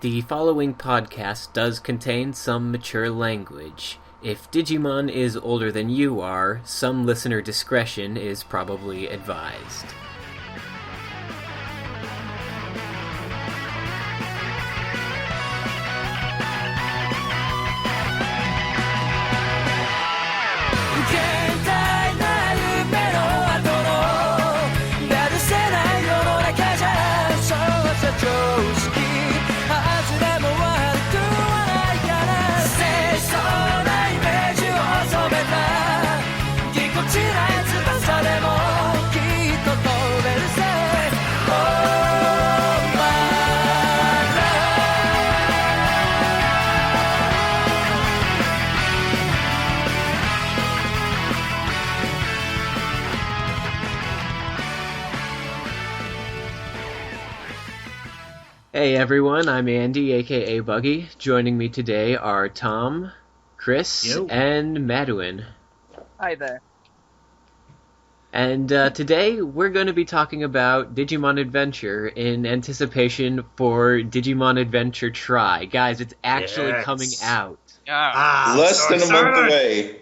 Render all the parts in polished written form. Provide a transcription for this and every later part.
The following podcast does contain some mature language. If Digimon is older than you are, some listener discretion is probably advised. Hey everyone, I'm Andy, aka Buggy. Joining me today are Tom, Chris, and Maduin. Hi there. And today we're going to be talking about Digimon Adventure in anticipation for Digimon Adventure Tri. Guys, it's actually coming out. Less than a month away.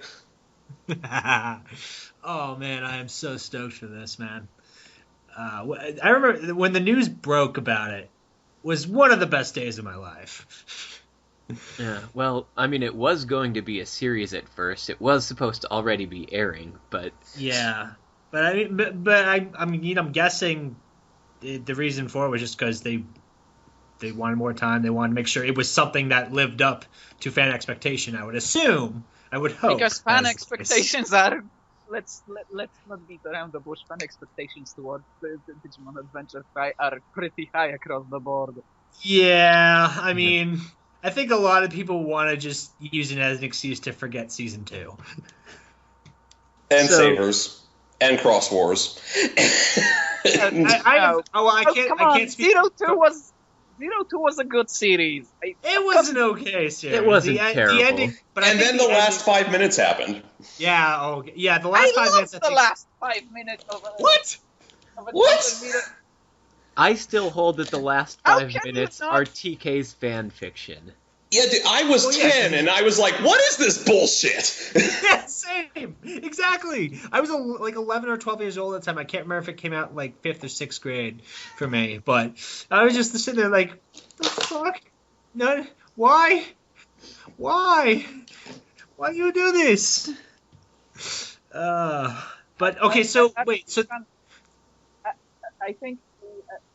Oh man, I am so stoked for this, man. I remember when the news broke about it. Was one of the best days of my life. Yeah, well, I mean, it was going to be a series at first. It was supposed to already be airing, but yeah, but I'm guessing the reason for it was just because they wanted more time. They wanted to make sure it was something that lived up to fan expectation. I would assume. I would hope. Because fan expectations are. Let's not beat around the bush. Fan expectations towards the Digimon Adventure Tri are pretty high across the board. Yeah, I mean, I think a lot of people want to just use it as an excuse to forget Season 2. And Sabers. And Cross Wars. I can't speak. Zero Two was a good series. It was an okay series. It wasn't terrible. The ending, but and then the last 5 minutes happened. Yeah, the last 5 minutes. The last 5 minutes of What? What? I still hold that the last 5 minutes are TK's fan fiction. Yeah, dude, I was 10, and I was like, what is this bullshit? Yeah, same. Exactly. I was like 11 or 12 years old at the time. I can't remember if it came out like 5th or 6th grade for me. But I was just sitting there like, the fuck? No, why? Why? Why you do this? But, okay, so, wait. So I think,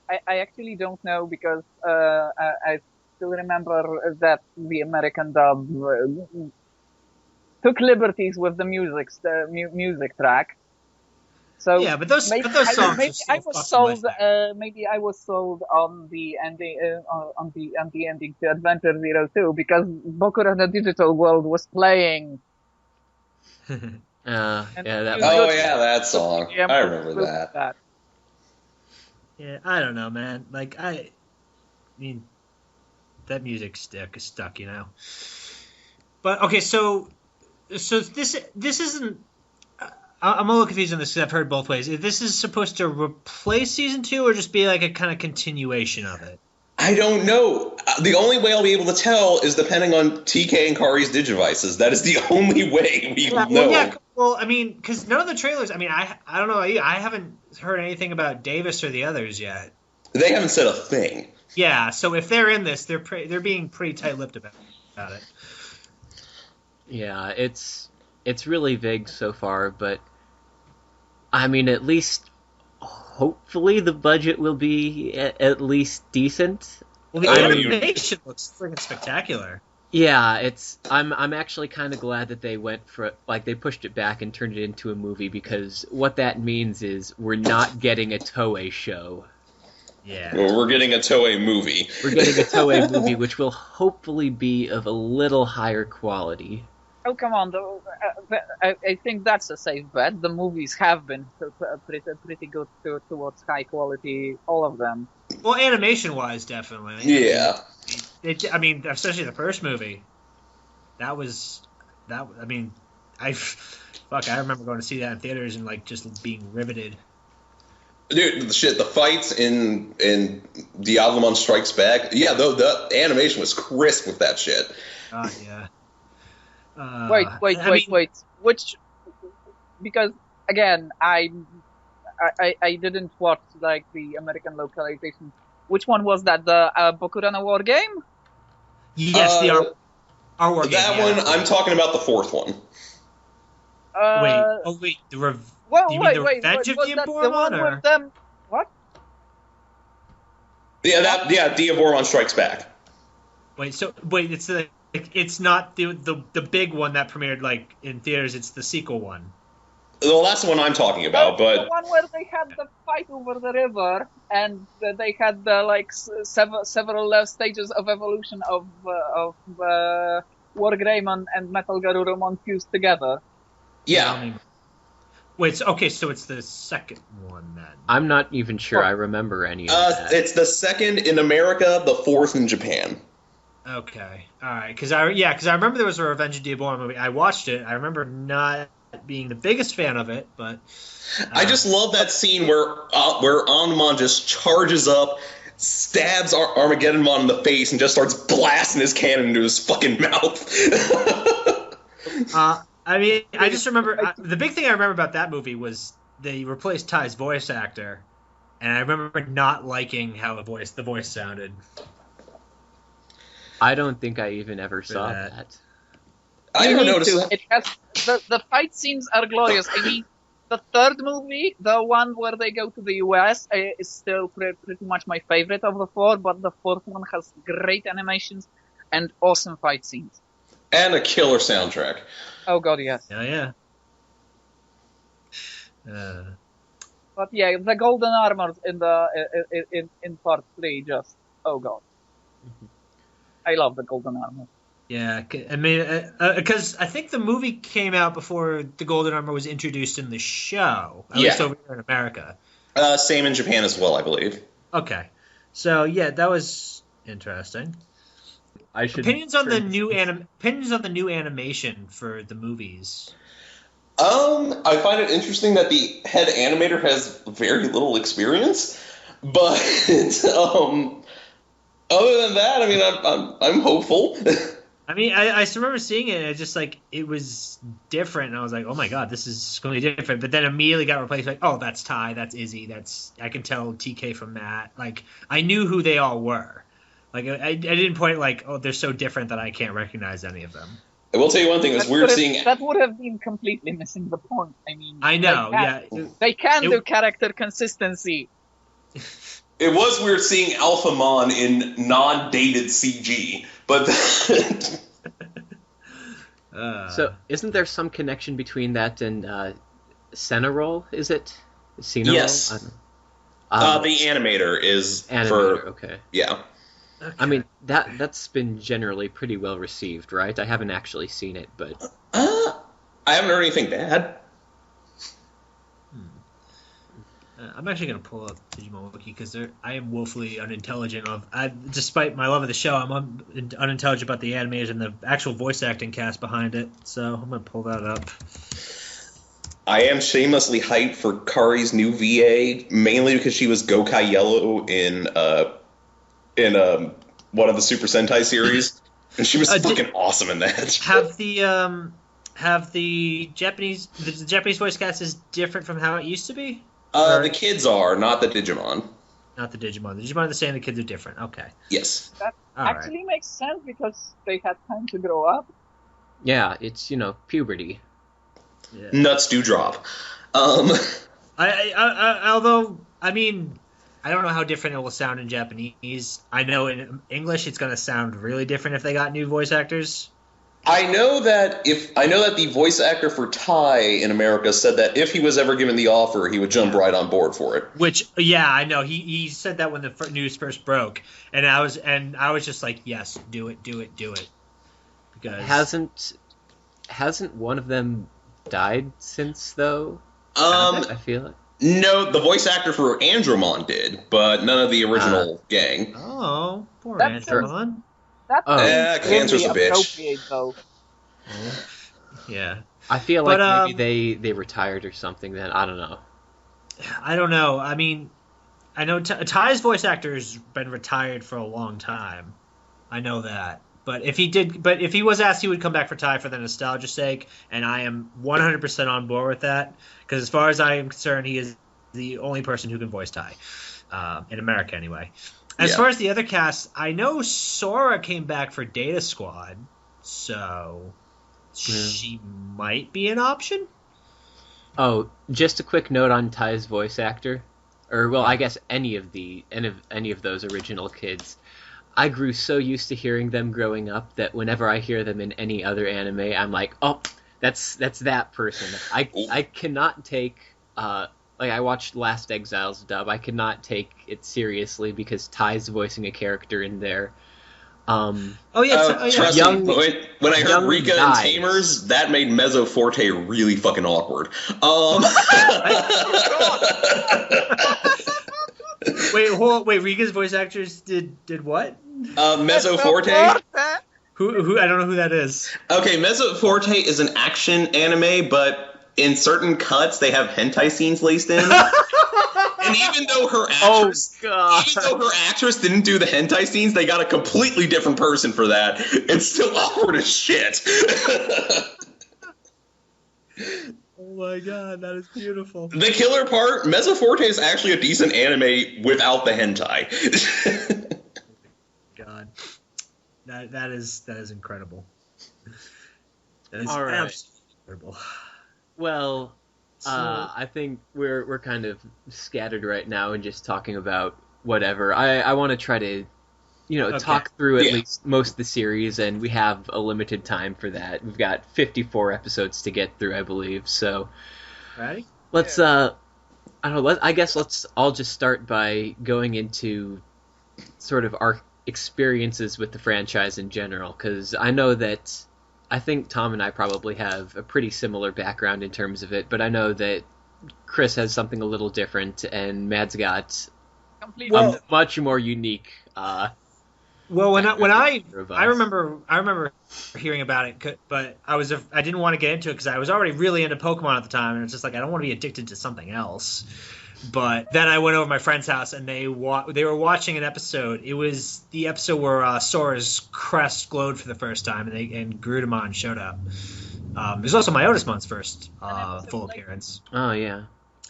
I actually don't know because I still remember that the American dub took liberties with the music track. So yeah, but those songs. Maybe I was sold on the ending on the ending to Adventure 02 because Bokura the Digital World was playing. That song. I remember that. Yeah, I don't know, man. Like I mean. That music is stuck, you know. But okay, so this isn't. I'm a little confused on this because I've heard both ways. If this is supposed to replace Season 2 or just be like a kind of continuation of it? I don't know. The only way I'll be able to tell is depending on TK and Kari's Digivices. That is the only way we know. Yeah, well, I mean, because none of the trailers. I mean, I don't know. I haven't heard anything about Davis or the others yet. They haven't said a thing. Yeah, so if they're in this, they're being pretty tight-lipped about it. Yeah, it's really vague so far, but I mean, at least hopefully the budget will be at least decent. Well, the animation looks freaking spectacular. Yeah, I'm actually kind of glad that they went for they pushed it back and turned it into a movie because what that means is we're not getting a Toei show. Yeah. Well, we're getting a Toei movie. We're getting a Toei movie, which will hopefully be of a little higher quality. Oh, come on. I think that's a safe bet. The movies have been pretty good towards high quality, all of them. Well, animation-wise, definitely. Yeah. I mean, especially the first movie. I remember going to see that in theaters and, just being riveted. Dude, the fights in Diablo Strikes Back, yeah, the animation was crisp with that shit. Yeah. Wait. Which, because again, I didn't watch like the American localization. Which one was that? The Bokurana War game? Yes, the our war game. That yeah, one, I'm talking about the fourth one. Wait. Do you mean the Revenge of was the that the Apocalymon, one or? with them? What? Yeah, Diablo Strikes Back. Wait, it's not the big one that premiered like in theaters. It's the sequel one. Well, that's the one I'm talking about, The but one where they had the fight over the river, and they had the like several stages of evolution of Wargreymon and Metal Garurumon fused together. yeah. Wait, so it's the second one then. I'm not even sure I remember any of that. It's the second in America, the fourth in Japan. Okay, all right, because I remember there was a Revenge of the Apocalymon movie. I watched it. I remember not being the biggest fan of it, but I just love that scene where Anumon just charges up, stabs Armageddonmon in the face, and just starts blasting his cannon into his fucking mouth. I mean, I just remember the big thing I remember about that movie was they replaced Ty's voice actor, and I remember not liking how the voice sounded. I don't think I even ever saw that. I don't notice to. that. It has the fight scenes are glorious. I mean, the third movie, the one where they go to the US, is still pretty much my favorite of the four. But the fourth one has great animations and awesome fight scenes. And a killer soundtrack. Oh god, yes. Yeah. But yeah, the golden armor in part 3, just oh god. I love the golden armor. Yeah, I mean, because I think the movie came out before the Golden Armor was introduced in the show, at least over here in America. Same in Japan as well, I believe. Okay, so yeah, that was interesting. Opinions on the new animation for the movies. I find it interesting that the head animator has very little experience, but other than that, I mean, I'm hopeful. I mean, I still remember seeing it, and it just like it was different, and I was like, "Oh my god, this is going to be different." But then immediately got replaced. Like, "Oh, that's Ty, that's Izzy, I can tell TK from that." Like, I knew who they all were. Like, I didn't point like, "Oh, they're so different that I can't recognize any of them." I will tell you one thing: it's weird seeing that would have been completely missing the point. I mean, I know, they can do character consistency. It was weird seeing Alphamon in non-dated CG, but so isn't there some connection between that and Cinerol? Is it? Cinerol? Yes. The animator is okay. Yeah. Okay. I mean that's been generally pretty well received, right? I haven't actually seen it, but I haven't heard anything bad. I'm actually going to pull up Digimon Wiki because I am woefully unintelligent. Despite my love of the show, I'm unintelligent about the animators and the actual voice acting cast behind it. So I'm going to pull that up. I am shamelessly hyped for Kari's new VA, mainly because she was Gokai Yellow in one of the Super Sentai series, and she was fucking awesome in that. Have the Japanese voice cast is different from how it used to be? The kids are, not the Digimon. Not the Digimon. The Digimon are the same, the kids are different. Okay. Yes. That actually makes sense because they had time to grow up. Yeah, it's, puberty. Yeah. Nuts do drop. Although, I mean, I don't know how different it will sound in Japanese. I know in English it's going to sound really different if they got new voice actors. I know that the voice actor for Ty in America said that if he was ever given the offer, he would jump right on board for it. Which, yeah, I know. He said that when the news first broke, and I was just like, yes, do it. Because hasn't one of them died since though? I feel it. No, the voice actor for Andromon did, but none of the original gang. Oh, poor That's Andromon. Cancer's a bitch. Though. Yeah. I feel like maybe they retired or something then. I don't know. I don't know. I mean, I know Ty's voice actor has been retired for a long time. I know that. But if he was asked, he would come back for Ty for the nostalgia's sake, and I am 100% on board with that. Because as far as I am concerned, he is the only person who can voice Ty, in America anyway. As far as the other cast, I know Sora came back for Data Squad, so she might be an option. Oh, just a quick note on Ty's voice actor, or well, I guess any of those original kids. I grew so used to hearing them growing up that whenever I hear them in any other anime, I'm like, oh, that's that person. I cannot take like I watched Last Exile's dub. I cannot take it seriously because Ty's voicing a character in there. Trust Young- me, when I heard Young Rika and dies. Tamers, that made Mezzo Forte really fucking awkward. Wait, Riga's voice actors did what? Mezzo Forte? Who I don't know who that is. Okay, Mezzo Forte is an action anime, but in certain cuts they have hentai scenes laced in. And even though her actress didn't do the hentai scenes, they got a completely different person for that. It's still awkward as shit. Oh my god, that is beautiful. The killer part, Mezzo Forte is actually a decent anime without the hentai. God, that is incredible. That is All right. absolutely incredible. Well, I think we're kind of scattered right now and just talking about whatever. I want to try to, talk through at least most of the series, and we have a limited time for that. We've got 54 episodes to get through, I believe. So, Ready? let's I don't know. I guess let's all just start by going into sort of our experiences with the franchise in general, because I know that. I think Tom and I probably have a pretty similar background in terms of it, but I know that Chris has something a little different, and Mad's got a much more unique. Well, when I remember hearing about it, but I didn't want to get into it because I was already really into Pokemon at the time, and it's just like I don't want to be addicted to something else. But then I went over to my friend's house, and they were watching an episode. It was the episode where Sora's crest glowed for the first time, and Garudamon showed up. It was also Myotismon's first full appearance. Oh yeah,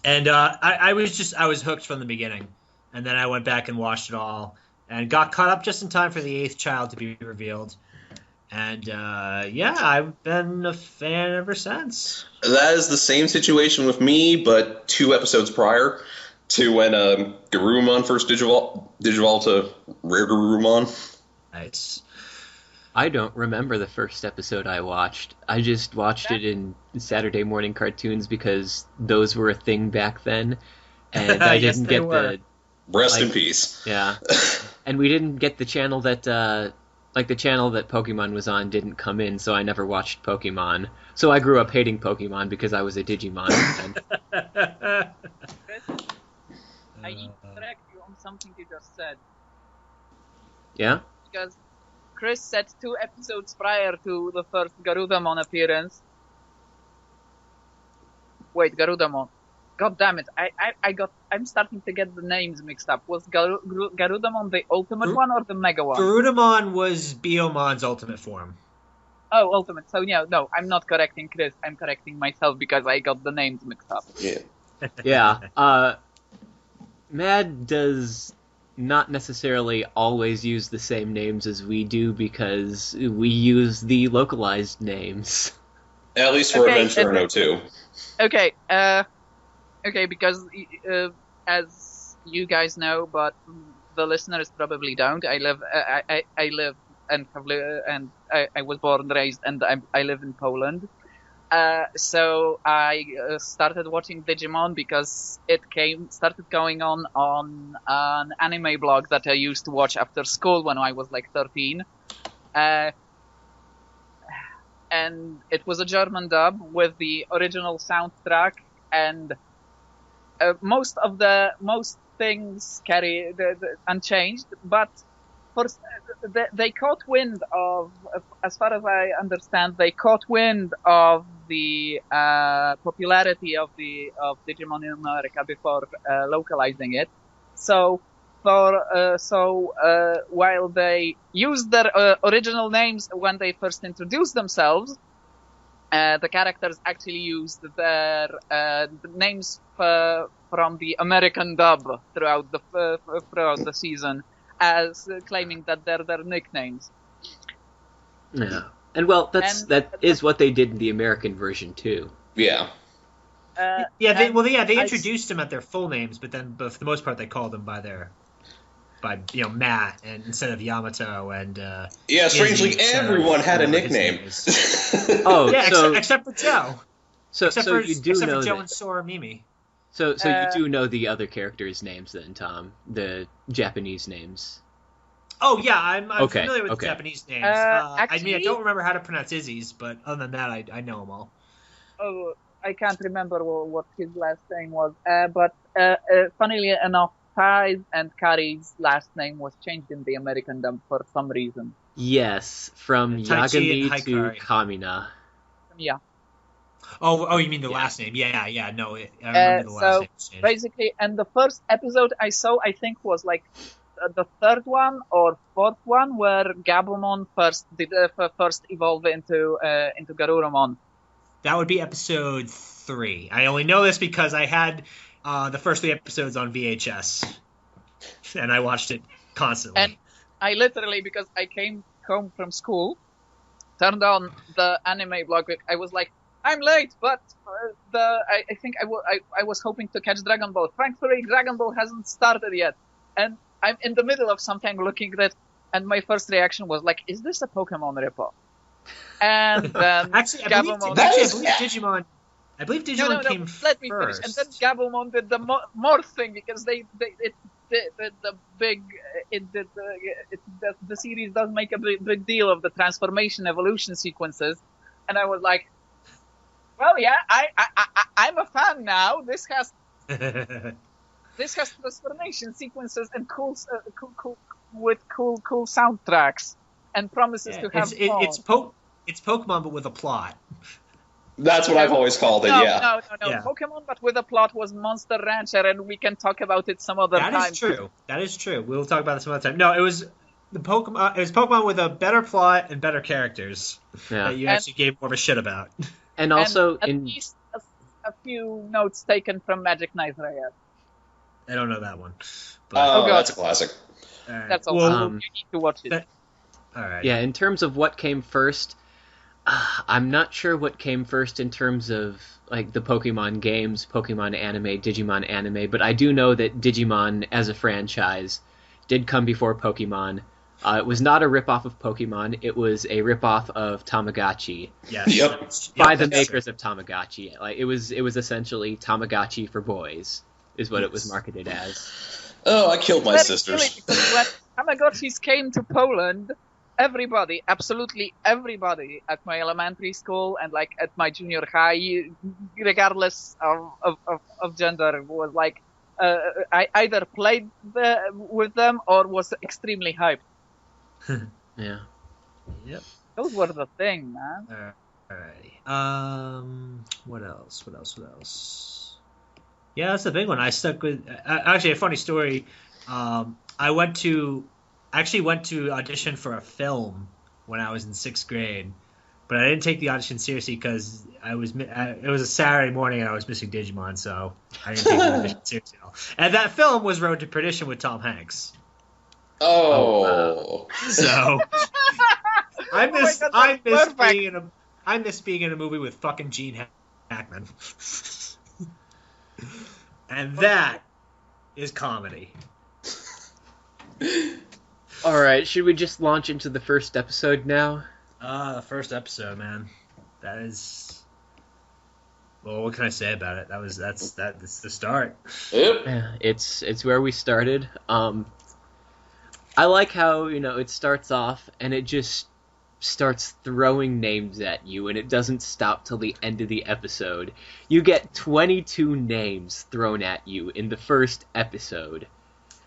and I was hooked from the beginning, and then I went back and watched it all, and got caught up just in time for the 8th child to be revealed. And I've been a fan ever since. That is the same situation with me, but 2 episodes prior to when Garurumon first digivolved to Rare Garurumon. Nice. I don't remember the first episode I watched. I just watched it in Saturday morning cartoons because those were a thing back then, and I Yes, didn't they get were. Rest in peace. Yeah, and we didn't get the channel that. Like, the channel that Pokemon was on didn't come in, so I never watched Pokemon. So I grew up hating Pokemon because I was a Digimon fan. I need to correct you on something you just said. Yeah? Because Chris said 2 episodes prior to the first Garudamon appearance. Wait, Garudamon. God damn it! I'm starting to get the names mixed up. Was Garudamon the ultimate one or the Mega one? Garudamon was Biomon's ultimate form. Oh, ultimate. So no, I'm not correcting Chris. I'm correcting myself because I got the names mixed up. Yeah. Yeah. Mad does not necessarily always use the same names as we do because we use the localized names. At least for Adventure in 02. Okay, because as you guys know, but the listeners probably don't. I live and I was born and raised, and I live in Poland. So I started watching Digimon because it started going on an anime blog that I used to watch after school when I was like 13. And it was a German dub with the original soundtrack, and most things carry unchanged, but first they caught wind of, as far as I understand, they caught wind of the popularity of Digimon in America before localizing it. So while they used their original names when they first introduced themselves, the characters actually used their names from the American dub throughout the season, as claiming that they're their nicknames. Yeah. And well, that is what they did in the American version too. Yeah. They introduced them at their full names, but then for the most part they called them by Matt and instead of Yamato and yeah. Strangely, Izzy, everyone had a nickname. Oh, yeah, so except for Joe. so Except so for, you do except know for Joe that. and Sora Mimi. So you do know the other characters' names then, Tom, the Japanese names. Oh yeah, I'm Okay, familiar with okay. the Japanese names. I Actually, don't remember how to pronounce Izzy's, but other than that, I know them all. oh, I can't remember what his last name was. But funnily enough, Tai's and Kari's last name was changed in the American dub for some reason. Yes, from Taichi and Yagami to Hikari. Kamina. Yeah. Oh, you mean the Yeah. last name? Yeah. No, I remember the last name. Changed. Basically, and the first episode I saw, I think, was like the third one or fourth one, where Gabumon first evolved into Garurumon. That would be episode 3. I only know this because I had the first 3 episodes on VHS, and I watched it constantly. And I literally, because I came home from school, turned on the anime blog. I was like, I'm late, but I think I was hoping to catch Dragon Ball. Thankfully, Dragon Ball hasn't started yet, and I'm in the middle of something looking at it, and my first reaction was like, is this a Pokemon ripoff? And then actually, I believe Digimon. I believe Digimon came first. Let me finish. And then Gabumon did the morph thing because the series does make a big deal of the transformation evolution sequences, and I was like, well, yeah, I'm a fan now. This has transformation sequences and cool soundtracks and promises to have fun. It's Pokemon but with a plot. That's what I've always called it. No. Yeah. Yeah. Pokemon, but with a plot, was Monster Rancher, and we can talk about it some other time. That is true. We'll talk about it some other time. No, it was the Pokemon. It was Pokemon with a better plot and better characters that you actually gave more of a shit about. And also at least a few notes taken from Magic Knight Reyes. I don't know that one. Oh, God. that's a classic. All right. That's all. Well, You need to watch it. all right. Yeah, in terms of what came first, I'm not sure what came first in terms of like the Pokemon games, Pokemon anime, Digimon anime, but I do know that Digimon as a franchise did come before Pokemon. It was not a ripoff of Pokemon, it was a ripoff of Tamagotchi. Yes. Yep. By the makers of Tamagotchi. Like it was essentially Tamagotchi for boys, is what it was marketed as. Oh, I killed my Very sisters. silly, because when Tamagotchis came to Poland, everybody, absolutely everybody at my elementary school and like at my junior high, regardless of gender, was like, I either played with them or was extremely hyped. Yeah. Yep. Those were the thing, man. Alrighty. What else? Yeah, that's the big one. I stuck with. Actually, a funny story. I went to audition for a film when I was in 6th grade, but I didn't take the audition seriously because it was a Saturday morning and I was missing Digimon, so I didn't take the audition seriously at all. And that film was Road to Perdition with Tom Hanks. Oh. So I miss being in a movie with fucking Gene Hackman. And that is comedy. All right, should we just launch into the first episode now? The first episode, man. That is. Well, what can I say about it? That's the start. Yep. Yeah, it's where we started. I like how, it starts off and it just starts throwing names at you and it doesn't stop till the end of the episode. You get 22 names thrown at you in the first episode.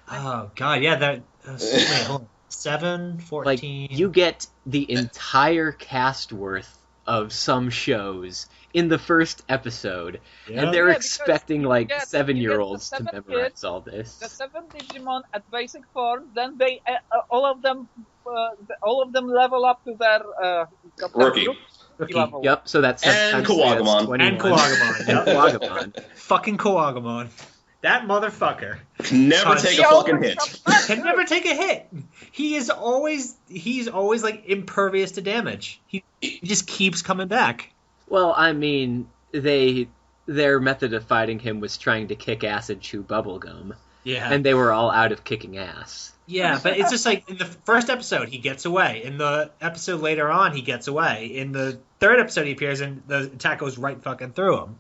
Oh, God, yeah, that... wait, hold on. 7, 14... Like, you get the entire cast worth of some shows in the first episode, Yeah. and they're Yeah, because expecting you like get- you get the 7-year-olds to 7 memorize kids, all the this. 7 Digimon at basic form, then they all of them level up to their Rookie. Rookie. level. Yep, so that's And 7 times 3, that's Kawagumon. 21. And Kawagumon, And yep. Kawagumon. Fucking Kawagumon. That motherfucker. Never Cause- take a He fucking always hit. comes back, Can too. never take a hit. He's always like impervious to damage. He just keeps coming back. Well, I mean, their method of fighting him was trying to kick ass and chew bubblegum, Yeah. and they were all out of kicking ass. Yeah, but it's just like in the first episode he gets away. In the episode later on he gets away. In the third episode he appears and the attack goes right fucking through him.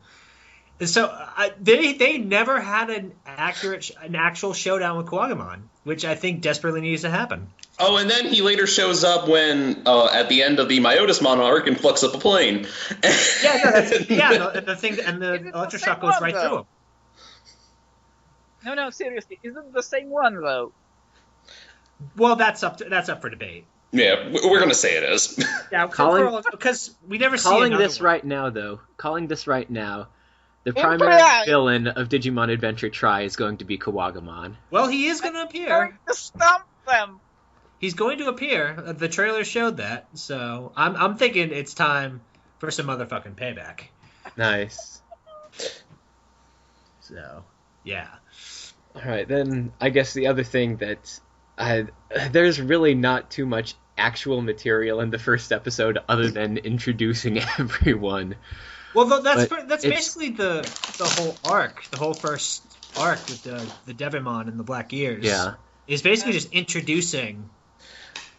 And so they never had an actual showdown with Kawagumon, which I think desperately needs to happen. Oh, and then he later shows up when, at the end of the Myotismon arc, and fucks up a plane. Yeah, no, the thing and the Is it the electroshock same goes one, right though? through him. No, seriously, isn't the same one though? Well, that's up for debate. Yeah, we're gonna say it is. Yeah, because we never see Calling another this one. right now, though. Calling this right now. The Implied. primary villain of Digimon Adventure Tri is going to be Kawagumon. Well, he is going to Going appear. to stomp them. He's going to appear. The trailer showed that, so I'm thinking it's time for some motherfucking payback. Nice. So, yeah. Alright, then I guess the other thing that there's really not too much actual material in the first episode other than introducing everyone. Well, that's But it's- basically the whole arc, the whole first arc with the Devimon and the Black Ears. Yeah. Is basically just introducing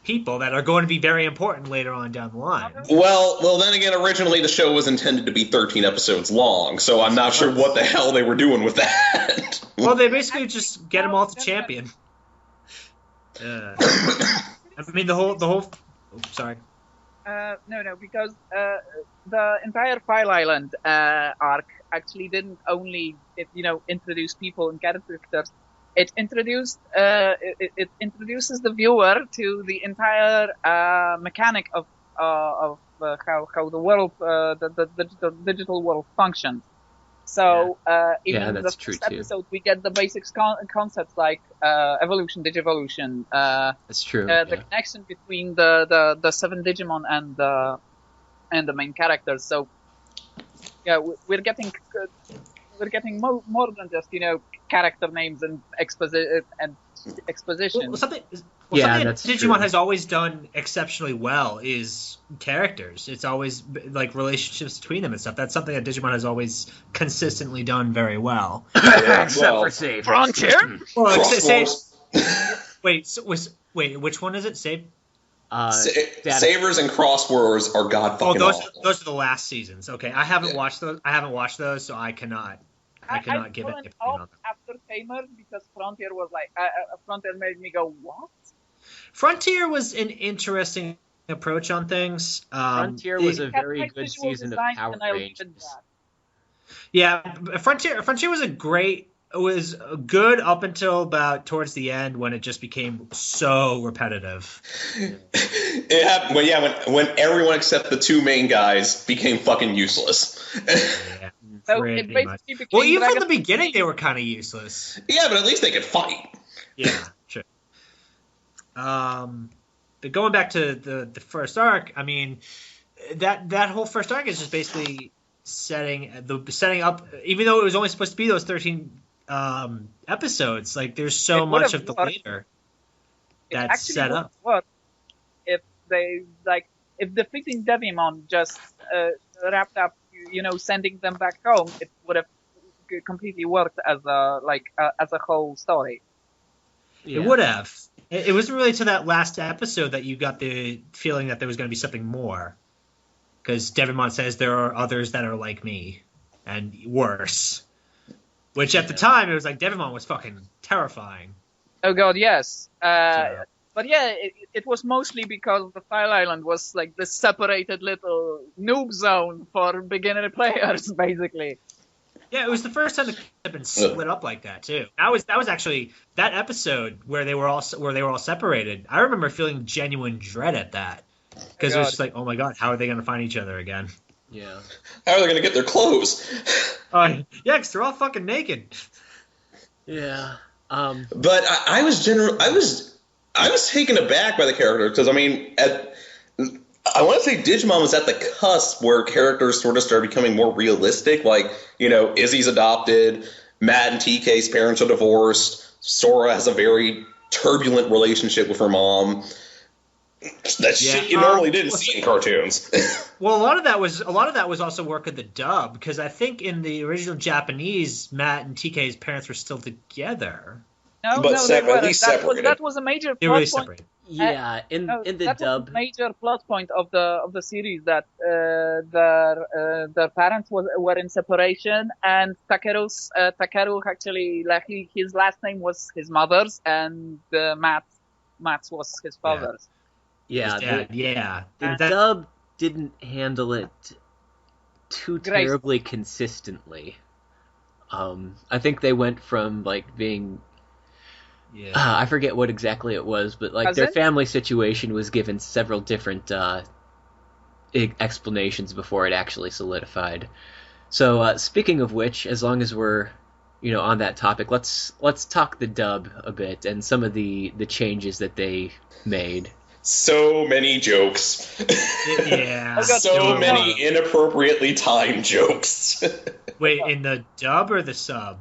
people that are going to be very important later on down the line. Well, then again, originally the show was intended to be 13 episodes long, so I'm not sure what the hell they were doing with that. Well, they basically just get them all to champion. I mean, the whole. Oops, sorry. No, because the entire File Island arc actually didn't only introduce people and characters. It introduces the viewer to the entire mechanic of how the world, the digital world functions. So even Yeah, in the that's true, first too. episode, we get the basic concepts like evolution, digivolution, That's true. the Yeah. connection between the 7 Digimon and the main characters. So yeah, we're getting more than just character names and exposition. Well, something Yeah, that that's Digimon true. has always done exceptionally well is characters. It's always like relationships between them and stuff. That's something that Digimon has always consistently done very well. Except well, for Save. Frontier? Well, like, Crossbows, wait, which one is it? Save? Data. Savers and Crosswords are god Oh, fucking those awful. those are the last seasons. Okay, I haven't Yeah. watched those. I haven't watched those, so I cannot give I any opinion off on them. after Tamer because Frontier was like Frontier made me go what? Frontier was an interesting approach on things. Frontier was a It had very nice good visual season of design, Power and I loved Rangers. that. Yeah, Frontier was was good up until about towards the end when it just became so repetitive. It happened when everyone except the two main guys became fucking useless. Yeah, So pretty it basically much. became Well, even from Dragon the beginning, they were kind of useless. Yeah, but at least they could fight. Yeah, true. But going back to the first arc, I mean, that whole first arc is just basically setting up. Even though it was only supposed to be those 13 episodes, like there's so It much would've of the worked. later It that's actually set would up. work if they if defeating Devimon just wrapped up, sending them back home, it would have completely worked as a whole story. Yeah. It would have. It wasn't really to that last episode that you got the feeling that there was going to be something more. Because Devimon says there are others that are like me and worse. Which at the time, it was like Devimon was fucking terrifying. Oh god, yes. So- But yeah, it was mostly because the File Island was like this separated little noob zone for beginner players, basically. Yeah, it was the first time the kids had been split up like that too. That was actually that episode where they were all separated. I remember feeling genuine dread at that Because it was just like, oh my god, how are they going to find each other again? Yeah. How are they going to get their clothes? Yeah, because they're all fucking naked. Yeah. But I was taken aback by the character because I mean, I want to say Digimon was at the cusp where characters sort of started becoming more realistic. Like, Izzy's adopted, Matt and TK's parents are divorced, Sora has a very turbulent relationship with her mom. That shit you normally didn't see in cartoons. Well, a lot of that was also work of the dub, because I think in the original Japanese, Matt and TK's parents were still together. No, But they at weren't. least separated. That was a major They were plot really point. separated. Yeah, in the that dub. was a major plot point of the series, that their parents were in separation, and Takeru actually, like, his last name was his mother's, and Matt's was his father's. Yeah, His dad, yeah. the dub didn't handle it too terribly consistently. I think they went from like being I forget what exactly it was, but like their family situation was given several different explanations before it actually solidified. So speaking of which, as long as we're on that topic, let's talk the dub a bit and some of the changes that they made. So many jokes. Yeah. So many inappropriately timed jokes. Wait, in the dub or the sub?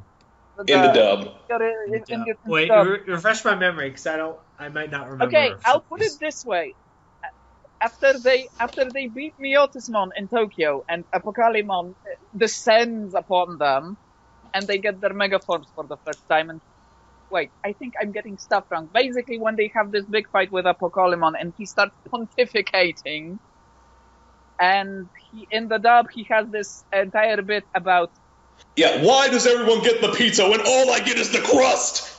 In the dub. Wait, refresh my memory, because I might not remember. Okay, I'll put it this way. After they beat Myotismon in Tokyo and Apocalymon descends upon them, and they get their megaforms for the first time, and wait, I think I'm getting stuff wrong. Basically, when they have this big fight with Apocalymon and he starts pontificating, and in the dub he has this entire bit about, yeah, why does everyone get the pizza when all I get is the crust?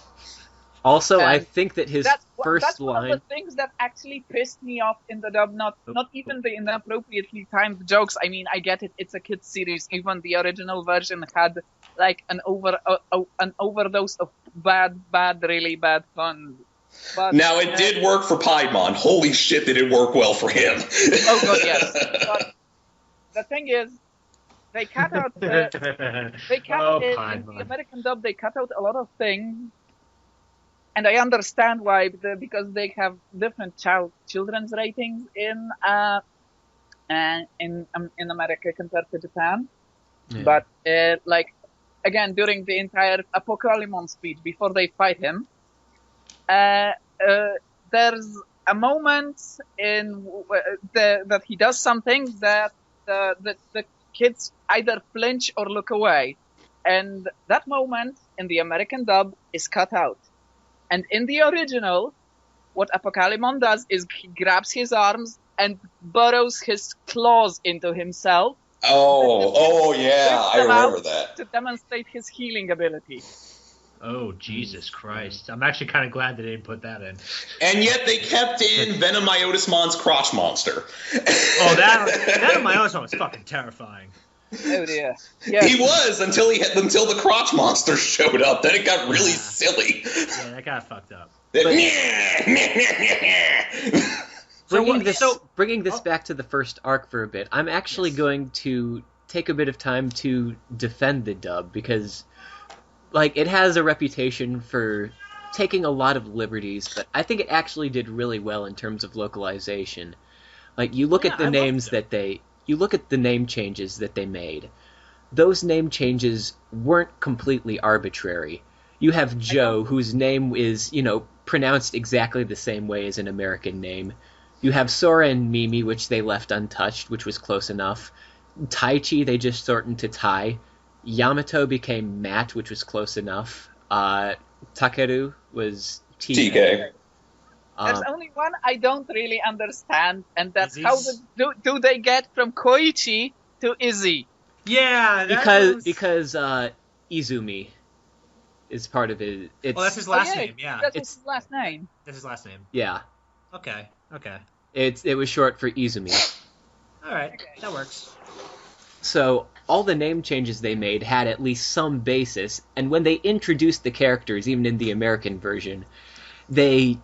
Also, I think that his that's first one line... of the things that actually pissed me off in the dub, not even the inappropriately timed jokes. I mean, I get it, it's a kids series. Even the original version had like an overdose of really bad fun. But, now, it did work for Piedmon. Holy shit, did it work well for him. Oh god, yes. But the thing is, they cut out in the American dub, they cut out a lot of things. And I understand why, because they have different children's ratings in America compared to Japan. Yeah. But like, again, during the entire Apocalymon speech before they fight him, there's a moment that he does something that the kids either flinch or look away, and that moment in the American dub is cut out. And in the original, what Apocalymon does is he grabs his arms and burrows his claws into himself. Oh yeah, I remember that. To demonstrate his healing ability. Oh, Jesus Christ. I'm actually kind of glad they didn't put that in. And yet they kept in Venom Myotismon's crotch monster. Oh, that Myotismon was fucking terrifying. Oh dear. Yeah. He was until the crotch monster showed up. Then it got really silly. Yeah, that got fucked up. Bringing this back to the first arc for a bit, I'm actually going to take a bit of time to defend the dub, because like it has a reputation for taking a lot of liberties, but I think it actually did really well in terms of localization. Like you look at the names you look at the name changes that they made. Those name changes weren't completely arbitrary. You have Joe, whose name is, pronounced exactly the same way as an American name. You have Sora and Mimi, which they left untouched, which was close enough. Taichi, they just shortened to Tai. Yamato became Matt, which was close enough. Takeru was TK. There's only one I don't really understand, and that's how do they get from Koichi to Izzy? Yeah, because Izumi is part of it. That's his last name. Yeah, that's his last name. That's his last name. Yeah. Okay. It was short for Izumi. All right, that works. So all the name changes they made had at least some basis, and when they introduced the characters, even in the American version, they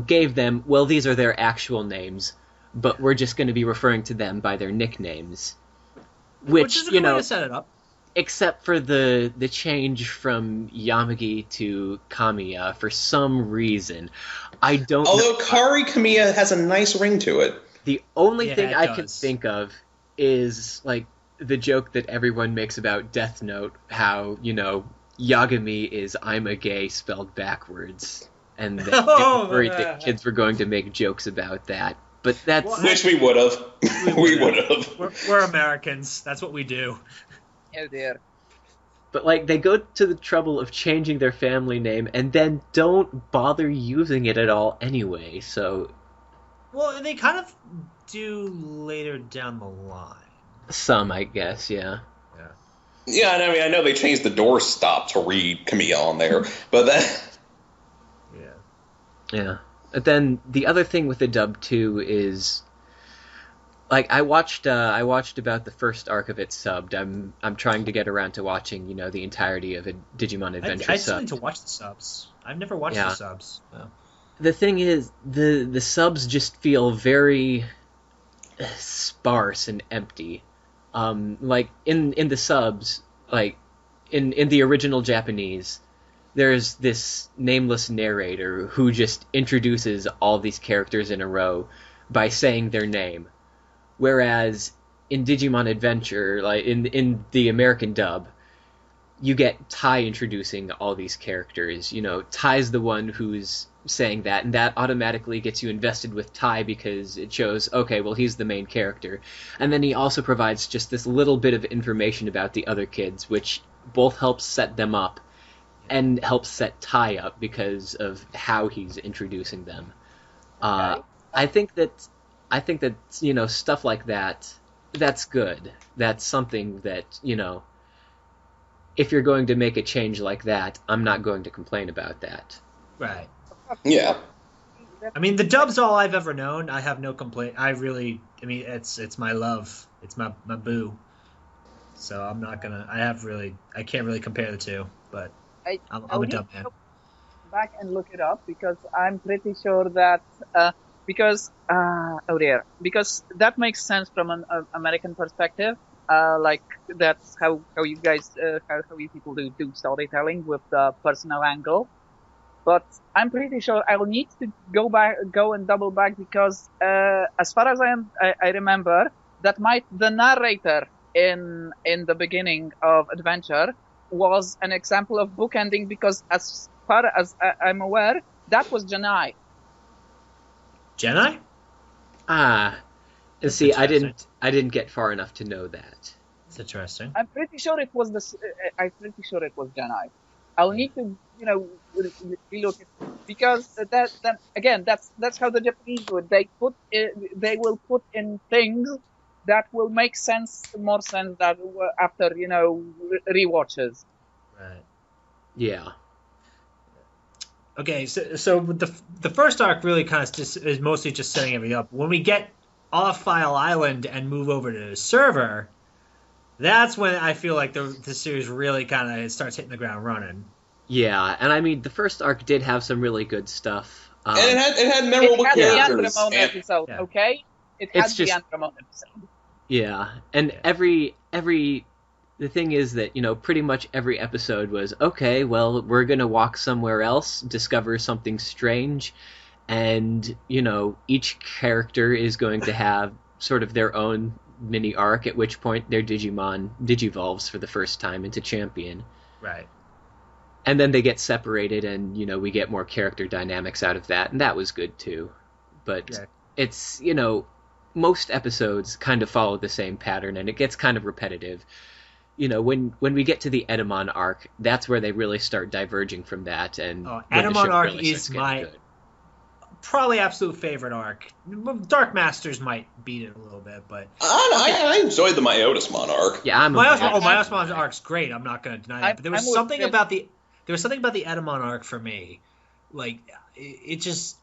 gave them, well, these are their actual names, but we're just going to be referring to them by their nicknames. Which is a you good way know, to set it up. except for the change from Yamagi to Kamiya, for some reason, I don't know. Although Kari Kamiya has a nice ring to it. The only Yeah, thing it I can does. think of is like the joke that everyone makes about Death Note, how, Yagami is I'm a gay spelled backwards, and that they were worried that kids were going to make jokes about that. But that's Well, Which we would have. We would have. We're Americans. That's what we do. Oh dear. but like they go to the trouble of changing their family name and then don't bother using it at all anyway. So Well, they kind of do later down the line. some, I guess, yeah. Yeah, and I mean, I know they changed the doorstop to read Kamiya on there, but that. Yeah. Yeah. But then the other thing with the dub too is, like, I watched about the first arc of it subbed. I'm trying to get around to watching, the entirety of a Digimon Adventure I still sub. need to watch the subs. I've never watched Yeah. the subs. No. The thing is, the subs just feel very sparse and empty. Like in the subs, like in the original Japanese, there's this nameless narrator who just introduces all these characters in a row by saying their name. Whereas in Digimon Adventure, like in the American dub, you get Tai introducing all these characters. Tai's the one who's saying that, and that automatically gets you invested with Tai because it shows, okay, well, he's the main character. And then he also provides just this little bit of information about the other kids, which both helps set them up and helps set Tai up because of how he's introducing them. Okay. I think that stuff like that, that's good. That's something that, if you're going to make a change like that, I'm not going to complain about that. Right. Yeah. I mean, the dub's all I've ever known. I have no complaint. It's my love. It's my boo. So I'm not gonna. I can't really compare the two. But I'm a would dub need to man. go back and look it up because I'm pretty sure that because that makes sense from an American perspective. Like that's how you guys how you people do storytelling with the personal angle. But I'm pretty sure I'll need to go and double back because as far as I remember, the narrator in the beginning of Adventure was an example of bookending because as far as I'm aware, that was Janai. Jedi? And see, I interesting. didn't get far enough to know that. It's interesting. I'm pretty sure it was Janai. I'll need to, relook it because that again, that's how the Japanese do it. They will put in things that will make more sense that after rewatches. Right. Yeah. Okay, so the first arc really kind of is mostly just setting everything up. When we get off File Island and move over to the server, that's when I feel like the series really kind of starts hitting the ground running. Yeah, and I mean, the first arc did have some really good stuff. And it had memorable It had characters. the Andromon episode, Yeah. okay? It had It's the just- Andromon episode. Yeah, and the thing is that, pretty much every episode was, okay, well, we're gonna walk somewhere else, discover something strange, and, each character is going to have sort of their own mini arc, at which point their Digimon digivolves for the first time into Champion. Right. And then they get separated, and, we get more character dynamics out of that, and that was good too. But Yeah. it's, most episodes kind of follow the same pattern, and it gets kind of repetitive. When we get to the Etemon arc, that's where they really start diverging from that, and Oh, when the Etemon show arc really is starts getting my good. probably absolute favorite arc. Dark Masters might beat it a little bit, but I enjoyed the Myotismon arc. Yeah, I'm a Myotismon's arc's great. I'm not going to deny that. But there was I'm with something Chris. about the Etemon arc for me, like it just.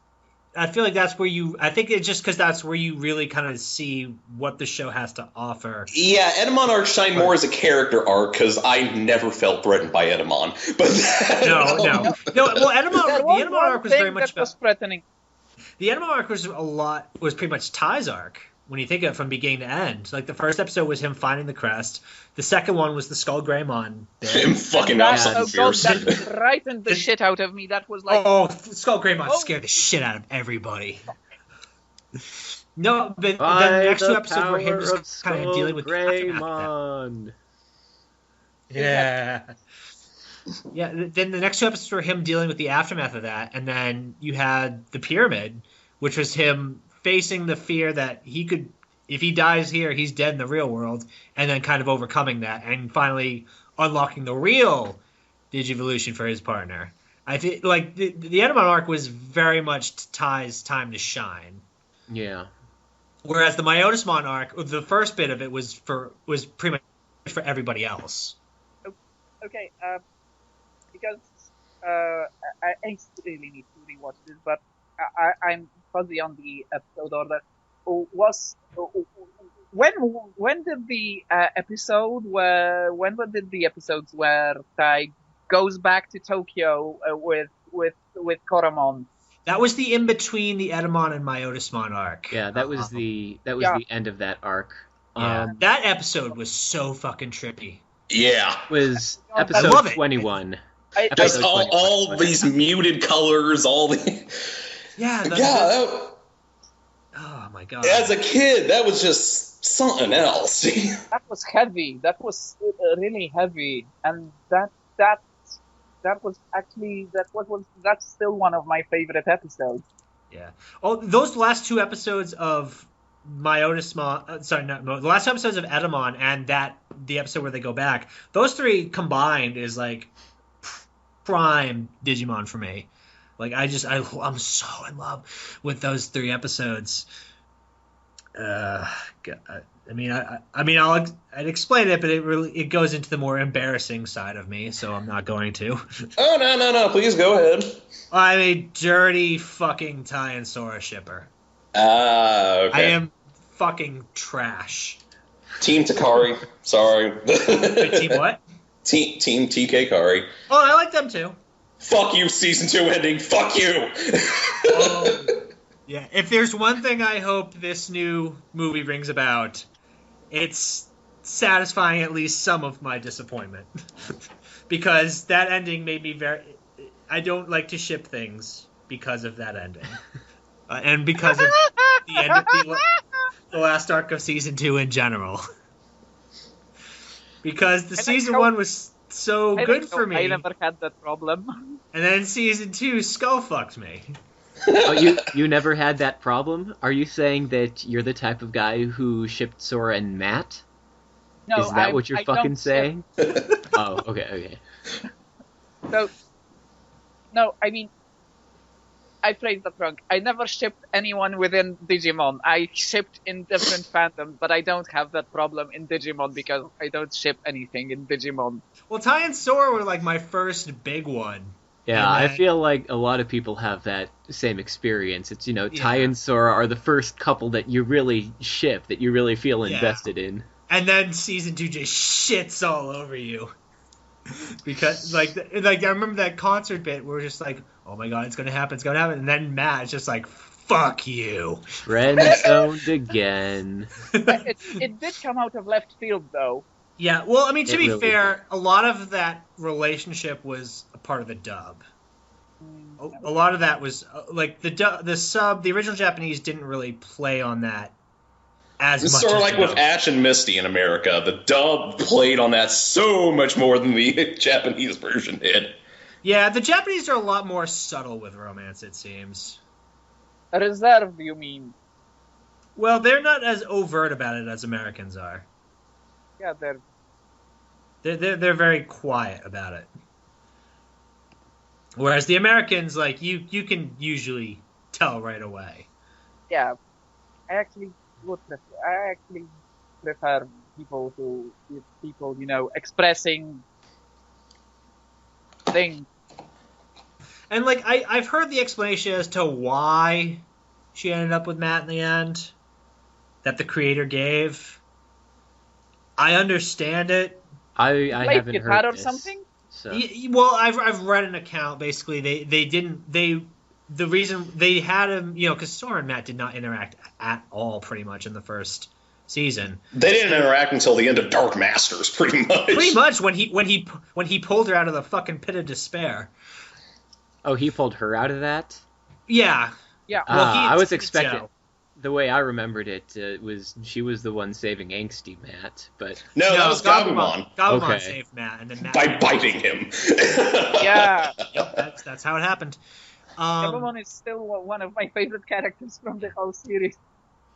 I feel like that's where I think it's just because that's where you really kind of see what the show has to offer. Yeah, Etemon arc shined more as a character arc because I never felt threatened by Etemon. But No. Well, There the was Etemon one arc was thing very much that was about. threatening. The Etemon arc was pretty much Ty's arc when you think of it from beginning to end. Like the first episode was him finding the crest. The second one was the Skull Greymon bit. Him fucking That, up oh something god, fierce. that frightened the shit out of me. That was like, Oh, Skull Greymon Oh. scared the shit out of everybody. No, but then the By next two the episodes were him power of just kind of dealing with the aftermath of Greymon. that. Yeah. Yeah, then the next two episodes were him dealing with the aftermath of that, and then you had the pyramid, which was him facing the fear that he could, if he dies here, he's dead in the real world, and then kind of overcoming that, and finally unlocking the real Digivolution for his partner. I think like the Etemon arc was very much Ty's time to shine, Yeah. whereas the Myotismon arc, the first bit of it was pretty much for everybody else. okay, because I really need to rewatch this, but I'm fuzzy on the episode order. When did the episodes where Tai goes back to Tokyo with Koromon? That was the in between the Etemon and Myotismon arc. Yeah, that was the Yeah. end of that arc. Yeah, that episode was so fucking trippy. Yeah. Was I episode love it. 21. I, Just Episode 21. all these muted colors, all the... Yeah, oh my god. as a kid, that was just something else. that was heavy. That was really heavy, and that was actually that's still one of my favorite episodes. Yeah. Oh, those last two episodes of Myotismon, the last two episodes of Etemon and the episode where they go back, those three combined is like prime Digimon for me. Like I'm so in love with those three episodes. I'd explain it, but it goes into the more embarrassing side of me, so I'm not going to. Oh, no, please go ahead. I'm a dirty fucking Tai and Sora shipper. Okay. I am fucking trash. Team Takari, sorry. Wait, team what? Team TK Kari. Oh, I like them too. Fuck you, season 2 ending. Fuck you. Oh, yeah. If there's one thing I hope this new movie brings about, it's satisfying at least some of my disappointment. Because that ending made me I don't like to ship things because of that ending. And because of the end of the last arc of season 2 in general. Because the season 1 was so good for me. I never had that problem. And then season 2 skull fucked me. Oh, you never had that problem? Are you saying that you're the type of guy who shipped Sora and Matt? No, Is that what you're I fucking don't saying? Oh, okay. So, no, I mean, I phrased that wrong. I never shipped anyone within Digimon. I shipped in different fandoms, but I don't have that problem in Digimon because I don't ship anything in Digimon. Well, Tai and Sora were like my first big one. Yeah, And I then- feel like a lot of people have that same experience. It's, Tai Yeah. and Sora are the first couple that you really ship, that you really feel Yeah. invested in. And then season 2 just shits all over you. Because, like I remember that concert bit where we're just like, oh my god, it's gonna happen. And then Matt's just like, fuck you. Friend zoned again. It did come out of left field, though. Yeah, well, I mean, to It be really fair, a lot of that relationship was a part of the dub. A lot of that was, like, the original Japanese didn't really play on that as It's much sort of as like the with dub. Ash and Misty in America. The dub played on that so much more than the Japanese version did. Yeah, the Japanese are a lot more subtle with romance, it seems. Reserved, you mean? Well, they're not as overt about it as Americans are. Yeah, They're very quiet about it. Whereas the Americans, like, you can usually tell right away. yeah. I actually prefer people, expressing things. And, like, I've heard the explanation as to why she ended up with Matt in the end that the creator gave. I understand it. I Like haven't guitar heard or this, something? So. Well, I've read an account. Basically, they the reason they had him, because Sora and Matt did not interact at all, pretty much in the first season. They didn't interact until the end of Dark Masters, pretty much. Pretty much when he pulled her out of the fucking pit of despair. Oh, he pulled her out of that? Yeah. Yeah. Well, I was expecting. Joe. The way I remembered it was she was the one saving angsty Matt, but No, that was Gabumon. Gabumon Okay. saved Matt, and then Matt By biting him. Yeah. Yep, that's how it happened. Etemon is still one of my favorite characters from the whole series.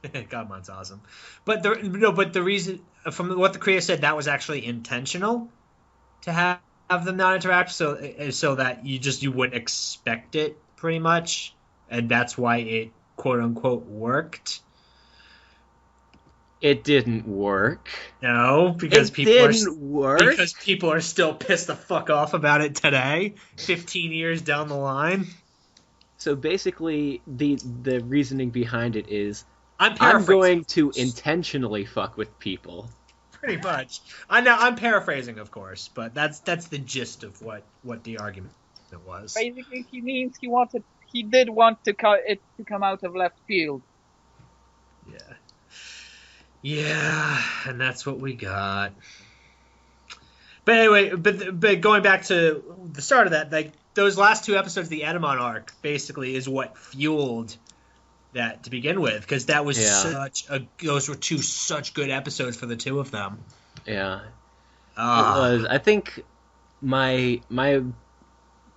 Gabumon's awesome, but the reason, from what the creator said, that was actually intentional to have them not interact, so that you wouldn't expect it, pretty much, and that's why it quote unquote worked. it didn't work. No, because It people didn't work. because people are still pissed the fuck off about it today, 15 years down the line. So basically, the reasoning behind it is I'm I'm paraphrasing. going to intentionally fuck with people. Pretty much. I'm paraphrasing, of course, but that's the gist of what the argument was. Basically, he means he did want it to come out of left field. Yeah, and that's what we got. But anyway, but going back to the start of that, like those last two episodes of the Etemon arc basically is what fueled that to begin with, because that was those were two such good episodes for the two of them. Yeah. It was. I think my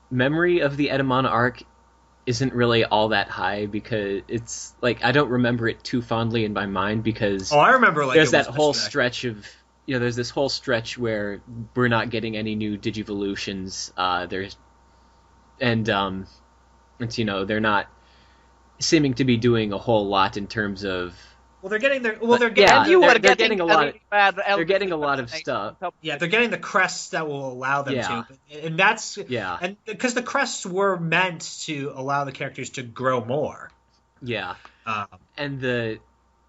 memory of the Etemon arc isn't really all that high, because it's like I don't remember it too fondly in my mind, because I remember like there's it was that whole yesterday. stretch of there's this whole stretch where we're not getting any new Digivolutions. It's they're not seeming to be doing a whole lot in terms of. Well, they're getting their Yeah, And you they're were getting a lot. really bad They're getting a lot of Elvis stuff. Yeah, they're getting the crests that will allow them Yeah. to, and that's Yeah, and because the crests were meant to allow the characters to grow more. yeah, Um, and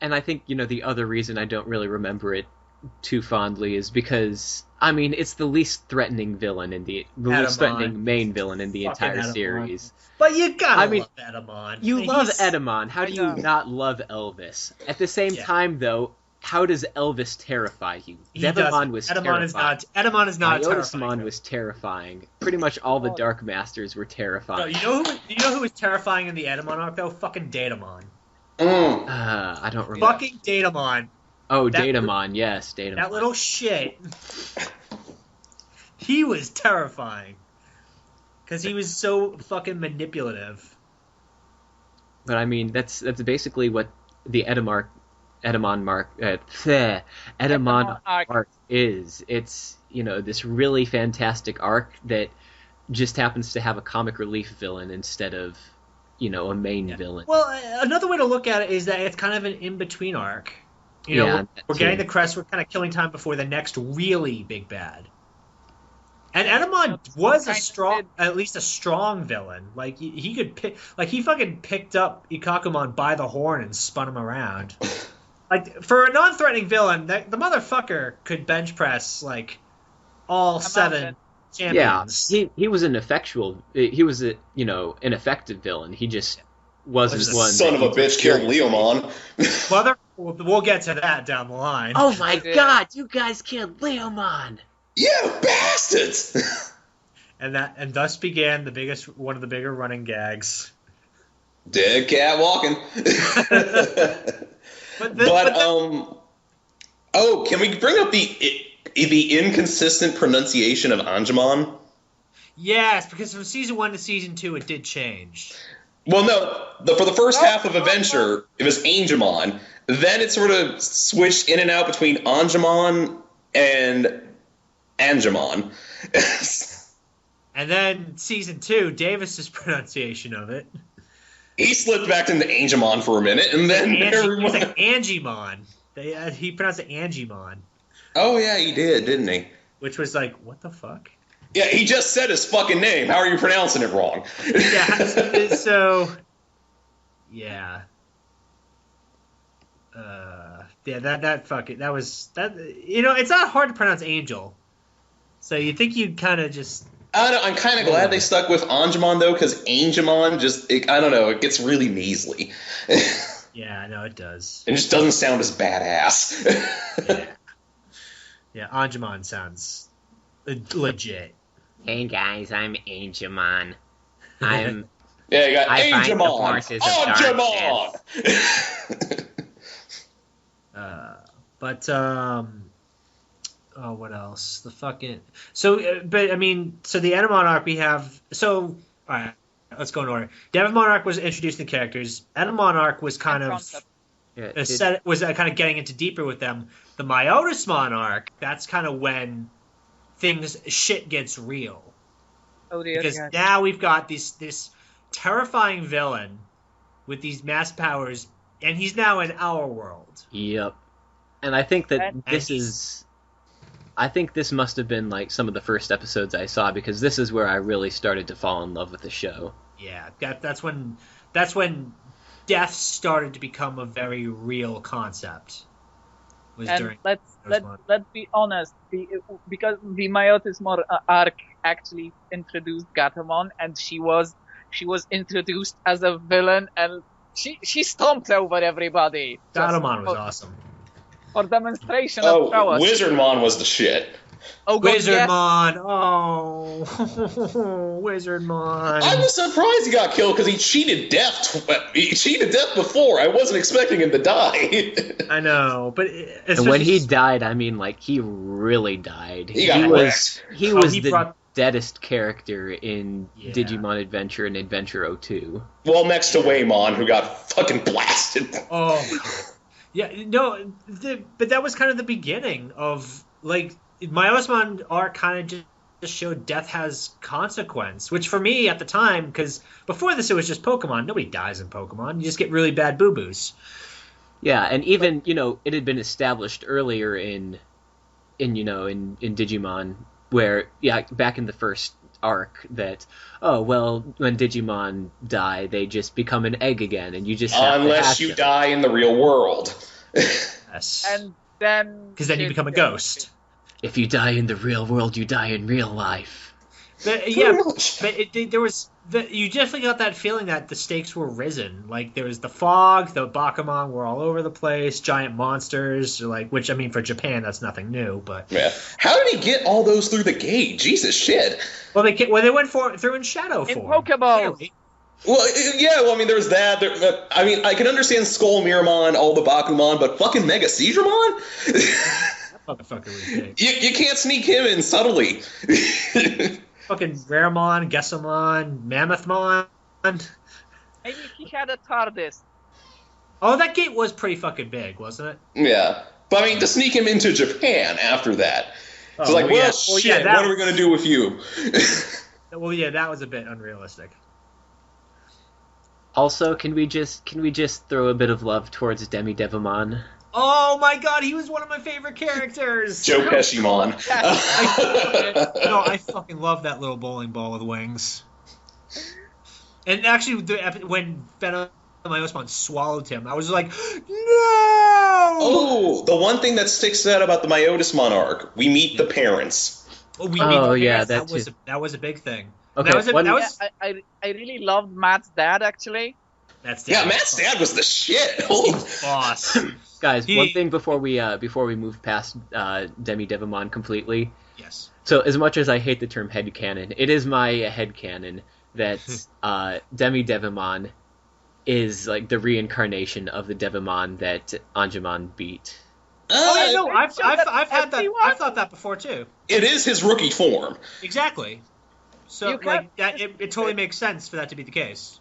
I think the other reason I don't really remember it too fondly is because it's the least threatening villain in the least Etemon. threatening main villain in the Fucking entire Etemon. series. but you gotta I mean, love Etemon. You He's- love Etemon. How do you know. not love Elvis? At the same Yeah. time, though, how does Elvis terrify you? He Devimon doesn't. was Etemon terrifying. is not terrifying. Myotismon was terrifying. Pretty much all the Dark Masters were No, terrifying. you know who was terrifying in the Etemon arc though? Fucking Datamon. Mm. I don't remember. Fucking Datamon. Oh, that- Datamon, yes, Datamon. That little shit. He was terrifying. Because he was so fucking manipulative. But that's basically what the Etemon arc is. It's this really fantastic arc that just happens to have a comic relief villain instead of a main villain. Well, another way to look at it is that it's kind of an in-between arc. Yeah, we're getting the crest, we're kind of killing time before the next really big bad. And Etemon was at least a strong villain. Like he could pick, like he fucking picked up Ikakumon by the horn and spun him around. Like for a non-threatening villain, the motherfucker could bench press like all 7 champions. Yeah, he was an effectual. He was an effective villain. He just wasn't one. Son of a bitch killed Leomon. We'll get to that down the line. Oh my god! You guys killed Leomon. You bastards! And thus began one of the bigger running gags. Dead cat walking. Oh, can we bring up the inconsistent pronunciation of Angemon? Yes, because from season 1 to season 2, it did change. Well, no. For the first half of Adventure, it was Angemon. Then it sort of switched in and out between Angemon and Angemon. And then season 2, Davis's pronunciation of it. He slipped back into Angemon for a minute, and then It was like Angimon. He pronounced it Angimon, Oh yeah, he did, didn't he? which was like, what the fuck? Yeah, he just said his fucking name. How are you pronouncing it wrong? Yeah. So yeah. Yeah, that was. It's not hard to pronounce Angel. So you think you'd kind of just I don't know, I'm kind of glad they stuck with Angemon, though, because Angemon I don't know, it gets really measly. Yeah, I know it does. It just doesn't sound as badass. Yeah, yeah. Angemon sounds legit. Hey guys, I'm Angemon. I'm Yeah, you got I fight the Angemon! forces of Angemon! But oh, what else? The fucking but I mean, so the Etemon arc we have. So all right, let's go in order. Devimon arc was introduced the characters. Etemon arc was kind of kind of getting into deeper with them. The Myotismon arc, that's kind of when shit gets real. Oh dear. Because now we've got this terrifying villain with these mass powers, and he's now in our world. Yep. And I think that I think this must have been like some of the first episodes I saw, because this is where I really started to fall in love with the show. Yeah, that's when death started to become a very real concept. And let's be honest, because the Myotismon arc actually introduced Gatomon, and she was introduced as a villain, and she stomped over everybody. Gatomon was awesome. For demonstration of prowess. Wizardmon was the shit. Oh, God, Wizardmon! Oh, Wizardmon! I was surprised he got killed because he cheated death. He cheated death before. I wasn't expecting him to die. I know, but and when he died, I mean, like, he really died. He was the deadest character in Digimon Adventure and Adventure 02. Well, next to Waymon, who got fucking blasted. Oh, yeah, no, but that was kind of the beginning of, like, Myotismon arc kind of just showed death has consequence, which for me at the time, because before this it was just Pokemon. Nobody dies in Pokemon. You just get really bad boo-boos. Yeah, and even, it had been established earlier in Digimon, where, back in the first arc, that, when Digimon die, they just become an egg again, and you just have unless you die in the real world. Yes. And then... Because then you become a ghost. If you die in the real world, you die in real life. But, yeah, but there was... you definitely got that feeling that the stakes were risen. Like, there was the fog, the Bakumon were all over the place, giant monsters, which, I mean, for Japan, that's nothing new, but... Yeah. How did he get all those through the gate? Jesus shit. Well, they went through in shadow form. In Pokeballs. Well, yeah, I mean, there's that. I mean, I can understand Skull Miramon, all the Bakumon, but fucking Mega Seizuremon? Motherfucker was big. You can't sneak him in subtly. Fucking Raramon, Gessamon, Mammothmon. Maybe he had a TARDIS. Oh, that gate was pretty fucking big, wasn't it? Yeah. But I mean, to sneak him into Japan after that. It's like, shit, what are we going to do with you? Well, yeah, that was a bit unrealistic. Also, can we just throw a bit of love towards Demi Devimon? Oh my god, he was one of my favorite characters! Joe Peshimon. I fucking love that little bowling ball with wings. And actually, when Myotismon swallowed him, I was like, no! Oh, the one thing that sticks out about the Myotismon arc, we meet the parents. That was a big thing. Okay, I really loved Matt's dad, actually. Matt's dad was the shit. Boss. Guys, one thing before we move past Demi Devimon completely. Yes. So as much as I hate the term headcanon, it is my headcanon that Demi Devimon is like the reincarnation of the Devimon that Angemon beat. I've had that. I've thought that before too. It is his rookie form. Exactly. So it totally makes sense for that to be the case.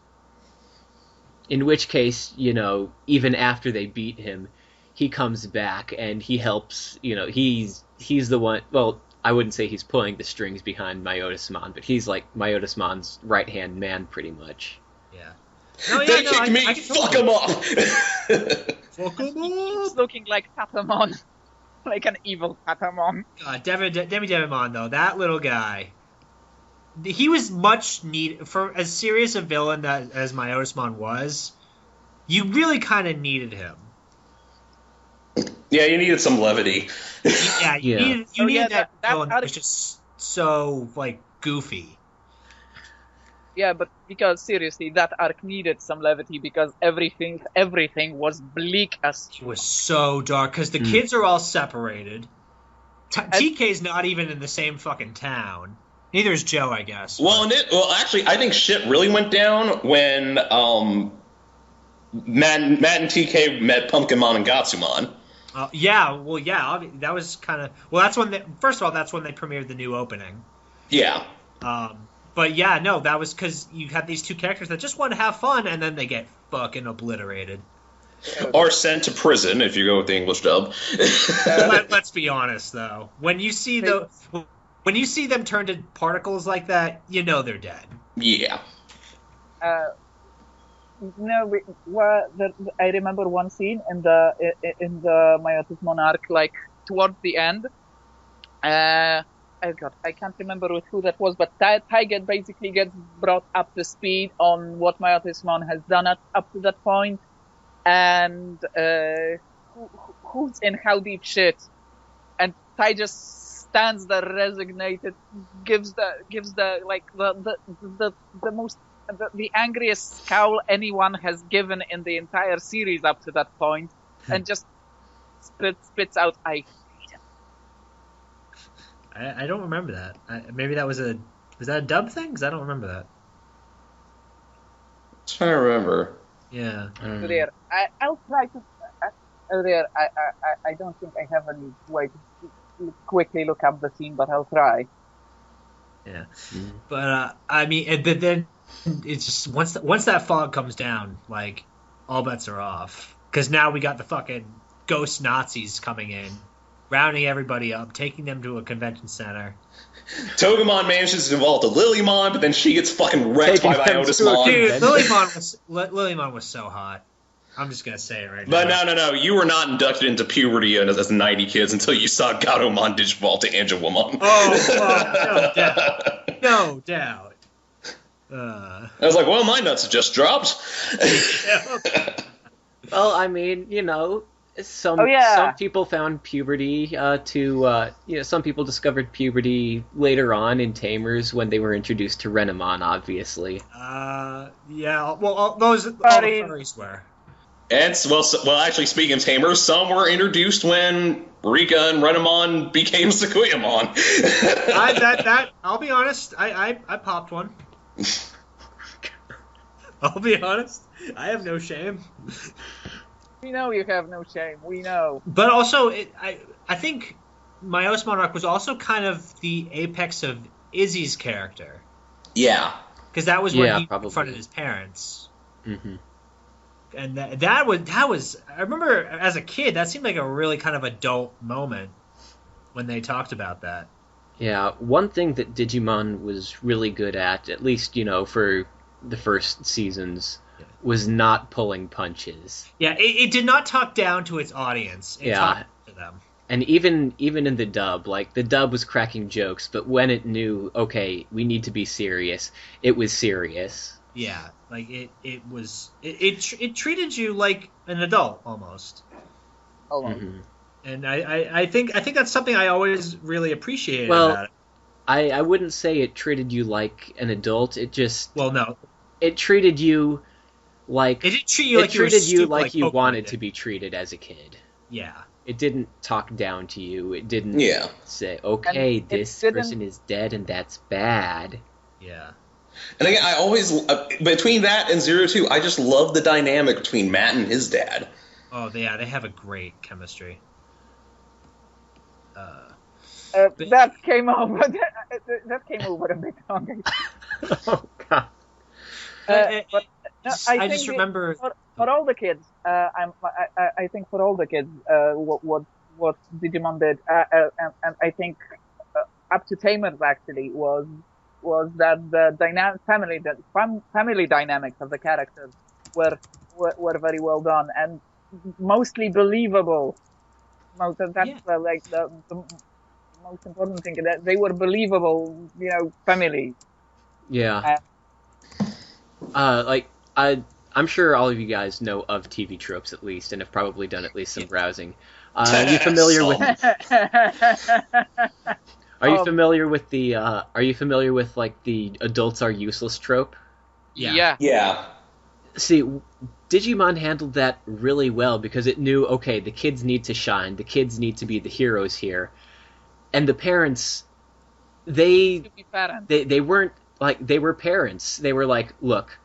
In which case, even after they beat him, he comes back and he helps. He's the one. Well, I wouldn't say he's pulling the strings behind Myotismon, but he's like Myotismon's right-hand man, pretty much. Yeah. They kicked me. Fuck him up. Fuck him He's up. looking like Patamon, like an evil Patamon. Demi Devimon, though, that little guy. He was much needed for as serious a villain as Myotismon was. You really kind of needed him. Yeah, you needed some levity. You needed that villain that was just so goofy. Yeah, but because seriously, that arc needed some levity because everything was bleak as It was so dark because the kids are all separated. TK's not even in the same fucking town. Neither is Joe, I guess. Well, actually, I think shit really went down when Matt and TK met Pumpkinmon and Gatsumon. That was kind of... Well, that's when first of all, that's when they premiered the new opening. Yeah. But yeah, no, that was because you had these two characters that just want to have fun, and then they get fucking obliterated. Or sent to prison, if you go with the English dub. Let's be honest, though. When you see them turn to particles like that, you know they're dead. Yeah. No, I remember one scene in the Myotismon arc, like towards the end. I can't remember with who that was, but Tyget basically gets brought up to speed on what Myotismon has done up to that point, and who's in how deep shit, and Ty just stands there resignated, gives the angriest scowl anyone has given in the entire series up to that point, and just spits out, "I." I don't remember that. Maybe that was that a dub thing? Because I don't remember that. I'm trying to remember. Yeah. I'll try to. I don't think I have any way to quickly look up the scene, but I'll try. Yeah. But I mean, but then it's just once that fog comes down, like all bets are off. Because now we got the fucking ghost Nazis coming in, rounding everybody up, taking them to a convention center. Togemon manages to evolve to Lilymon, but then she gets fucking wrecked by Myotismon. Dude, Lilymon was so hot. I'm just gonna say it right now. But no, you were not inducted into puberty as 90 kids until you saw Gatomon Digivolve to Angelwomon. Oh, no doubt. I was like, well, my nuts have just dropped. Well, I mean, some people found puberty some people discovered puberty later on in Tamers when they were introduced to Renamon, obviously. Yeah, well, all the furries were. And, actually, speaking of Tamers, some were introduced when Rika and Renamon became Sequoiamon. I'll be honest, I popped one. I'll be honest, I have no shame. We know you have no shame. We know. But also, I think Myotismon arc was also kind of the apex of Izzy's character. Yeah. Because that was when he confronted his parents. Mm-hmm. And that was I remember as a kid, that seemed like a really kind of adult moment when they talked about that. Yeah, one thing that Digimon was really good at least, for the first seasons, was not pulling punches. Yeah, it did not talk down to its audience. It talked to them. And even in the dub, like, the dub was cracking jokes, but when it knew, okay, we need to be serious, it was serious. Yeah, like, it treated you like an adult, almost. Almost. Mm-hmm. And I think that's something I always really appreciated about it. I wouldn't say it treated you like an adult, it just... Well, no. It treated you like... It didn't treat you like you were treated like you Pokemon wanted did. to be treated as a kid. Yeah. It didn't talk down to you. It didn't say, okay, this person is dead and that's bad. Yeah. And again, I always, between that and 02, I just love the dynamic between Matt and his dad. Oh, yeah, they have a great chemistry. That came over. That came over a bit on me. Oh, God. I just remember... For all the kids, I think for all the kids, what Digimon did, and I think up to Tamers actually was that the family dynamics of the characters were very well done and mostly believable. That's like the most important thing, that they were believable, family. Yeah. I'm sure all of you guys know of TV tropes at least, and have probably done at least some browsing. Are you familiar with? Are you familiar with the like the adults are useless trope? Yeah. Yeah. See, Digimon handled that really well because it knew, okay, the kids need to shine, the kids need to be the heroes here, and the parents, they To be parents. they weren't like they were parents. They were like, look,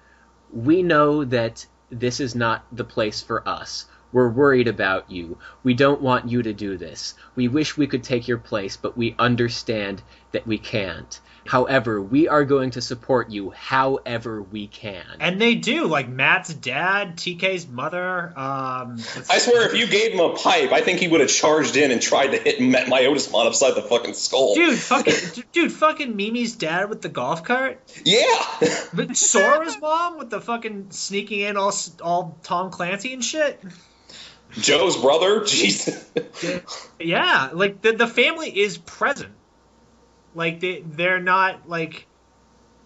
we know that this is not the place for us. We're worried about you. We don't want you to do this. We wish we could take your place, but we understand that we can't. However, we are going to support you however we can. And they do, like Matt's dad, TK's mother. I swear, if you gave him a pipe, I think he would have charged in and tried to hit Myotismon upside the fucking skull. Dude, fucking Mimi's dad with the golf cart. Yeah. But Sora's mom with the fucking sneaking in all Tom Clancy and shit. Joe's brother, jeez. Yeah, like the family is present. Like they're not like,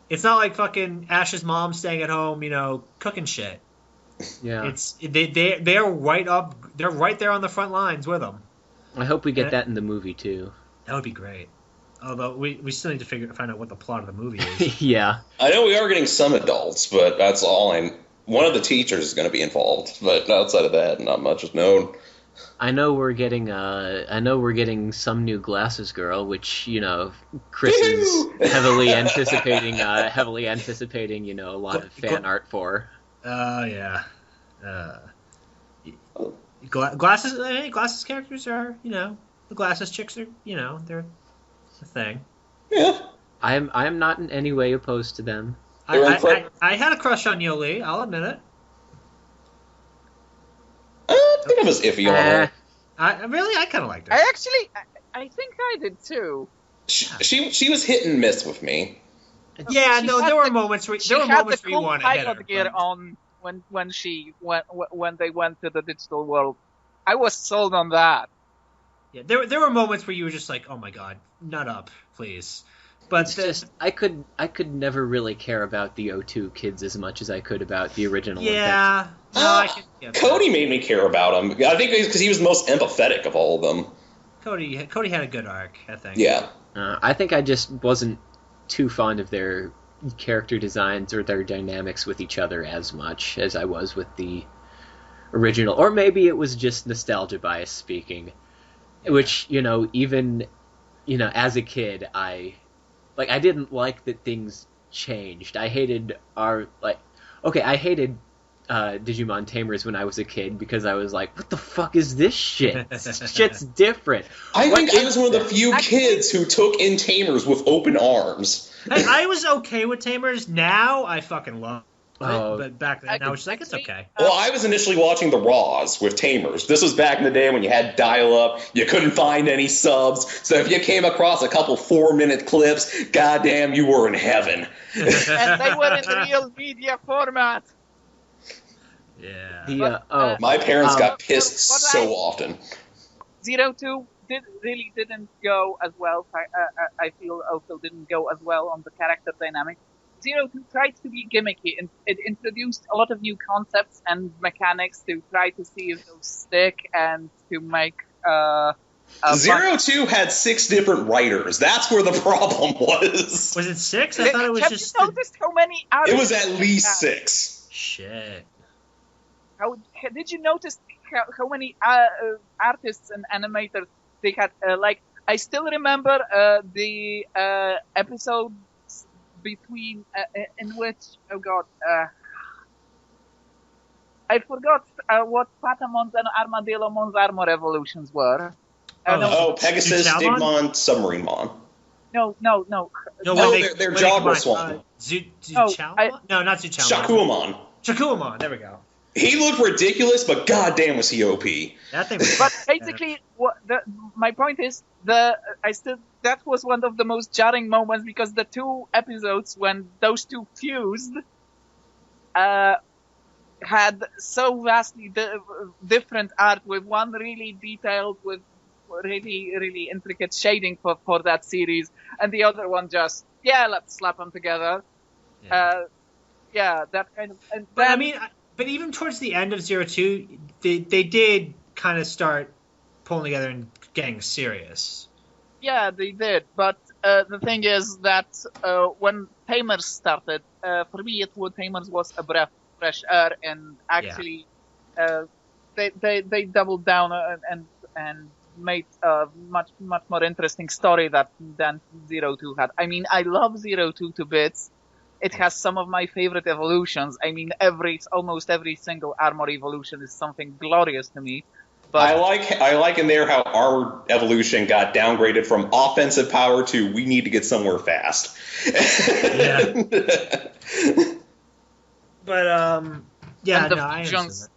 it's not like fucking Ash's mom staying at home, cooking shit. Yeah. It's they're right up, they're right there on the front lines with them. I hope we get that in the movie too. That would be great. Although we still need to find out what the plot of the movie is. Yeah. I know we are getting some adults, but that's all one of the teachers is going to be involved, but outside of that, not much is known. I know we're getting some new glasses girl, which Chris is heavily anticipating a lot of fan art for. Yeah. Glasses characters are the glasses chicks are they're a thing. Yeah. I am not in any way opposed to them. I had a crush on Yoli, I'll admit it. I think I was iffy on her. I kind of liked her. I think I did too. She was hit and miss with me. Yeah, there were moments where you wanted to hit her. Gear on when they went to the digital world. I was sold on that. Yeah, there were moments where you were just like, oh my god, nut up, please. But it's just I could never really care about the O2 kids as much as I could about the original. Yeah. No, Cody made me care about him. I think it's because he was the most empathetic of all of them. Cody had a good arc, I think. Yeah. I think I just wasn't too fond of their character designs or their dynamics with each other as much as I was with the original. Or maybe it was just nostalgia bias speaking. Which, even as a kid, I didn't like that things changed. I hated I hated Digimon Tamers when I was a kid because I was like, what the fuck is this shit? This shit's different. I think I was one of the few kids who took in Tamers with open arms. I was okay with Tamers. Now I fucking love it. But back then, I was just like, it's okay. Well, I was initially watching the Raws with Tamers. This was back in the day when you had dial-up, you couldn't find any subs, so if you came across a couple 4-minute clips, goddamn, you were in heaven. And they were in real media format. Yeah. My parents got pissed so often. 02 really didn't go as well. I feel also didn't go as well on the character dynamic. 02 tried to be gimmicky, and it introduced a lot of new concepts and mechanics to try to see if those stick and to make. 02 had 6 different writers. That's where the problem was. Was it 6? I thought it was just. Have you noticed how many artists? It was at least 6. Shit. Did you notice how many artists and animators they had? I still remember the episode between in which I forgot what Patamon's and Armadillomon's armor evolutions were. Pegasus, Digimon, Submaриnemon. No. They're Joggle Swamp. Zuchalmon? No, not Zuchalmon. Shakuamon. There we go. He looked ridiculous, but goddamn was he OP. That thing was but basically, my point is that was one of the most jarring moments because the 2 episodes when those 2 fused had so vastly different art, with one really detailed with really really intricate shading for that series, and the other one just let's slap them together. That kind of. And then, But even towards the end of 02, they did kind of start pulling together and getting serious. Yeah, they did. But the thing is that when Tamers started, for me, Tamers was a breath of fresh air, and actually, they doubled down and made a much more interesting story than Zero Two had. I mean, I love Zero Two to bits. It has some of my favorite evolutions. I mean, almost every single armor evolution is something glorious to me. But I like in there how our evolution got downgraded from offensive power to we need to get somewhere fast. Yeah. But yeah, and the no, I fusions.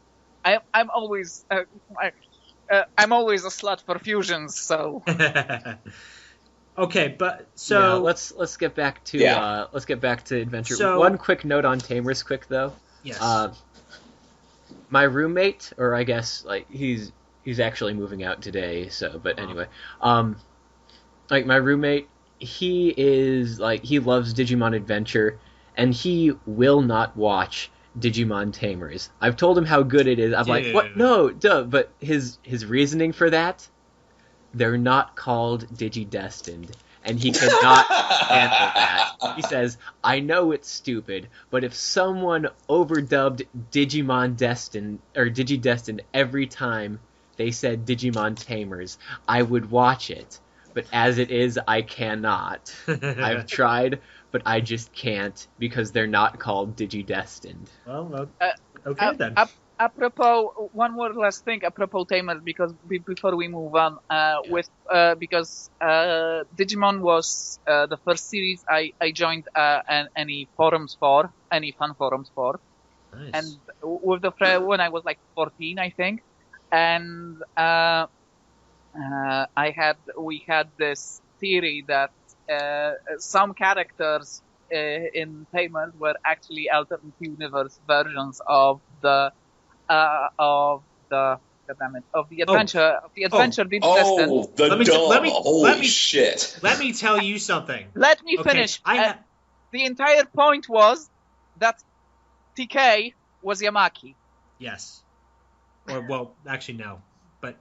understand I'm always I'm always a slut for fusions. So that. Okay, but so Yeah, let's get back to Adventure. So- One quick note on Tamers, quick though. yes. My roommate, or I guess like he's actually moving out today. So, but anyway, like my roommate, he is like he loves Digimon Adventure, and he will not watch Digimon Tamers. I've told him how good it is. I'm like, what? Dude. No, duh. But his reasoning for that, they're not called Digidestined, and he cannot handle that. He says, I know it's stupid, but if someone overdubbed Digimon Destined or Digidestined every time they said Digimon Tamers, I would watch it. But as it is, I cannot. I've tried, but I just can't because they're not called Digidestined. Well, okay then. apropos, one more last thing apropos Tamers, because before we move on, because Digimon was the first series I joined any fan forums for, Nice. and with the when I was like 14, I think, and we had this theory that some characters in Tamers were actually alternate universe versions of the adventure Digicast. Oh, the Let me- dub! let me- Holy let me- shit! Let me tell you something. Let me Okay, finish. I The entire point was that TK was Yamaki. yes. Or well, actually no. But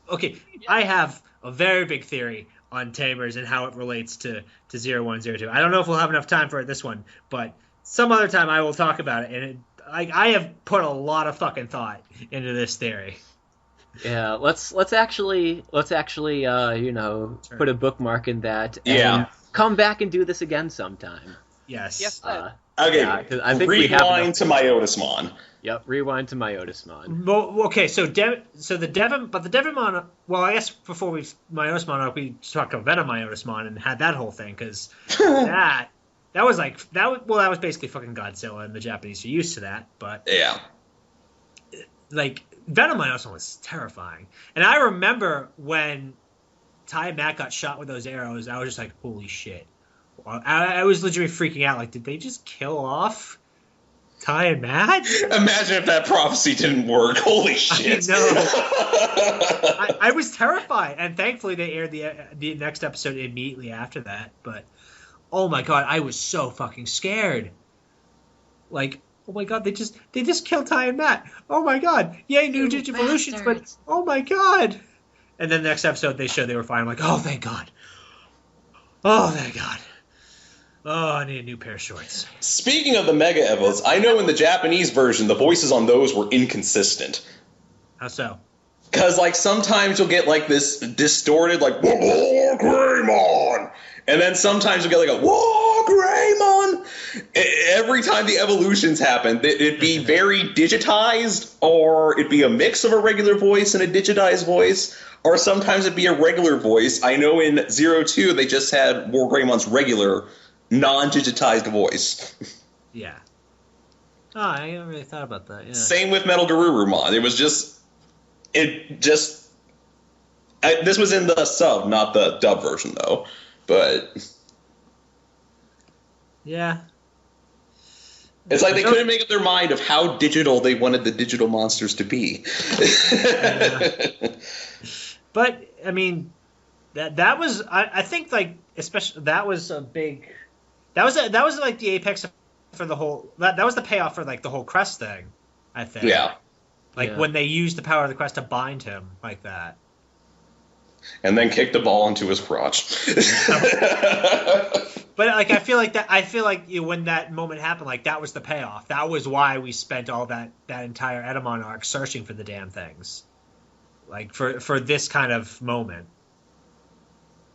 okay, I have a very big theory on Tamers and how it relates to 0102. I don't know if we'll have enough time for it this one, but some other time I will talk about it. And I have put a lot of fucking thought into this theory. Yeah, let's actually put a bookmark in that. And Yeah. come back and do this again sometime. Yes. Okay, Yeah, 'cause I think we have rewind enough- to Myotismon. Yep, rewind to Myotismon. Well, okay, so the Devonmon. Well, I guess before Myotismon, we talked about Venom Myotismon and had that whole thing because that was basically fucking Godzilla, and the Japanese are used to that. But Yeah. like Venom Myotismon was terrifying, and I remember when Ty and Matt got shot with those arrows, I was just like, holy shit! I was legitimately freaking out. Like, did they just kill off Ty and Matt? Imagine if that prophecy didn't work. Holy shit! I was terrified, and thankfully they aired the next episode immediately after that. But oh my god, I was so fucking scared. Like, oh my god, they just killed Ty and Matt. Oh my god, yay, new Digivolutions, but oh my god. And then the next episode they showed they were fine. I'm like, oh thank god. Oh thank god. Oh, I need a new pair of shorts. Speaking of the Mega Evos, I know in the Japanese version the voices on those were inconsistent. How so? Because, like, sometimes you'll get, like, this distorted, like, Whoa, Greymon! And then sometimes you'll get, like, a, Whoa, Greymon! Every time the evolutions happen, it'd be very digitized, or it'd be a mix of a regular voice and a digitized voice, or sometimes it'd be a regular voice. I know in 02 they just had War Greymon's regular, non-digitized voice. Yeah. Oh, I haven't really thought about that. Yeah. Same with Metal Garurumon. This was in the sub, not the dub version, though. But yeah. it's like they couldn't make up their mind of how digital they wanted the digital monsters to be. But I mean, that was I think like especially that was a big that was like the apex for the whole that was the payoff for like the whole Crest thing. I think. Yeah. Like when they used the power of the Crest to bind him like that. And then kicked the ball into his crotch. But like I feel like when that moment happened, like that was the payoff. That was why we spent all that entire Etemon arc searching for the damn things. Like for this kind of moment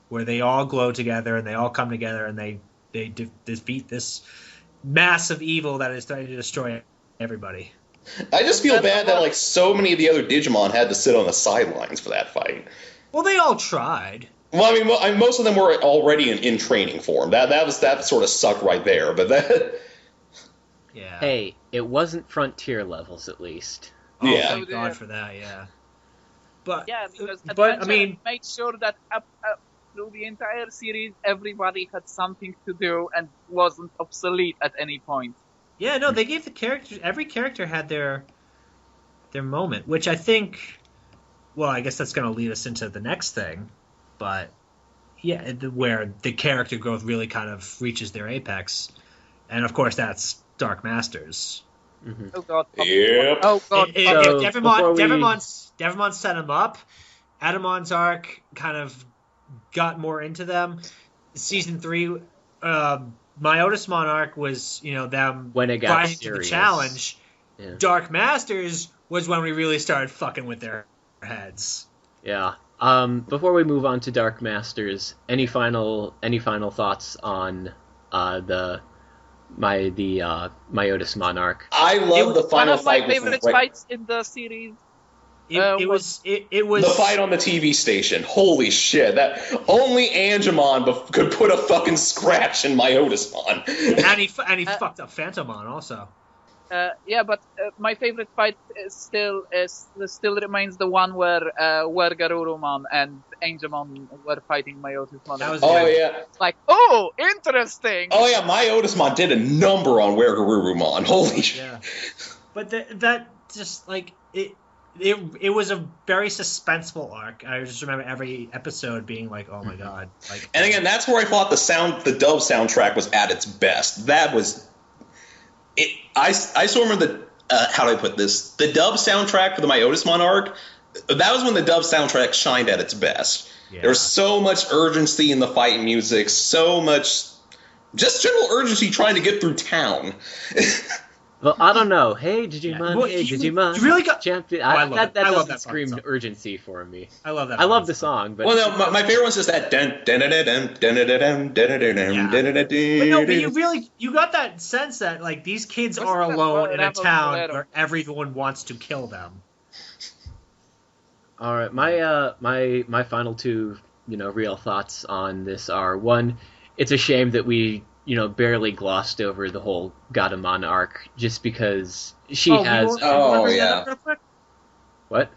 where they all glow together and they all come together and they defeat this massive evil that is trying to destroy everybody. I just feel bad that like so many of the other Digimon had to sit on the sidelines for that fight. Well, they all tried. Well, I mean, most of them were already in training form. That sort of sucked right there. But that. Yeah. Hey, it wasn't Frontier levels, at least. Oh, Yeah. thank God for that. Yeah. But because but Adventure I mean, made sure that up through the entire series, everybody had something to do and wasn't obsolete at any point. yeah, no, they gave the characters. Every character had their moment, which I think. Well, I guess that's going to lead us into the next thing, but yeah, where the character growth really kind of reaches their apex, and of course that's Dark Masters. Mm-hmm. Oh God. Yep. Oh God. So, Devimon set him up. Etemon's arc kind of got more into them. Season 3, Myotismon arc was them When it got rising to the serious. challenge. Yeah. Dark Masters was when we really started fucking with their heads. Yeah. Before we move on to Dark Masters, any final thoughts on the Myotismon arc? I love the One final of my fight. favorite fights in the series. It was The fight on the TV station. Holy shit! That only Angemon could put a fucking scratch in Myotismon. and he fucked up Phantomon also. But my favorite fight still remains the one where Garurumon and Angemon were fighting Myotismon. That was Oh good. yeah. It's like, oh, interesting. Oh yeah. Myotismon did a number on Wergarurumon. Holy shit. Yeah, but that just like it was a very suspenseful arc. I just remember every episode being like, oh my god. Like, And again, that's where I thought the dub soundtrack was at its best. That was it. I still remember how do I put this? The dub soundtrack for the Myotismon arc. That was when the dub soundtrack shined at its best. Yeah. There was so much urgency in the fight music, so much just general urgency trying to get through town. Well, I don't know. Hey, Digimon. Well, Hey, you Digimon. really got- champion. I love it. That I love doesn't that fucking scream song. urgency for me. I love that. I love fucking the song, but Well, no, my favorite one's just that. But you got that sense that like these kids Wasn't are that alone in a Rebel town Bolero? where everyone wants to kill them. all right. My final two real thoughts on this are: one, it's a shame that we barely glossed over the whole Gatomon arc just because she has. Do we wanna bring that yeah. up real quick? What?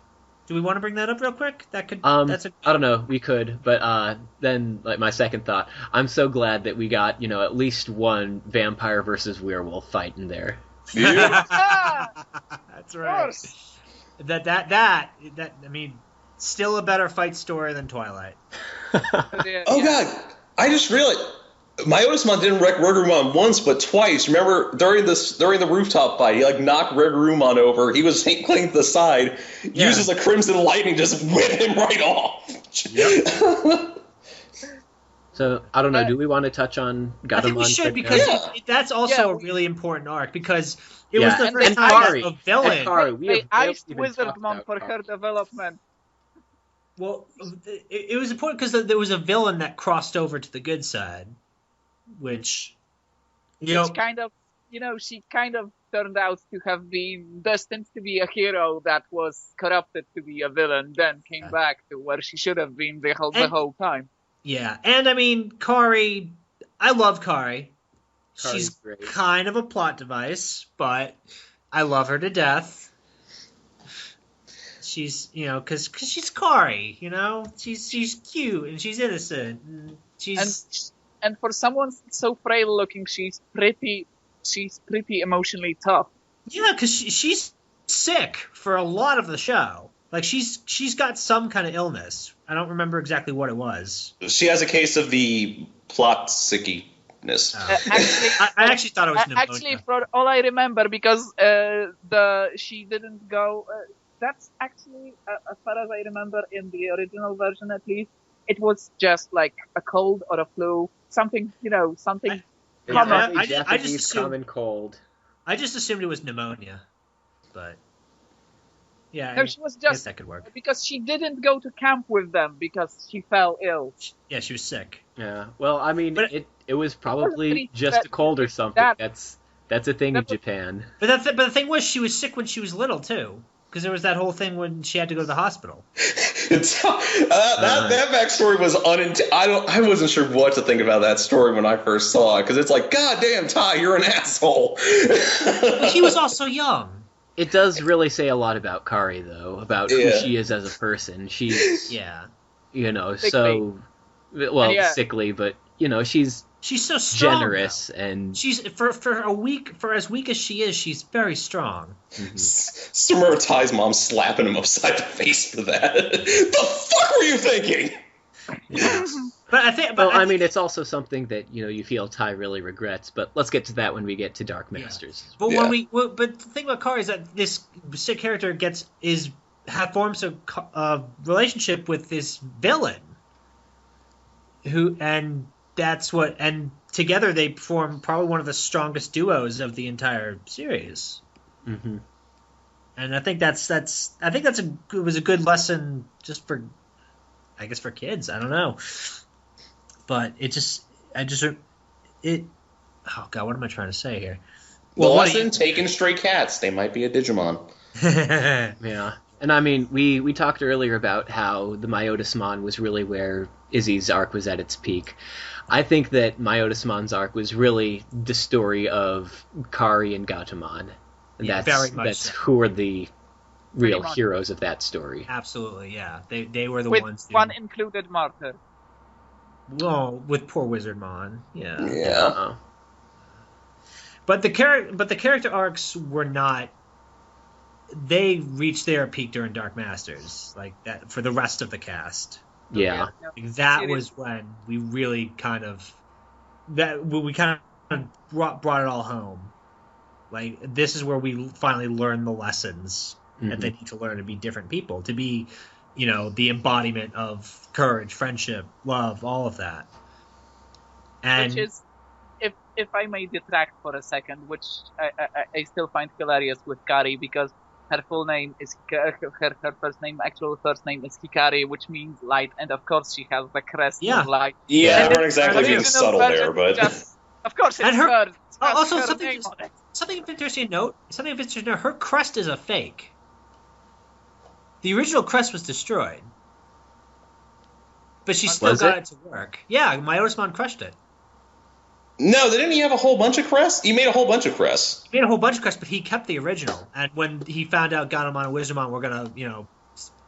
Do we want to bring that up real quick? That could. That's a. I don't know. We could, but then like my second thought, I'm so glad that we got at least one vampire versus werewolf fight in there. Ah, That's of right. course. That I mean, still a better fight story than Twilight. Oh god, I just realized Myotismon didn't wreck Regurumon once but twice. Remember during the rooftop fight, he like knocked Regurumon over. He was clinging to the side, uses a Crimson Lightning, just whip him right off. Yep. So I don't know. Do we want to touch on Gatomon? I think we should because that's also a really important arc because it was the and first time Kari. that a villain. And Kari, we They have barely iced even talked Wizardmon about for Kari. her development. Well, it was important because there was a villain that crossed over to the good side, which Which kind of, she kind of turned out to have been destined to be a hero that was corrupted to be a villain, then came back to where she should have been the whole time. Yeah, and I mean, Kari, I love Kari. Kari's She's great. kind of a plot device, but I love her to death. She's, because she's Kari, she's cute and she's innocent. And she's And for someone so frail looking, she's pretty emotionally tough. yeah, because she's sick for a lot of the show. Like she's got some kind of illness. I don't remember exactly what it was. She has a case of the plot sickiness. I actually thought it was pneumonia. Actually, for all I remember, because she didn't go. that's actually, as far as I remember, in the original version at least, it was just like a cold or a flu, something, something It's common. only I Japanese just assumed, common cold. I just assumed it was pneumonia, but yeah, No, I she was guess just that could work. because she didn't go to camp with them because she fell ill. Yeah, she was sick. Yeah. Well, I mean, But- it was probably really just a cold or something. that- That's a thing in that was- Japan. But the thing was, she was sick when she was little too, because there was that whole thing when she had to go to the hospital. That backstory was I wasn't sure what to think about that story when I first saw it because it's like, God damn, Ty, you're an asshole. But he was also young. It does really say a lot about Kari, though, about who she is as a person. She's, Yeah, so, well, And yeah. sickly, but, she's she's so strong. generous though. and She's for as weak as she is, she's very strong. Remember Ty's mom slapping him upside the face for that. The fuck were you thinking? But I think, well, I mean, it's also something that you feel Ty really regrets. But let's get to that when we get to Dark Masters. But Yeah. but the thing about Kari is that this sick character forms a relationship with this villain, and together they form probably one of the strongest duos of the entire series. Mm-hmm. And I think it was a good lesson just for, I guess, for kids. I don't know, but oh god, what am I trying to say here? The lesson, taking stray cats. They might be a Digimon. Yeah, and I mean, we talked earlier about how the Myotismon was really where Izzy's arc was at its peak. I think that Myotismon's arc was really the story of Kari and Gatomon. Yeah, very much That's so. who are the real much. heroes of that story. Absolutely, yeah. They were the With ones. one included martyr. Well, with poor Wizardmon, yeah. Yeah. Uh-oh. But the character arcs were not. They reached their peak during Dark Masters, like that for the rest of the cast. Yeah. Like, that was when we really kind of brought it all home. Like, this is where we finally learn the lessons that they need to learn to be different people, to be, the embodiment of courage, friendship, love, all of that. And Which is, if I may detract for a second, which I still find hilarious with Kari, because her full name is her actual first name is Hikari, which means light, and of course she has the crest Yeah. of light. Yeah, And they weren't exactly being original subtle there, version but just, of course, it's And her- her. It has also her something name on it. Something interesting to note. Her crest is a fake. The original crest was destroyed, but she still Was got it? it to work. Yeah, Myotismon crushed it. no, didn't he have a whole bunch of crests? He made a whole bunch of crests. He made a whole bunch of crests, but he kept the original. And when he found out Gatomon and Wizardmon were gonna,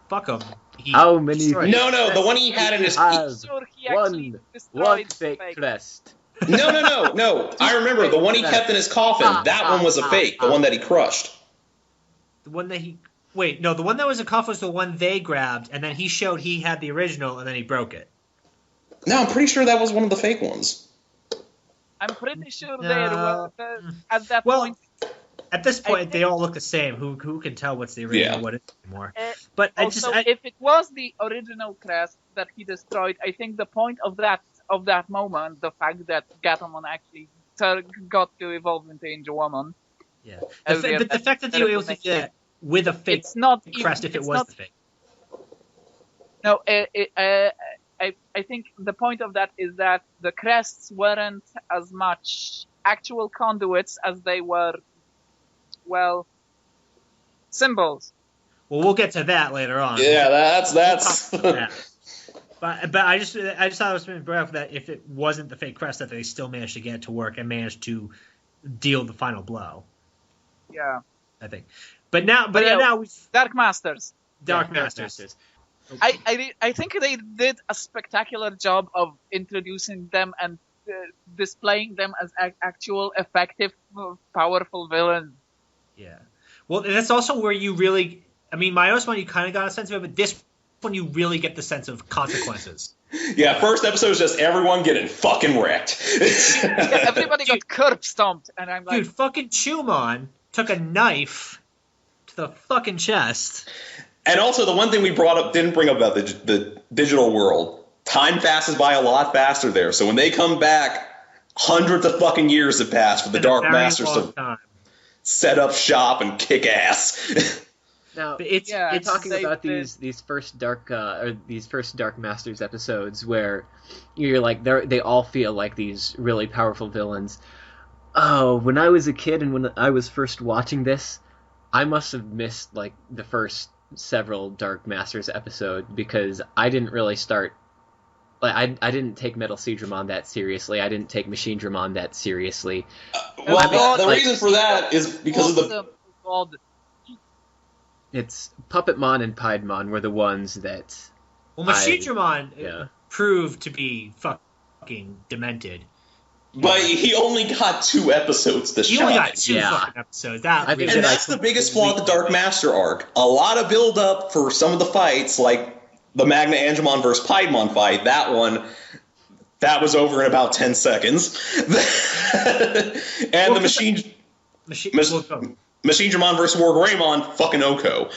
fuck him, he How many? destroyed it. No, the one he had in his. I'm Sure, he actually one destroyed fake the fake. crest. No. I remember the one he kept in his coffin. That one was a fake. The one that he crushed. The one that he the one that was in coffin was the one they grabbed, and then he showed he had the original, and then he broke it. No, I'm pretty sure that was one of the fake ones. I'm pretty sure No. they were at that Well, point. At this point, think- they all look the same. Who can tell what's the original, Yeah. what is anymore? But But also, if it was the original crest that he destroyed, I think the point of that moment, the fact that Gatomon actually got to evolve into Angel Woman, yeah. earlier, The fact that they were able to do that with a fake it's not crest, if it it's was not- the fake. No, I think the point of that is that the crests weren't as much actual conduits as they were, well, symbols. Well, we'll get to that later on. Yeah, that's. Yeah. But I just thought it was important that if it wasn't the fake crest, that they still managed to get it to work and managed to deal the final blow. Yeah. I think. But now yeah, now we've Dark Masters. Dark Masters. I think they did a spectacular job of introducing them and displaying them as actual effective, powerful villains. Yeah. Well, that's also where you really. I mean, Myotismon, you kind of got a sense of it, but this one you really get the sense of consequences. Yeah, first episode is just everyone getting fucking wrecked. Yeah, everybody got curb stomped, and I'm like, Dude, fucking Chumon took a knife to the fucking chest. And also, the one thing we didn't bring up about the digital world, time passes by a lot faster there. So when they come back, hundreds of fucking years have passed for the Dark Masters to set up shop and kick ass. Now, It's talking about these first Dark Masters episodes where you're like they all feel like these really powerful villains. Oh, when I was a kid and when I was first watching this, I must have missed like the first several Dark Masters episodes because I didn't really start. Like I didn't take Metal Seedramon that seriously. I didn't take Machine Dramon that seriously. The reason for that is because of the. It's Puppetmon and Piedmon were the ones that. Well, Machine Dramon proved to be fucking demented. But he only got 2 episodes to shine. He only got 2 fucking episodes. That's the biggest flaw of the Dark Master arc. A lot of build up for some of the fights, like the Magna Angemon versus Piedmon fight. That was over in about 10 seconds. And the Machine Dramon versus Wargreymon, fucking Oko.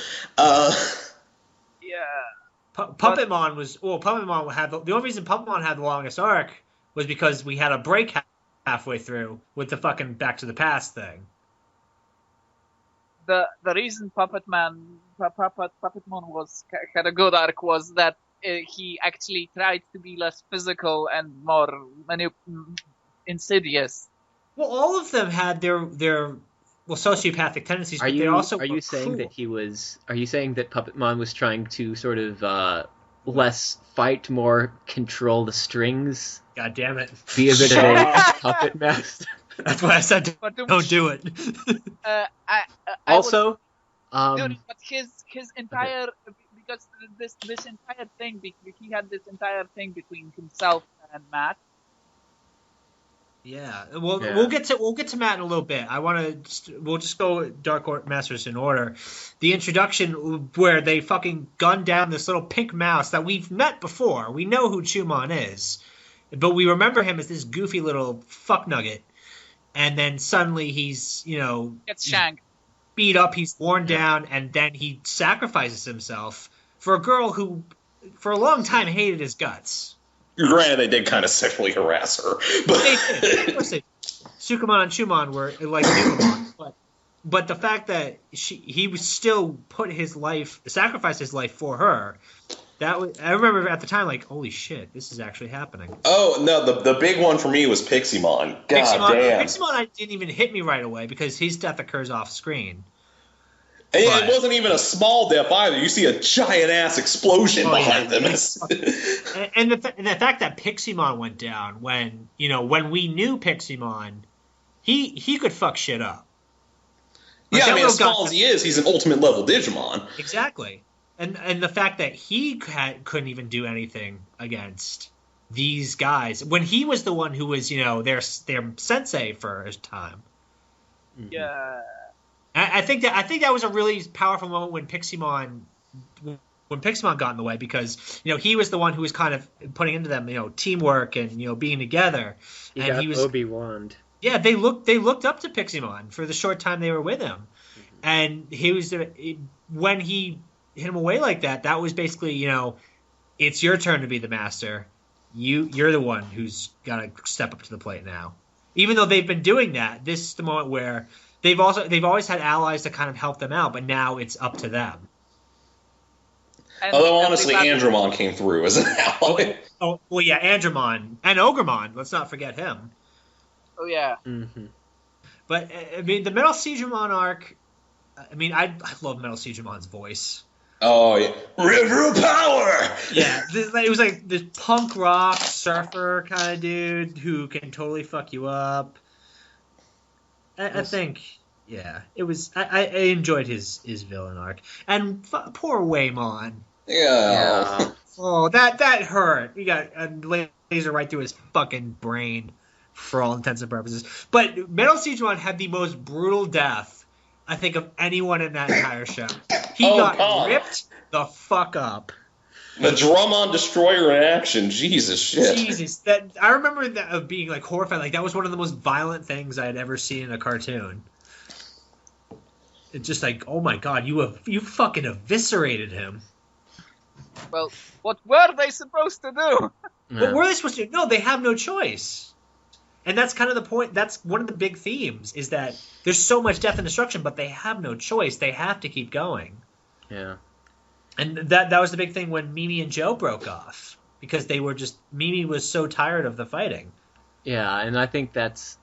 Puppetmon was Puppetmon had the only reason Puppetmon had the longest arc was because we had a break halfway through with the fucking Back to the Past thing. The reason Puppetmon had a good arc was that he actually tried to be less physical and more insidious. Well, all of them had their sociopathic tendencies, but they also are you saying cruel. Are you saying that Puppetmon was trying to sort of less fight, more control the strings? God damn it. Be a bit of a puppet master. That's why I said don't do it. Also, but his entire because this entire thing he had this entire thing between himself and Matt. Yeah, we'll get to Matt in a little bit. We'll just go Dark Masters in order. The introduction where they fucking gun down this little pink mouse that we've met before. We know who Chumon is, but we remember him as this goofy little fuck nugget. And then suddenly he's Gets shanked, beat up, he's worn down, and then he sacrifices himself for a girl who, for a long time, hated his guts. Granted, they did kind of sexually harass her, but they did. Of course they did. Sukamon and Chumon were like Digimon, but the fact that he was still sacrificed his life for her. I remember at the time, like, holy shit, this is actually happening. Oh no, the big one for me was Piximon. God damn, Piximon didn't even hit me right away because his death occurs off screen. And it wasn't even a small death either. You see a giant ass explosion behind them. And the fact that Piximon went down when we knew Piximon, he could fuck shit up. Like, yeah, as small as he is, he's an ultimate level Digimon. Exactly. And the fact that he couldn't even do anything against these guys when he was the one who was their sensei for his time. Yeah. I think that was a really powerful moment when Piximon got in the way because he was the one who was kind of putting into them teamwork and being together. He was Obi-Wan. Yeah, they looked up to Piximon for the short time they were with him, and he was when he hit him away like that. That was basically it's your turn to be the master. You're the one who's got to step up to the plate now. Even though they've been doing that, this is the moment where they've always had allies to kind of help them out, but now it's up to them. Although honestly, Andromon came through as an ally. Oh well, yeah, Andromon and Ogremon. Let's not forget him. Oh yeah. Mm-hmm. But I mean, the Metal Seedramon arc. I mean, I love Metal Seedramon's voice. Oh yeah, River of Power. Yeah, it was like this punk rock surfer kind of dude who can totally fuck you up. I think, yeah, it was. I enjoyed his villain arc, and poor Waymon. Yeah. Oh, that hurt. He got a laser right through his fucking brain, for all intents and purposes. But Metal Seedramon had the most brutal death, I think, of anyone in that entire show. He got ripped the fuck up. The Drummond Destroyer in action. Jesus shit. Jesus, I remember that of being like horrified. Like that was one of the most violent things I had ever seen in a cartoon. it's just like, oh my god, you fucking eviscerated him. Well, what were they supposed to do? What were they supposed to do? No, they have no choice. And that's kind of the point. That's one of the big themes, is that there's so much death and destruction, but they have no choice. They have to keep going. Yeah. And that was the big thing when Mimi and Joe broke off, because Mimi was so tired of the fighting. Yeah, and I think that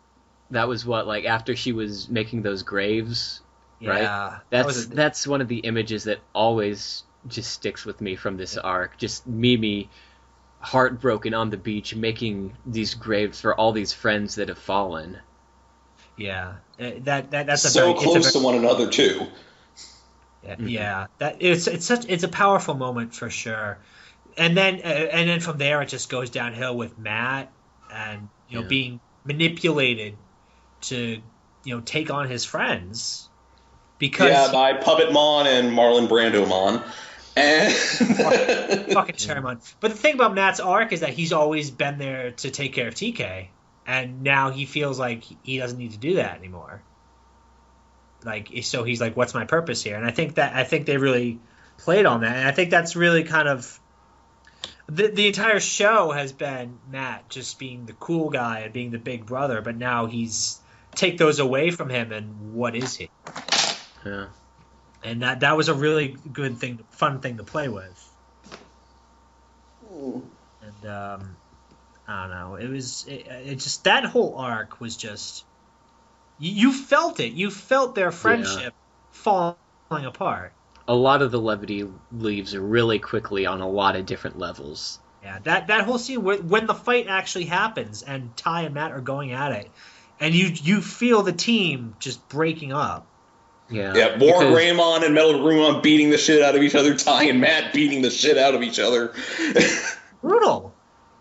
was what, like, after she was making those graves, right? Yeah. That's one of the images that always just sticks with me from this arc. Just Mimi heartbroken on the beach making these graves for all these friends that have fallen. Yeah. That's so close to one another too. Yeah. That it's a powerful moment for sure. And then from there it just goes downhill with Matt and being manipulated to take on his friends because by Puppetmon and Marlon Brandomon. And fucking Chairman. But the thing about Matt's arc is that he's always been there to take care of TK, and now he feels like he doesn't need to do that anymore. So he's like, "What's my purpose here?" And I think they really played on that, and I think that's really kind of the entire show has been Matt just being the cool guy and being the big brother, but now he's take those away from him, and what is he? Yeah. And that was a really good thing, fun thing to play with. And I don't know, it just that whole arc was just you felt it. You felt their friendship falling apart. A lot of the levity leaves really quickly on a lot of different levels. Yeah, that whole scene when the fight actually happens and Ty and Matt are going at it, and you feel the team just breaking up. Yeah, Raymond and Metal Rumon beating the shit out of each other, Ty and Matt beating the shit out of each other. Brutal.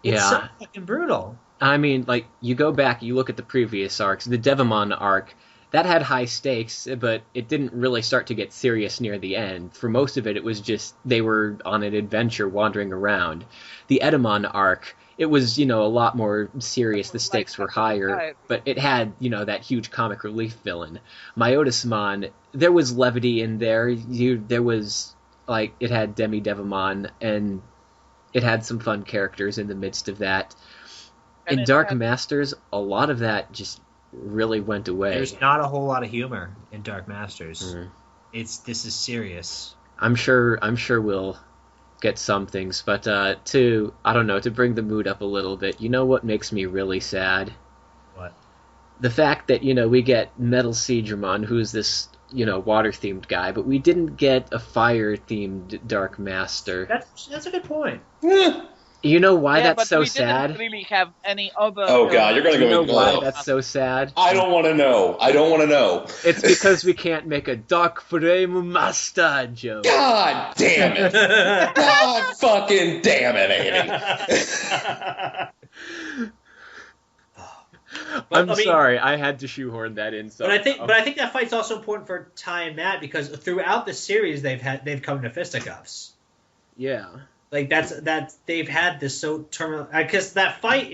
Yeah. It's so fucking brutal. I mean, like, you go back, you look at the previous arcs, the Devimon arc, that had high stakes, but it didn't really start to get serious near the end. For most of it, it was just they were on an adventure wandering around. The Etemon arc, it was, a lot more serious. The stakes were higher, but it had, that huge comic relief villain. Myotismon, there was levity in there. There was, like, it had Demi Devimon, and it had some fun characters in the midst of that. In Dark Masters, a lot of that just really went away. There's not a whole lot of humor in Dark Masters. This is serious. I'm sure we'll get some things, but to bring the mood up a little bit, you know what makes me really sad? What? The fact that, we get Metal Siegramon, who's this, water-themed guy, but we didn't get a fire-themed Dark Master. That's a good point. You know why that's so sad? We didn't really have any other... Oh god, you're gonna go... You know why that's so sad? I don't want to know. It's because we can't make a Dark Frame Master joke. God damn it. God fucking damn it, Andy. I'm sorry, I had to shoehorn that in. So. But I think that fight's also important for Ty and Matt, because throughout the series they've come to fisticuffs. Yeah. Like they've had this terminal, because that fight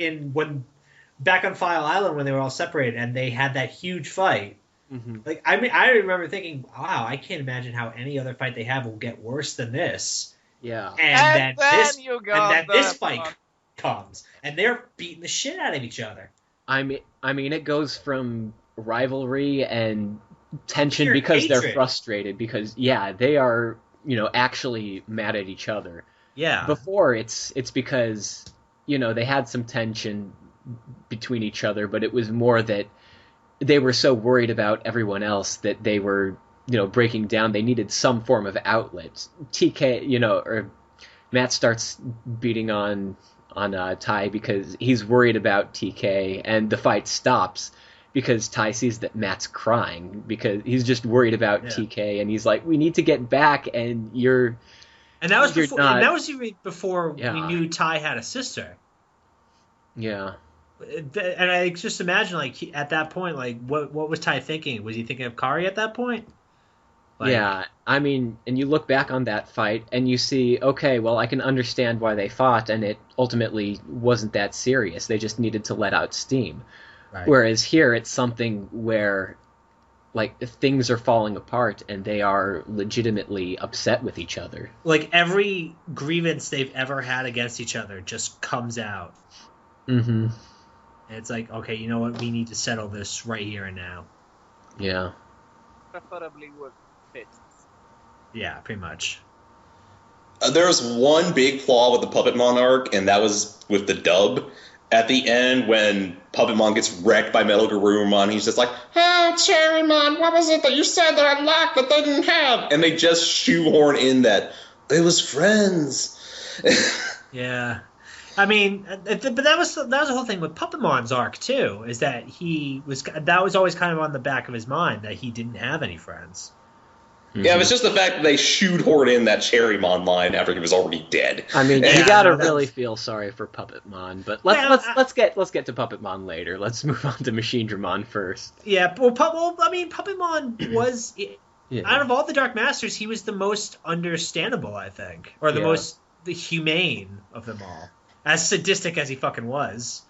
back on File Island when they were all separated and they had that huge fight. Mm-hmm. Like I remember thinking, wow, I can't imagine how any other fight they have will get worse than this. Yeah. And then this fight comes and they're beating the shit out of each other. I mean, it goes from rivalry and tension because hatred. They're frustrated because they are actually mad at each other. Yeah. Before it's because they had some tension between each other, but it was more that they were so worried about everyone else that they were breaking down. They needed some form of outlet. TK, or Matt starts beating on Ty because he's worried about TK, and the fight stops because Ty sees that Matt's crying because he's just worried about TK, and he's like, "We need to get back," and you're. And that was before. And that was even before we knew Ty had a sister. Yeah. And I just imagine, like, at that point, like, what was Ty thinking? Was he thinking of Kari at that point? Like, yeah, I mean, and you look back on that fight and you see, okay, well, I can understand why they fought, and it ultimately wasn't that serious. They just needed to let out steam. Right. Whereas here, it's something where, like things are falling apart and they are legitimately upset with each other. Like every grievance they've ever had against each other just comes out. Mm-hmm. And it's like, okay, you know what? We need to settle this right here and now. Yeah. Preferably with fists. Yeah, pretty much. There's one big flaw with the Puppet Monarch, and that was with the dub. At the end, when Puppetmon gets wrecked by Metal Garurumon, he's just like, "Oh, Cherrymon, what was it that you said that I lacked that they didn't have?" And they just shoehorn in that it was friends. Yeah. I mean, but that was the whole thing with Puppetmon's arc too, is that that was always kind of on the back of his mind that he didn't have any friends. Yeah, it's just the fact that they shoehorned in that Cherrymon line after he was already dead. I mean, And- you gotta no, that's- really feel sorry for Puppetmon, but let's get to Puppetmon later. Let's move on to Machinedramon first. Yeah, I mean, Puppetmon was out of all the Dark Masters, he was the most understandable, I think, or the humane of them all. As sadistic as he fucking was.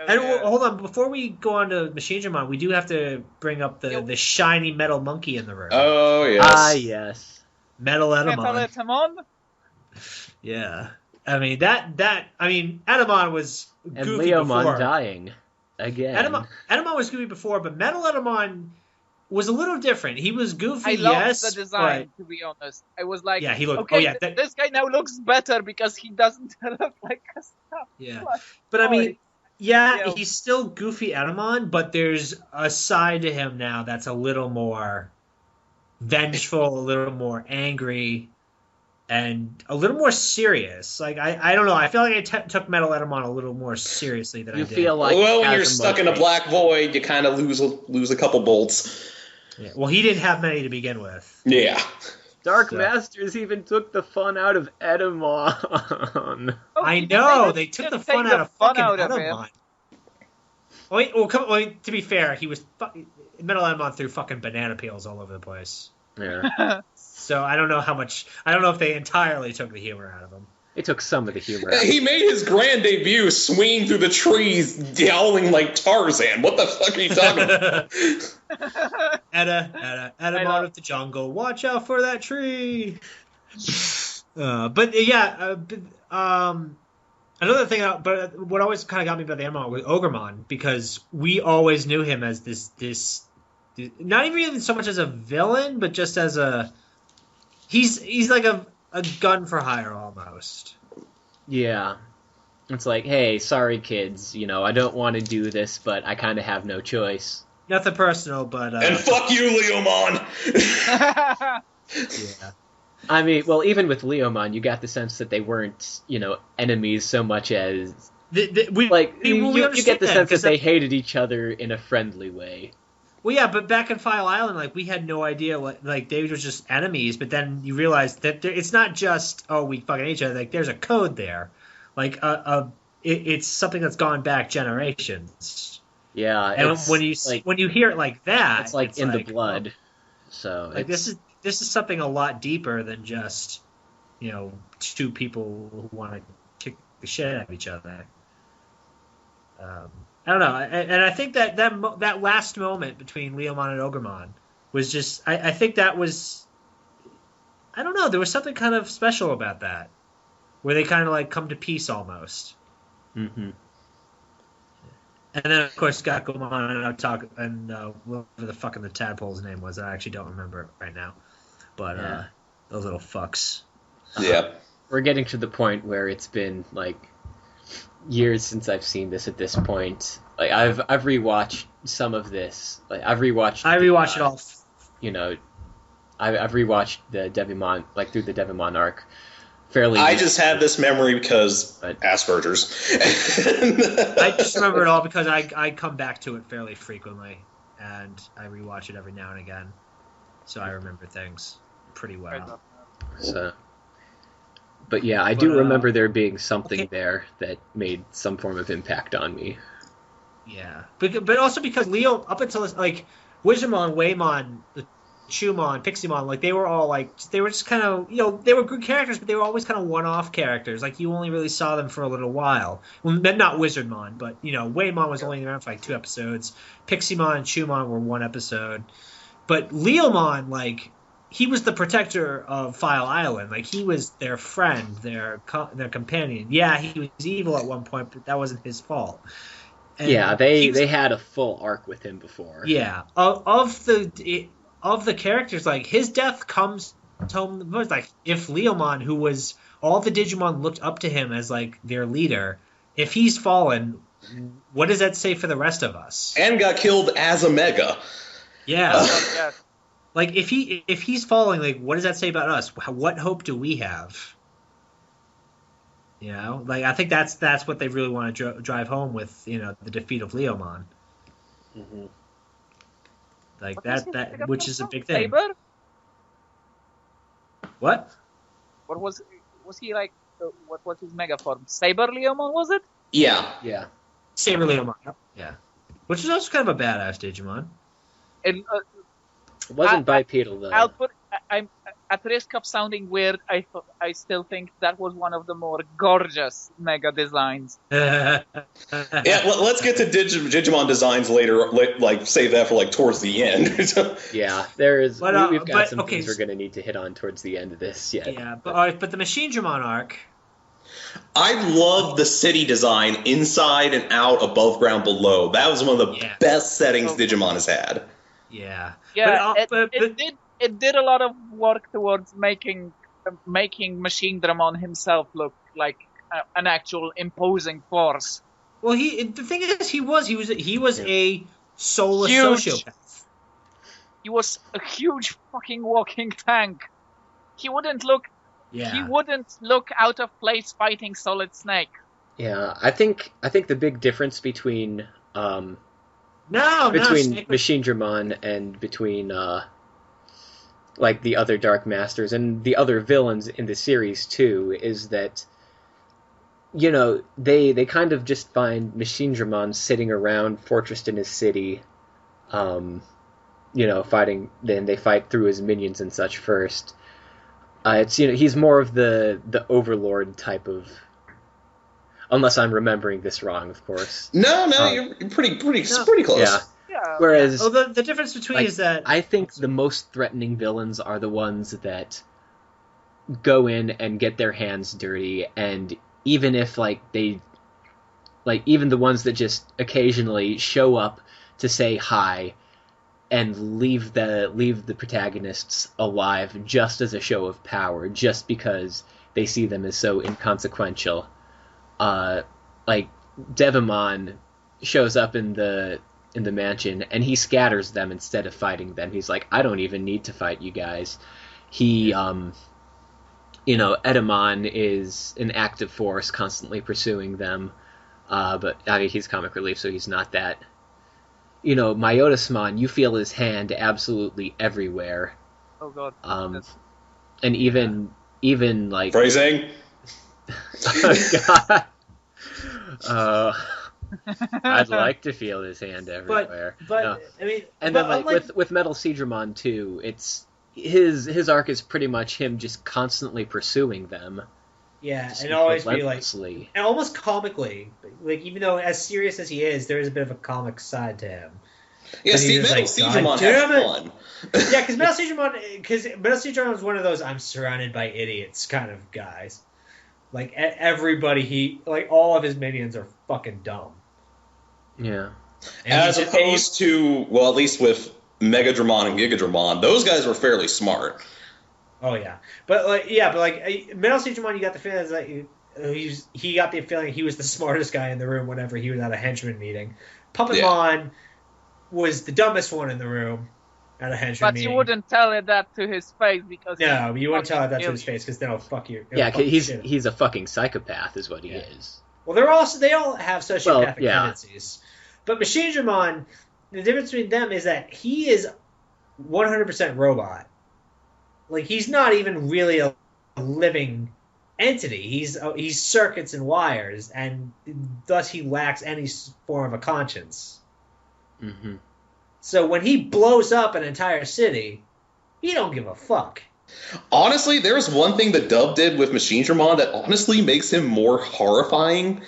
And hold on, before we go on to Machinedramon, we do have to bring up the shiny metal monkey in the room. Oh, yes. Ah, yes. Metal Etemon. Etemon? Yeah. I mean, Etemon was And goofy Leomon before. dying again. Etemon was goofy before, but Metal Etemon was a little different. He was goofy, I loved yes, the design, to be honest. I was like, yeah, he looked. okay, Oh yeah, this guy now looks better because he doesn't look like a stuff. yeah. But I mean, Yeah. he's still goofy Etemon, but there's a side to him now that's a little more vengeful, a little more angry, and a little more serious. Like I don't know. I feel like I took Metal Etemon a little more seriously than I You did. feel like Well, when as you're stuck in a black void, you kind of lose a couple bolts. Yeah. Well, he didn't have many to begin with. Yeah. Dark So- Masters even took the fun out of Etemon. Oh, I did know they they took the just fun take out the of fun fucking out of him? Etemon. To be fair, he was Metal Etemon threw fucking banana peels all over the place. Yeah. So I don't know how much. I don't know if they entirely took the humor out of him. It took some of the humor out. He made his grand debut swinging through the trees, yowling like Tarzan. What the fuck are you talking about? Etemon of the jungle, watch out for that tree. Another thing, but what always kind of got me about the Etemon was Ogremon, because we always knew him as this not even so much as a villain, but just as he's like a gun for hire almost. Yeah. It's like, hey, sorry kids, I don't want to do this, but I kind of have no choice. Nothing personal, but And fuck you, Leomon! yeah. I mean, well, even with Leomon, you got the sense that they weren't, enemies so much as We you get the sense that they hated each other in a friendly way. Well, yeah, but back in File Island, like, we had no idea what, like, they were just enemies, but then you realize that it's not just, oh, we fucking hate each other, like, there's a code there. Like, it's something that's gone back generations. Yeah, And when you hear it like that, it's like in the blood. So like, this is something a lot deeper than just, two people who want to kick the shit out of each other. I don't know, and I think that last moment between Leomon and Ogremon was just, I think that was, I don't know, there was something kind of special about that, where they kind of like come to peace almost. Mm-hmm. And then of course Gakumon and whatever the fucking the tadpole's name was, I actually don't remember it right now, but those little fucks. Yeah. We're getting to the point where it's been like years since I've seen this at this point. Like I've rewatched some of this. Like I rewatched it all. I've rewatched the Devimon, like through the Devimon arc fairly. I just have this memory because Asperger's. I just remember it all because I come back to it fairly frequently, and I rewatch it every now and again, so I remember things pretty well. So, but yeah, I do remember there being something there that made some form of impact on me. Yeah, but also because Leo, up until this, like Wizardmon, Waymon, Chumon, Piximon, like they were all like, they were just kind of, they were good characters, but they were always kind of one-off characters. Like you only really saw them for a little while. Well, not Wizardmon, but Waymon was only around for like 2 episodes. Piximon and Chumon were 1 episode. But Leomon, like, he was the protector of File Island. Like, he was their friend, their companion. Yeah, he was evil at one point, but that wasn't his fault. And yeah, they had a full arc with him before. Yeah, of the characters, like, his death comes home the most. Like, if Leomon, who was all the Digimon looked up to him as like their leader, if he's fallen, what does that say for the rest of us? And got killed as a Mega. Yeah. Yeah. Like, if he's falling, like, what does that say about us? What hope do we have? You know, like, I think that's what they really want to drive home with, you know, the defeat of Leomon. Mm-hmm. Like, What was that his which is a big thing. Saber? What? What was he like? What was his mega form? Saber Leomon, was it? Yeah. Yeah. Saber Leomon. Yeah. Which is also kind of a badass Digimon. And, It wasn't bipedal, though. I'm at risk of sounding weird. I still think that was one of the more gorgeous mega designs. Yeah, let's get to Digimon designs later. Like, save that for, like, towards the end. Yeah, there is. We've got some okay, things we're going to need to hit on towards the end of this. Yeah, but the Machine Dramon arc. I love the city design inside and out, above ground, below. That was one of the best settings Digimon has had. Yeah. Yeah, it did a lot of work towards making Machine Dramon himself look like an actual imposing force. Well, the thing is, he was a soulless Huge. sociopath. He was a huge fucking walking tank. He wouldn't look out of place fighting Solid Snake. Yeah, I think the big difference between Snake Machine Dramon and between like the other Dark Masters and the other villains in the series too is that, you know, they kind of just find Machine Dramon sitting around fortressed in his city, you know, fighting. Then they fight through his minions and such first. It's, you know, he's more of the overlord type of. Unless I'm remembering this wrong, of course. No, you're pretty close. Yeah. Yeah. Whereas, the difference between like, is that I think the most threatening villains are the ones that go in and get their hands dirty, and even if even the ones that just occasionally show up to say hi and leave the protagonists alive just as a show of power, just because they see them as so inconsequential. Like Devimon shows up in the mansion and he scatters them instead of fighting them. He's like, I don't even need to fight you guys. He, you know, Etemon is an active force constantly pursuing them. But I mean, he's comic relief, so he's not that. You know, Myotismon, you feel his hand absolutely everywhere. Oh god. And even like Phrasing. God. I'd like to feel his hand everywhere. But No. I mean, And then like with Metal Seedramon too, it's his arc is pretty much him just constantly pursuing them. Yeah, and always be like, relentlessly. and almost comically, like, even though as serious as he is, there is a bit of a comic side to him. Yeah, And he's Metal just like, Seedramon "God had damn it." fun. Yeah, because Metal Seedramon is one of those I'm surrounded by idiots kind of guys. Like, everybody, all of his minions are fucking dumb. Yeah. And As opposed to, well, at least with Megadramon and Gigadramon, those guys were fairly smart. Oh yeah, but Metal Digimon, you got the feeling that he got the feeling he was the smartest guy in the room whenever he was at a henchman meeting. Puppetmon was the dumbest one in the room at a henchman meeting. But you wouldn't tell it that to his face because No, you wouldn't tell it that to his face because then he'll fuck you. Yeah, he's a fucking psychopath, is what he is. Well, they all have sociopathic tendencies, but Machine Dramon, the difference between them is that he is 100% robot. Like, he's not even really a living entity. He's circuits and wires, and thus he lacks any form of a conscience. Mm-hmm. So when he blows up an entire city, he don't give a fuck. Honestly, there's one thing the dub did with Machine Dramon that honestly makes him more horrifying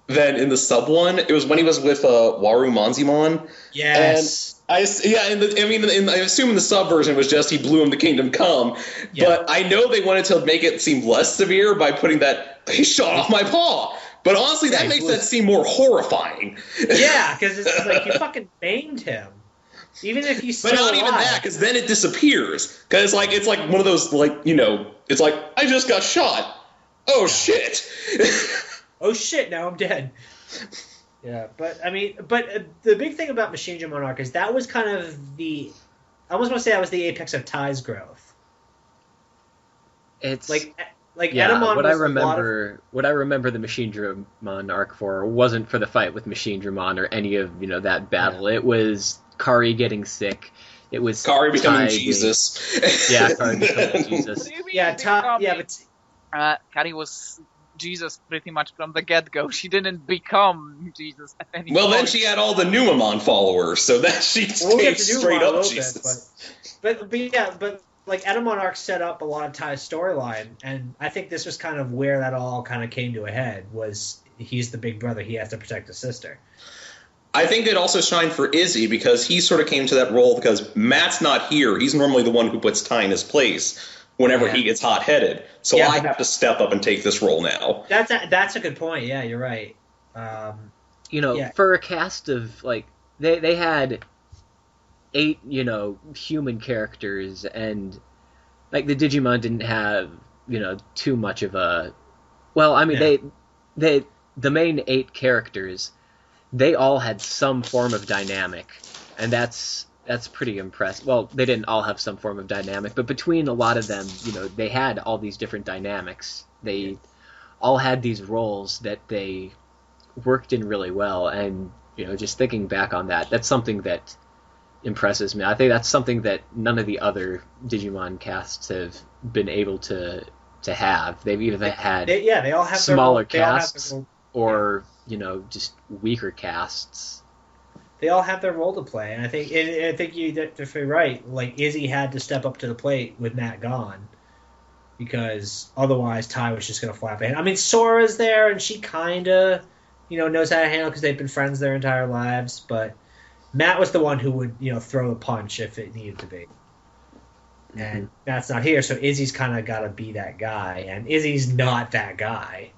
than in the sub one. It was when he was with Waru Manzimon. Yes. I assume in the sub version was just he blew him the kingdom come, Yeah. but I know they wanted to make it seem less severe by putting that he shot off my paw. But honestly, that makes that seem more horrifying. Yeah, because it's like you fucking maimed him. Even if he's still But not alive. even that, because then it disappears. Because it's like one of those, it's like, I just got shot. Oh, shit. Oh shit, now I'm dead. Yeah, but the big thing about Machine Drum Monarch is that was kind of I almost want to say that was the apex of Ty's growth. It's like yeah. Etemon What was I remember the Machine Dramon arc for wasn't for the fight with Machine Dramon or any of that battle. Yeah. It was Kari getting sick. It was Kari becoming Ty Jesus. Yeah, Kari becoming Jesus. Kari was Jesus pretty much from the get-go. She didn't become Jesus at any Well, point. then she had all the Numamon followers, so that she came straight up Jesus. But like Etemon arc set up a lot of Ty's storyline, and I think this was kind of where that all kind of came to a head. Was he's the big brother, he has to protect his sister. I think it also shined for Izzy because he sort of came to that role because Matt's not here. He's normally the one who puts Ty in his place whenever he gets hot-headed. So I have to step up and take this role now. That's a good point. Yeah, you're right. For a cast of they had 8 human characters, and the Digimon didn't have too much of a they the main 8 characters, they all had some form of dynamic, and that's pretty impressive. Well, they didn't all have some form of dynamic, but between a lot of them, they had all these different dynamics. They all had these roles that they worked in really well, and just thinking back on that, that's something that impresses me. I think that's something that none of the other Digimon casts have been able to have. They've either had they all have smaller casts or just weaker casts. They all have their role to play, and I think you're definitely right. Like Izzy had to step up to the plate with Matt gone, because otherwise Ty was just gonna flap ahead. I mean, Sora's there, and she kind of knows how to handle because they've been friends their entire lives, but Matt was the one who would throw the punch if it needed to be. And Matt's not here, so Izzy's kind of got to be that guy, and Izzy's not that guy.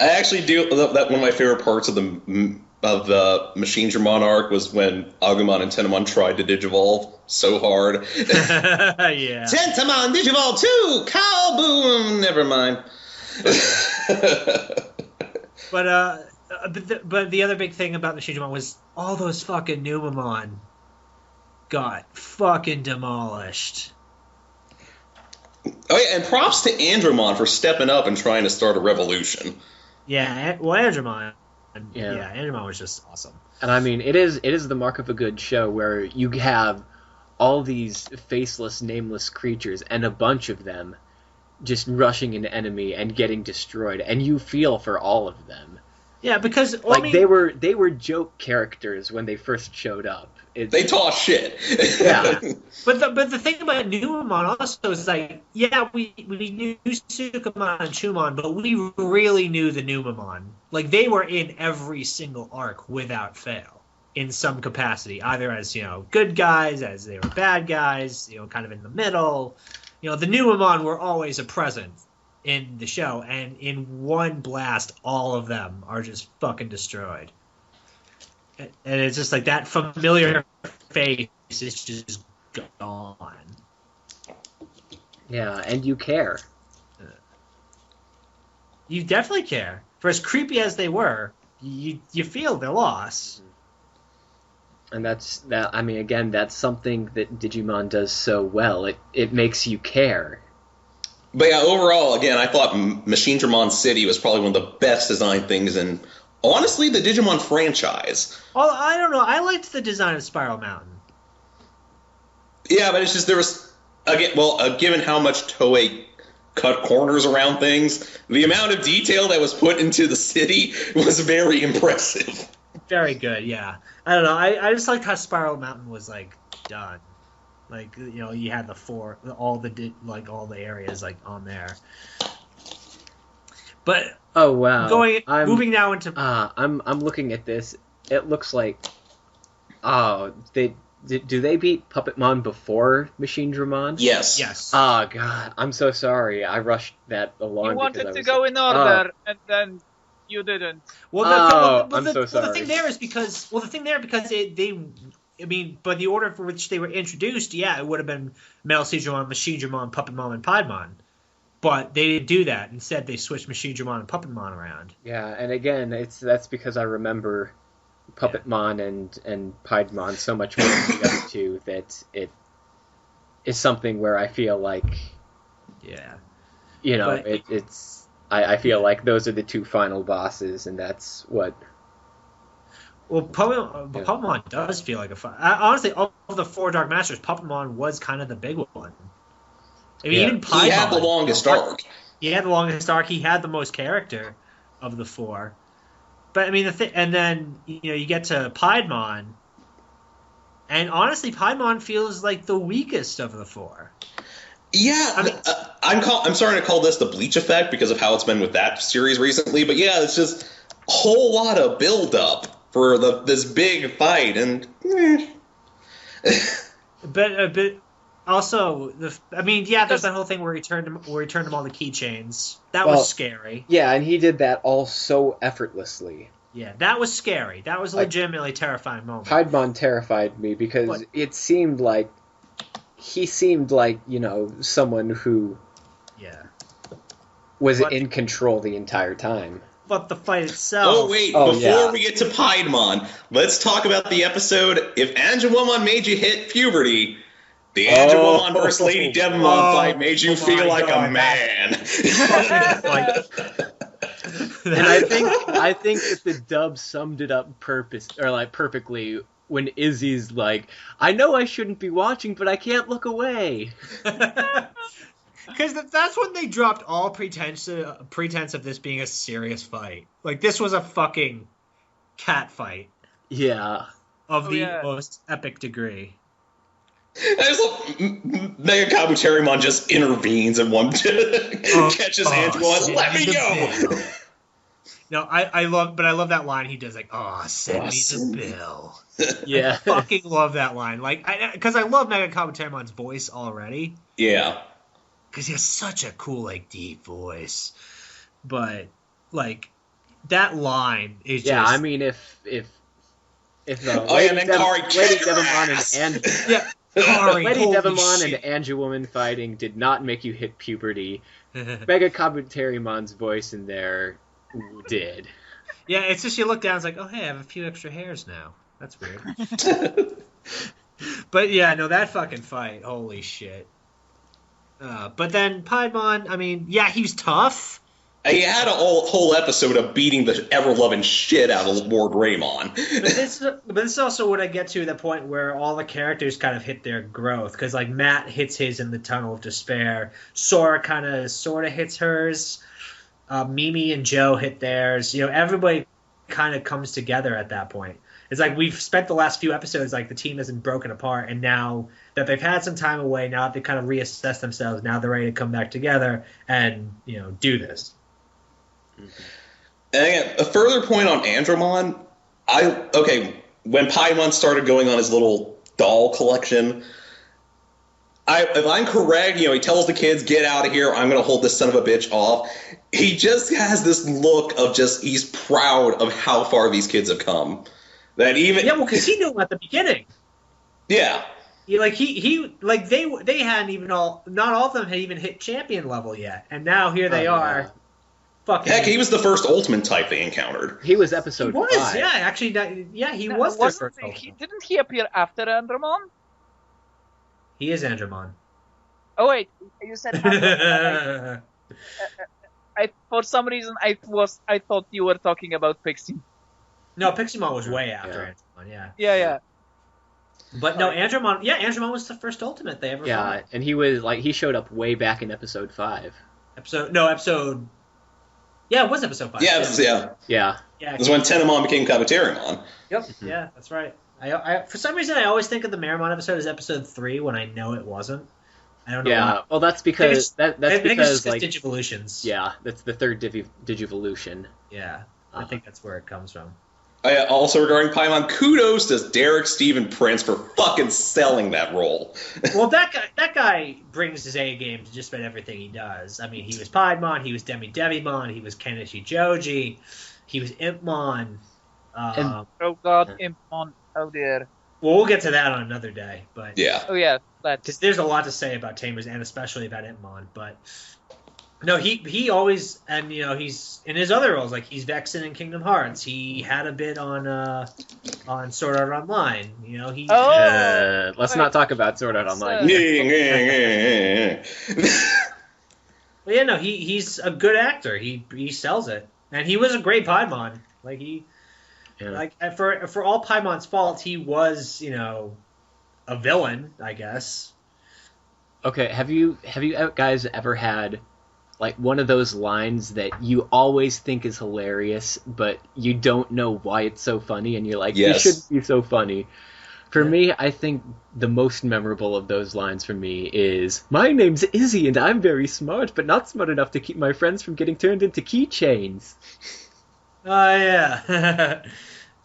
I actually do that. One of my favorite parts of the Machine Dramon arc was when Agumon and Tenemon tried to digivolve so hard. Yeah. Tentamon digivolve 2! Cow boom! Never mind. But the other big thing about Machine Dramon was all those fucking Numamon got fucking demolished. Oh yeah, and props to Andromon for stepping up and trying to start a revolution. Yeah, well, Andromon. Yeah, Andromon was just awesome. And I mean, it is the mark of a good show where you have all these faceless, nameless creatures and a bunch of them just rushing an enemy and getting destroyed, and you feel for all of them. Yeah, because they were joke characters when they first showed up. They talk shit. Yeah. But the thing about Numamon also is we knew Sukamon and Chumon, but we really knew the Numamon. Like they were in every single arc without fail, in some capacity, either as good guys, as they were bad guys, kind of in the middle. The Numamon were always a presence in the show, and in one blast, all of them are just fucking destroyed. And it's just like that familiar face is just gone. Yeah, and you care. You definitely care. For as creepy as they were, you feel their loss. And that's something that Digimon does so well. It makes you care. But yeah, overall, again, I thought Machine Dramon City was probably one of the best designed things in, honestly, the Digimon franchise. Well, I don't know. I liked the design of Spiral Mountain. Yeah, but it's just there was, again, given how much Toei cut corners around things, the amount of detail that was put into the city was very impressive. Very good, yeah. I don't know. I just liked how Spiral Mountain was done. You had all the areas on there. But oh wow, moving now into I'm looking at this. It looks like Oh, do they beat Puppetmon before Machine Dramon? Yes. Yes. Oh god, I'm so sorry. I rushed that along. You because wanted I to was go in order, and then you didn't. Well, I'm so the sorry. thing there is because by the order for which they were introduced, yeah, it would have been Metal Seedramon, Machine Dramon, Puppetmon, and Piedmon. But they didn't do that. Instead, they switched Machine Dramon and Puppetmon around. Yeah, and again, that's because I remember Puppetmon and Piedmon so much more than the other two that it is something where I feel like, Yeah. But it's I feel like those are the two final bosses, and that's what. Well, Puppetmon does feel like a fun. Honestly, of the 4 Dark Masters, Puppetmon was kind of the big one. I mean, even Piedmon. He had the longest arc. He had the longest arc. He had the most character of the 4. But I mean, and then you get to Piedmon, and honestly, Piedmon feels like the weakest of the 4. Yeah, I mean, I'm starting to call this the Bleach effect because of how it's been with that series recently. But yeah, it's just a whole lot of build up for this big fight, and. But also, there's that whole thing where he turned him all the keychains. That was scary. Yeah, and he did that all so effortlessly. Yeah, that was scary. That was a legitimately terrifying moment. Piedmon terrified me because it seemed like he seemed like someone who was in control the entire time. But the fight itself. Oh wait, before we get to Piedmon, let's talk about the episode "If Angelomon Made You Hit Puberty." The Angelomon versus Lady Devimon fight made you feel like a man. And I think that the dub summed it up perfectly when Izzy's like, "I know I shouldn't be watching, but I can't look away." Because that's when they dropped all pretense of this being a serious fight. Like, this was a fucking cat fight. Yeah. Of the most epic degree. Mega Kabuterimon just intervenes and catches Angelomon. Let me go! No, I love that line he does, like, send me the bill. Yeah. I fucking love that line. Like, because I love Mega Kabuterimon's voice already. Yeah. Because he has such a cool, like, deep voice. But, like, that line is just... Yeah, I mean, if and then Kari Lady Devimon and Kari, Lady Devimon and Angelwoman fighting did not make you hit puberty, Mega Kabuterimon's voice in there did. Yeah, it's just you look down, it's like, oh, hey, I have a few extra hairs now. That's weird. But, yeah, no, that fucking fight, holy shit. But then Piedmon, I mean, yeah, he was tough. He had a whole episode of beating the ever-loving shit out of Lord Raymon. But this is also what I get to the point where all the characters kind of hit their growth. Because, like, Matt hits his in the Tunnel of Despair. Sora sort of hits hers. Mimi and Joe hit theirs. Everybody kind of comes together at that point. It's like we've spent the last few episodes, like, the team isn't broken apart, and now that they've had some time away, now that they kind of reassess themselves, now they're ready to come back together and, do this. And again, a further point on Andromon, when Paimon started going on his little doll collection, if I'm correct, he tells the kids, get out of here, I'm going to hold this son of a bitch off. He just has this look of he's proud of how far these kids have come. That even... Yeah, well, because he knew him at the beginning. Yeah. They hadn't even not all of them had even hit champion level yet. And now here they are. Yeah. Fucking... Heck, he was the first Ultimate type they encountered. He was episode 5. Yeah, actually, he was their first Ultimate. Didn't he appear after Andromon? He is Andromon. Oh, wait, you said Andromon. For some reason, I thought you were talking about Pixie. No, Piximon was way after Andromon, yeah. Yeah. But no, Andromon was the first Ultimate they ever fought. Yeah, and he showed up way back in episode 5. Yeah, it was episode 5. Yeah. It was when Tenemon became Kabuterimon. Yep, yeah, that's right. I for some reason, I always think of the Meramon episode as episode 3 when I know it wasn't. I don't know why. Well, that's because... I think it's just Digivolutions. Yeah, that's the third Digivolution. Yeah, I think that's where it comes from. Also regarding Paimon, kudos to Derek Stephen Prince for fucking selling that role. Well, that guy brings his A game to just about everything he does. I mean, he was Piedmon, he was Devimon, he was Kenichi Joji, he was Impmon. And- Oh god, Impmon. Oh dear. Well, we'll get to that on another day, but Yeah. Oh yeah, because there's a lot to say about Tamers and especially about Impmon. But no, he always, and he's in his other roles, like he's Vexen in Kingdom Hearts. He had a bit on Sword Art Online. He. Oh! Let's not talk about Sword Art Online. Well, yeah, no, he's a good actor. He sells it, and he was a great Piedmon. Like for all Paimon's faults, he was a villain, I guess. Okay, have you guys ever had like one of those lines that you always think is hilarious, but you don't know why it's so funny, and you're like, Yes. it shouldn't be so funny. For me, I think the most memorable of those lines for me is, "My name's Izzy, and I'm very smart, but not smart enough to keep my friends from getting turned into keychains." Oh, yeah.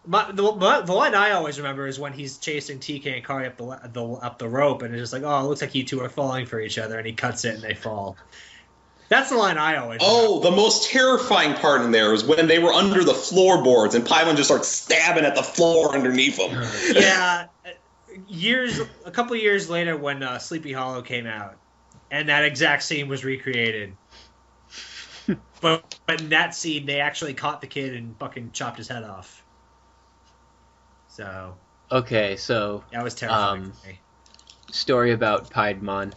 The line I always remember is when he's chasing TK and Kari up the rope, and it's just like, oh, it looks like you two are falling for each other, and he cuts it and they fall. That's the line I always remember. Oh, the most terrifying part in there was when they were under the floorboards and Paimon just starts stabbing at the floor underneath them. Yeah, a couple years later when Sleepy Hollow came out, and that exact scene was recreated. But in that scene, they actually caught the kid and fucking chopped his head off. So Okay, so that was terrifying for me. story about Piedmon.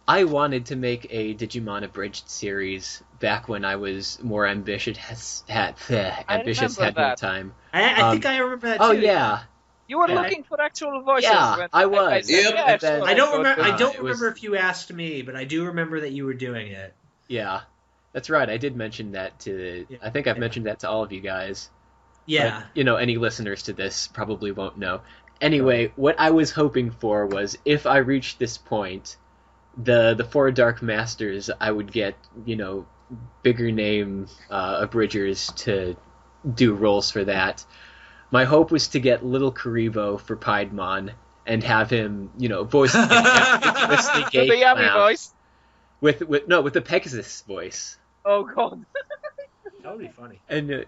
I wanted to make a Digimon abridged series back when I was more ambitious, had more that. time. I think I remember that too. Oh yeah, You were Yeah. looking for actual voices. Yeah, when I was. said, Yep. yeah, And then- sure, I don't go remember. to I it. don't it was- remember if you asked me, but I do remember that you were doing it. yeah, that's right. I did mention that to. Yeah. I think I've mentioned that to all of you guys. Yeah. But, any listeners to this probably won't know. Anyway, what I was hoping for was if I reached this point, the four Dark Masters, I would get, bigger name abridgers to do roles for that. My hope was to get Little Karibo for Piedmon and have him, voice the The gay yummy clown voice. with the Pegasus voice. Oh god. That would be funny. And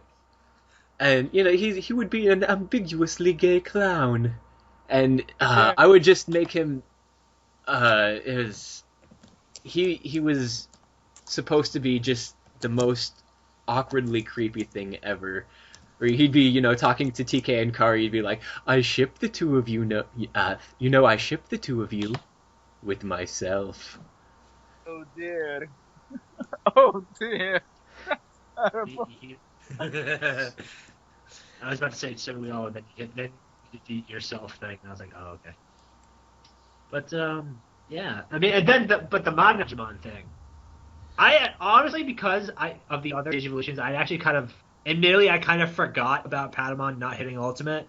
he would be an ambiguously gay clown, and I would just make him. He was supposed to be just the most awkwardly creepy thing ever. Where he'd be, talking to TK and Kari, he'd be like, "I ship the two of you, I ship the two of you with myself." Oh dear. Oh dear. Terrible. I was about to say so we all then you did yourself thing. And I was like, oh okay. But yeah, I mean, and then the Maduin thing. I honestly, because of the other Age Evolutions, I actually admittedly I kind of forgot about Patamon not hitting ultimate.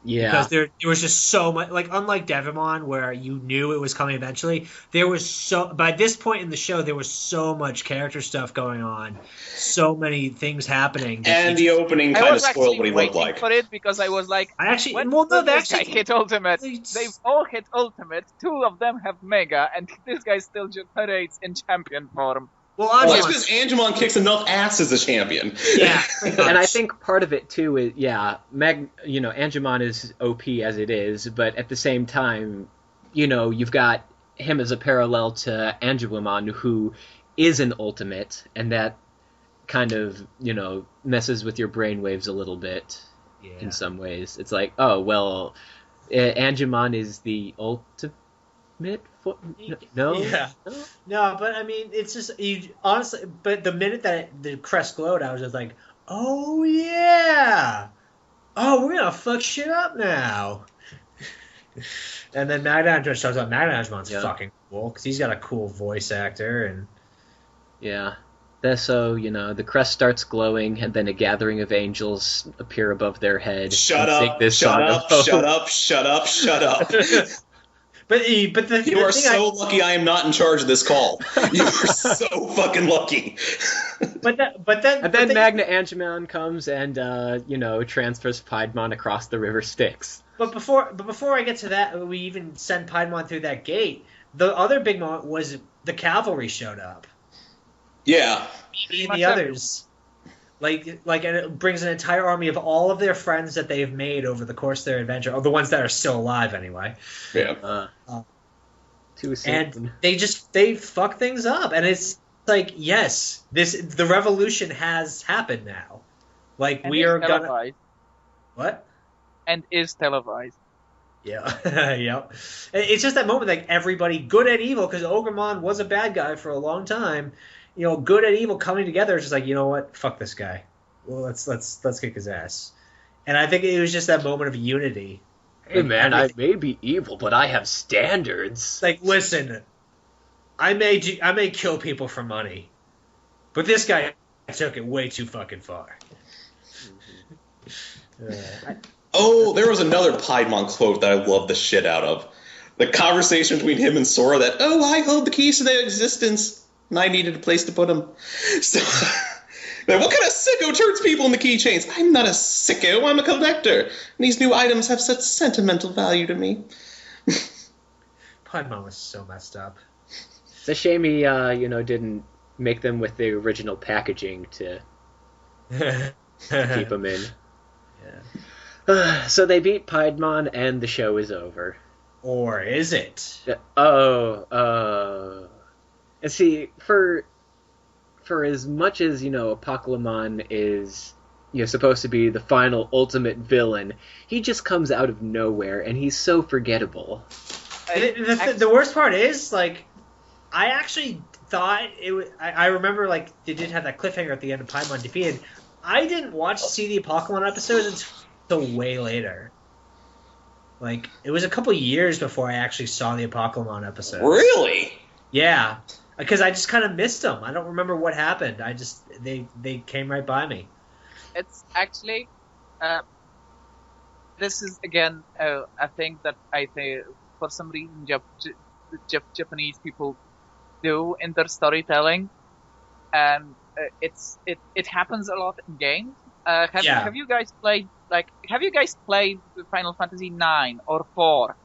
Yeah. Because there was just so much, like, unlike Devimon, where you knew it was coming eventually, by this point in the show, there was so much character stuff going on, so many things happening. And the opening I kind of was spoiled actually what he looked waiting like. for it because I was like, when well, no, will they this guy actually hit ultimate? It's- They've all hit ultimate. Two of them have mega, and this guy still just parades in champion form. well, Well, honestly, that's because Angemon kicks enough ass as a champion. yeah, And I think part of it too is Angemon is OP as it is, but at the same time, you've got him as a parallel to Angemon, who is an ultimate, and that kind of messes with your brainwaves a little bit in some ways. It's like, oh well, Angemon is the ultimate. No, Yeah. No, but I mean, it's just honestly. But the minute that the crest glowed, I was just like, "Oh yeah, oh we're gonna fuck shit up now." And then Maduin just shows up. Maduin's fucking cool because he's got a cool voice actor and Yeah. So, the crest starts glowing, and then a gathering of angels appear above their head. Shut and sing up, this shut song up, of shut hope. up, shut up, shut up. But the You are thing so lucky I am not in charge of this call. You are so fucking lucky. And then Magna Angemon comes and transfers Piedmon across the river Styx. But before I get to that, we even send Piedmon through that gate. The other big moment was the cavalry showed up. Yeah. And the others. And it brings an entire army of all of their friends that they've made over the course of their adventure, or the ones that are still alive anyway. Yeah. And they fuck things up, and it's like, yes, the revolution has happened now. Like, and we are televised. gonna what? And is televised. Yeah, yeah. It's just that moment, like everybody, good and evil, because Ogremon was a bad guy for a long time. Good and evil coming together is just like, you know what? Fuck this guy. Well, let's kick his ass. And I think it was just that moment of unity. Hey man, I may be evil, but I have standards. Like, listen, I may kill people for money, but this guy took it way too fucking far. There was another Piedmon quote that I loved the shit out of. The conversation between him and Sora that, I hold the keys to their existence, and I needed a place to put them. So, what kind of sicko turns people into keychains? I'm not a sicko, I'm a collector. And these new items have such sentimental value to me. Piedmon was so messed up. It's a shame he, didn't make them with the original packaging to keep them in. Yeah. So they beat Piedmon, and the show is over. Or is it? And see, for as much as, Apocalymon is, supposed to be the final ultimate villain, he just comes out of nowhere, and he's so forgettable. The worst part is, like, I actually thought it was... I remember, like, they did have that cliffhanger at the end of Piedmon defeated. I didn't see the Apocalymon episodes until way later. Like, it was a couple years before I actually saw the Apocalymon episodes. Really? Yeah. Because I just kind of missed them. I don't remember what happened. They came right by me. It's actually... this is, again, a thing that I think, for some reason, Japanese people do in their storytelling. And it happens a lot in games. Have you guys played Final Fantasy 9 or 4?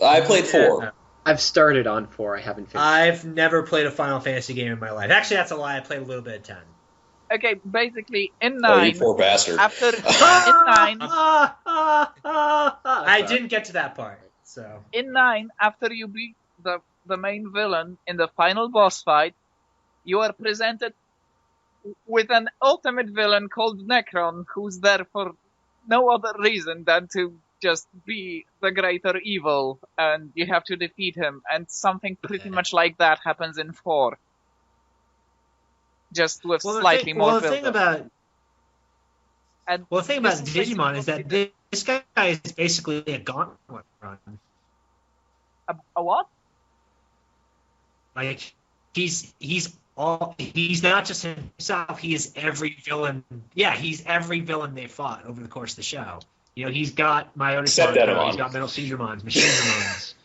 I played 4. I've started on 4. I haven't finished. I've never played a Final Fantasy game in my life. Actually, that's a lie. I played a little bit of 10. Okay, basically in 9. You poor bastard. After in 9, I didn't get to that part. So in 9, after you beat the main villain in the final boss fight, you are presented with an ultimate villain called Necron, who's there for no other reason than to just be the greater evil, and you have to defeat him, and something pretty much like that happens in 4. Just with slightly more build-up. The thing about Digimon is that this guy is basically a gauntlet run. A what? Like, he's not just himself. He is every villain. Yeah, he's every villain they fought over the course of the show. He's got Myotismon. He's got Metal Seizuremons, Machine Demons.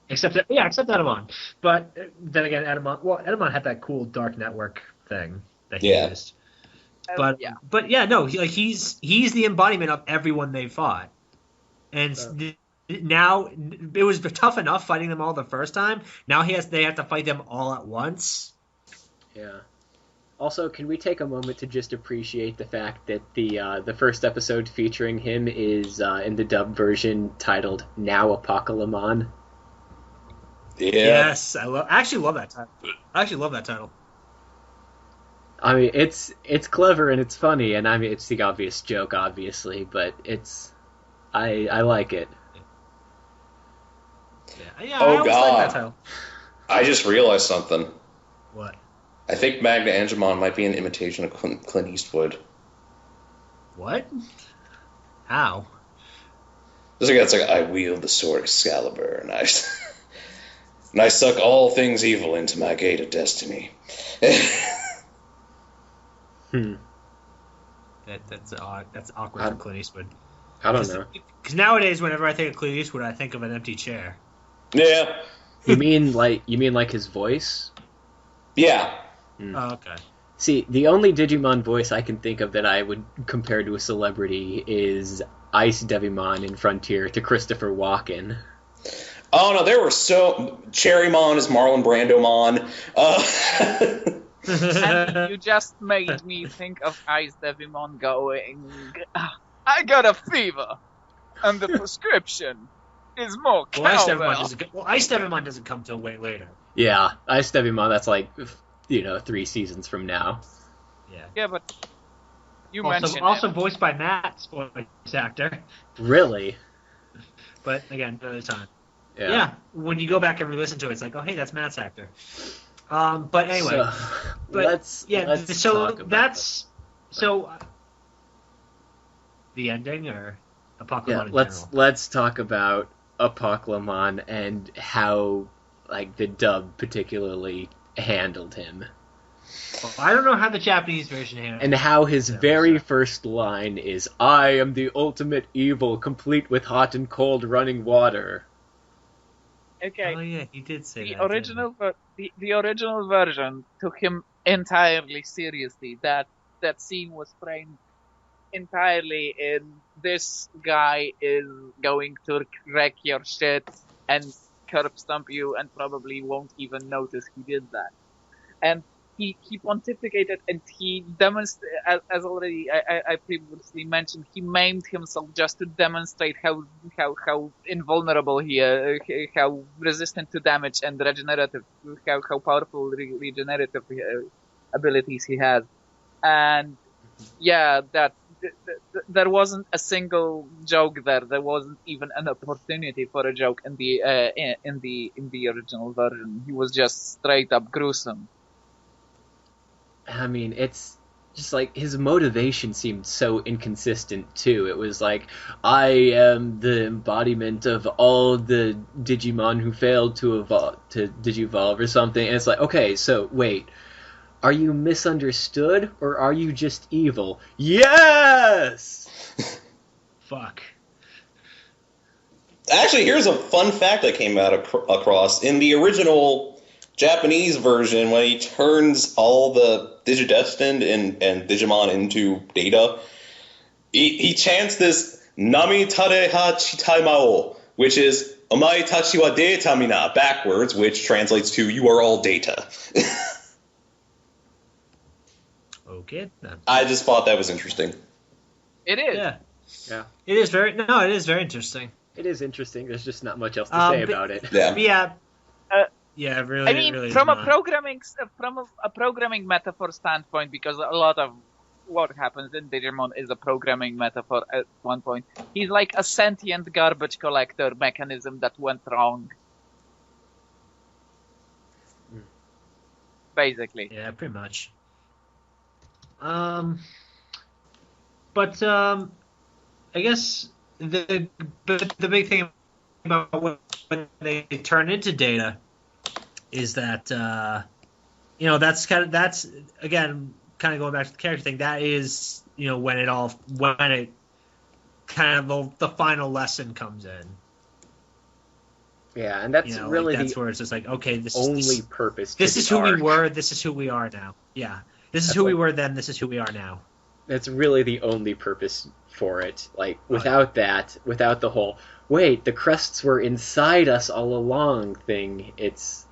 Except Etemon. But then again, Etemon had that cool Dark Network thing that he used. But he's the embodiment of everyone they fought. And now it was tough enough fighting them all the first time. Now they have to fight them all at once. Yeah. Also, can we take a moment to just appreciate the fact that the first episode featuring him is in the dub version titled Now Apocalymon? Yeah. Yes, I actually love that title. I mean, it's clever and it's funny, and I mean, it's the obvious joke, obviously, but I like it. Yeah, I always like that title. I just realized something. What? I think Magna Angemon might be an imitation of Clint Eastwood. What? How? It's like I wield the sword Excalibur, and I suck all things evil into my gate of destiny. That's awkward for Clint Eastwood. I don't know. Because nowadays, whenever I think of Clint Eastwood, I think of an empty chair. Yeah. You mean like his voice? Yeah. Oh, okay. See, the only Digimon voice I can think of that I would compare to a celebrity is Ice Devimon in Frontier to Christopher Walken. Oh no, there were so Cherrymon is Marlon Brandomon. And you just made me think of Ice Devimon going, I got a fever, and the prescription is more Well, Ice Devimon cowbell. doesn't come till way later. Yeah, Ice Devimon, that's like, 3 seasons from now. Yeah. Yeah, but you Also mentioned voiced by Matt's voice actor. Really? But again, another time. Yeah. Yeah. When you go back and re-listen to it, it's like, oh hey, that's Matt's actor. But anyway, So, let's so talk about that's so the ending or Apocalymon Yeah, in let's general? let's talk about Apocalymon and how like the dub particularly handled him. Well, I don't know how the Japanese version handled And how his Yeah, very so- first line is, I am the ultimate evil, complete with hot and cold running water. okay, Oh yeah, he did say the that. original version took him entirely seriously. That scene was framed entirely in this guy is going to wreck your shit and curb stomp you and probably won't even notice he did that. And he pontificated and he demonstrated, as already I previously mentioned, he maimed himself just to demonstrate how invulnerable how resistant to damage and regenerative, how powerful regenerative abilities he has. And yeah, there wasn't a single joke there. There wasn't even an opportunity for a joke in the original version. He was just straight up gruesome. I mean, it's just like his motivation seemed so inconsistent too. It was like, I am the embodiment of all the Digimon who failed to Digivolve or something. And it's like, okay, so wait, are you misunderstood or are you just evil? Yes! Fuck. Actually, here's a fun fact I came out across. In the original Japanese version, when he turns all the Digidestined and Digimon into data, he chants this Nami Tare ha Chitai Mao, which is Omae Tachi wa Data Mina, backwards, which translates to You are all data. Okay then. I just thought that was interesting. It is. Yeah. Yeah. It is very interesting. It is interesting. There's just not much else to say but- about it. Yeah. But yeah. Uh, Yeah, really. I mean, really from not. a programming metaphor standpoint, because a lot of what happens in Digimon is a programming metaphor at one point. He's like a sentient garbage collector mechanism that went wrong. Basically. Yeah, pretty much. But I guess the big thing about when they turn into data is that that's again kind of going back to the character thing. That is when it kind of the final lesson comes in. Yeah, and that's really that's the where it's just like, okay, this only purpose. this to is the who we arc. were. This is who we are now. Yeah, this is That's who we like- were then. This is who we are now. That's really the only purpose for it. Like, without that, without the whole, wait, the crests were inside us all along thing, it's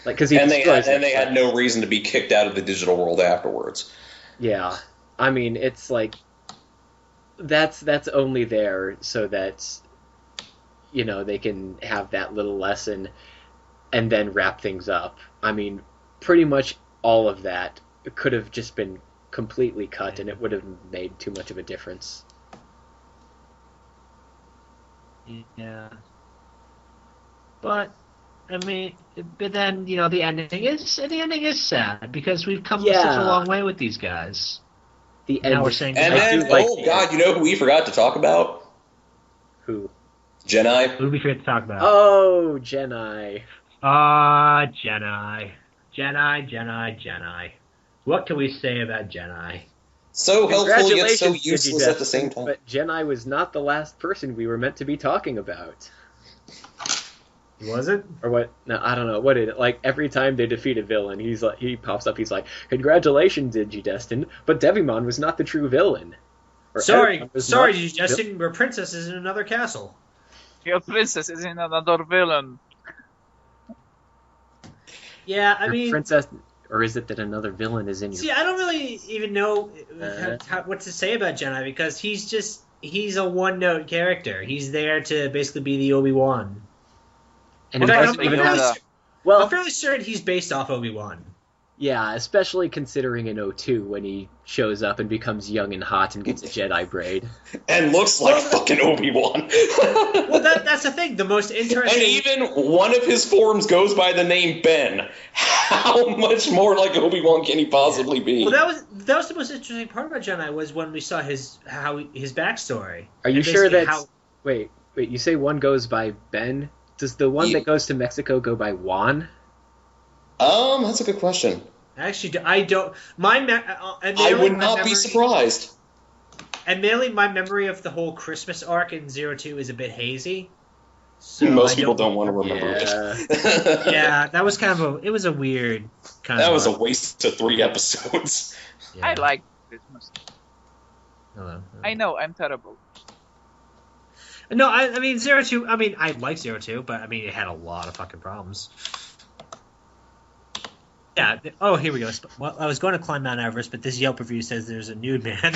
like, because They had no reason to be kicked out of the digital world afterwards. Yeah, I mean, it's like that's only there so that they can have that little lesson and then wrap things up. I mean, pretty much all of that could have just been completely cut, and it would have made too much of a difference. Yeah. But I mean, but then the ending is sad because we've come such Yeah. a long way with these guys. The Now end. we're saying And I then, do like oh the god, you know who we forgot to talk about? Who? Jedi. Who did we forget to talk about? Oh, Jedi. Jedi. What can we say about Jedi? So helpful yet so Congratulations, useless at the same Digidestined, time. But Jedi was not the last person we were meant to be talking about. Was it? Or what? No, I don't know. What is it? Like every time they defeat a villain, he pops up. He's like, "Congratulations, Digidestined, but Devimon was not the true villain." Or Sorry, Etemon was sorry, not you the vil- Justin. Your princess is in another castle. Your princess is in another villain. Yeah, I your mean, princess, or is it that another villain is in your? see, I don't really even know Uh, what to say about Jedi because he's a one-note character. He's there to basically be the Obi-Wan. and In he fact, doesn't Especially even fairly, have. Yoda. I'm Well, fairly certain he's based off Obi-Wan. yeah, especially considering in O2 when he shows up and becomes young and hot and gets a Jedi braid. And looks like Well, fucking Obi-Wan. Well, that's the thing. The most And interesting. even one of his forms goes by the name Ben. How much more like Obi-Wan can he possibly be? Well, that was the most interesting part about Jedi was when we saw his backstory. Are you And sure basically that's? Wait. You say one goes by Ben? Does the one that goes to Mexico go by Juan? That's a good question. Actually, I don't. I would not be surprised. Admittedly, my memory of the whole Christmas arc in Zero Two is a bit hazy. So Most I people don't want to remember it. Yeah, that was kind of a weird kind That of. was a waste of 3 episodes. Yeah. I like Christmas. Hello. I know, I'm terrible. No, I mean Zero Two. I mean, I like Zero Two, but I mean it had a lot of fucking problems. Yeah. Oh, here we go. Well, I was going to climb Mount Everest, but this Yelp review says there's a nude man.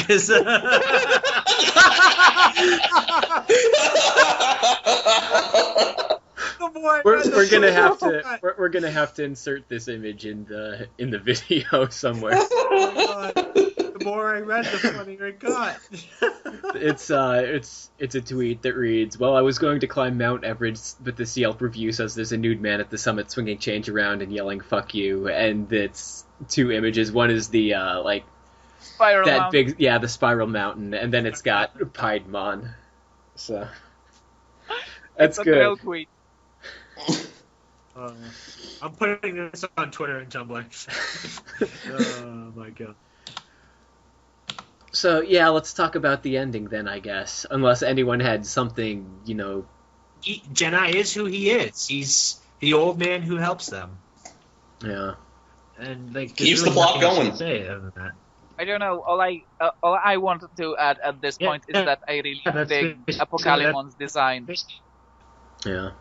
We're gonna have to we're gonna have to insert this image in the video somewhere. The more I read, the funnier it got. It's a tweet that reads, "Well, I was going to climb Mount Everest, but this Yelp review says there's a nude man at the summit swinging change around and yelling 'fuck you.'" And it's 2 images. One is the like Spiral that Mountain. big, the spiral mountain, and then it's got Piedmon. So that's It's a good. real tweet. I'm putting this on Twitter and Tumblr. Oh my god. So yeah, let's talk about the ending then, I guess. Unless anyone had something, Jedi is who he is. He's the old man who helps them. Yeah. And like Keeps the plot nothing else going. to say other than that. I don't know. All I wanted to add at this Yeah, point is yeah. that I really Yeah, that's dig basically Apocalymon design. Yeah.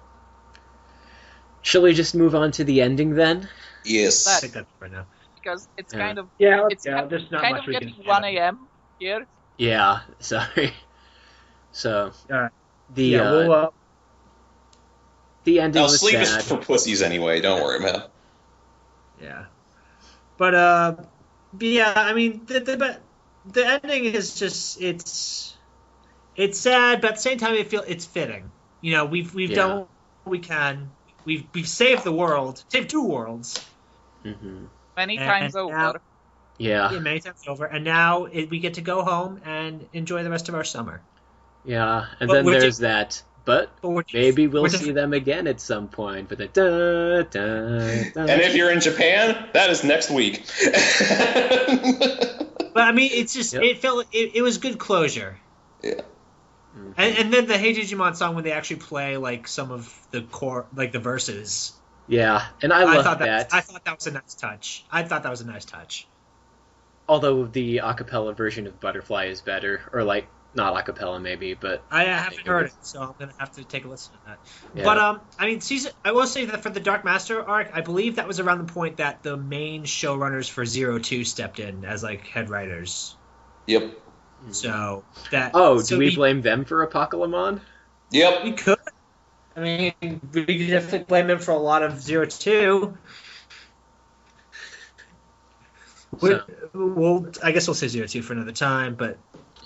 Shall we just move on to the ending then? Yes. I think that's right now. Because it's Yeah. kind of Yeah, it's there's not kind much of we getting can 1 a.m. here. Yeah, sorry. So Alright. the the ending Now, was sleep sad. is for pussies anyway. Don't worry, man. Yeah. But yeah, I mean the ending is just it's sad, but at the same time it's fitting. You know, we've done what we can. We've saved the world, saved 2 worlds. Mm-hmm. Many And times now- over. Yeah, Yeah, many times over, and now we get to go home and enjoy the rest of our summer. yeah, and But then we're there's that. But But maybe we'll we're see them again at some point. But the da da da. And if you're in Japan, that is next week. But I mean, it's just Yep. it was good closure. Yeah. Mhm. And then the Hey Digimon song when they actually play like some of the core like the verses. Yeah, and I love thought that. I thought that was a nice touch. I thought that was a nice touch. Although the acapella version of Butterfly is better, or like not acapella maybe, but I haven't heard it, so I'm gonna have to take a listen to that. yeah. But I mean, I will say that for the Dark Master arc, I believe that was around the point that the main showrunners for Zero Two stepped in as like head writers. Yep. So that Oh, so do we blame them for Apocalymon? Yep. We could. I mean, we could definitely blame them for a lot of Zero Two. So, Well, I guess we'll say 02 for another time, but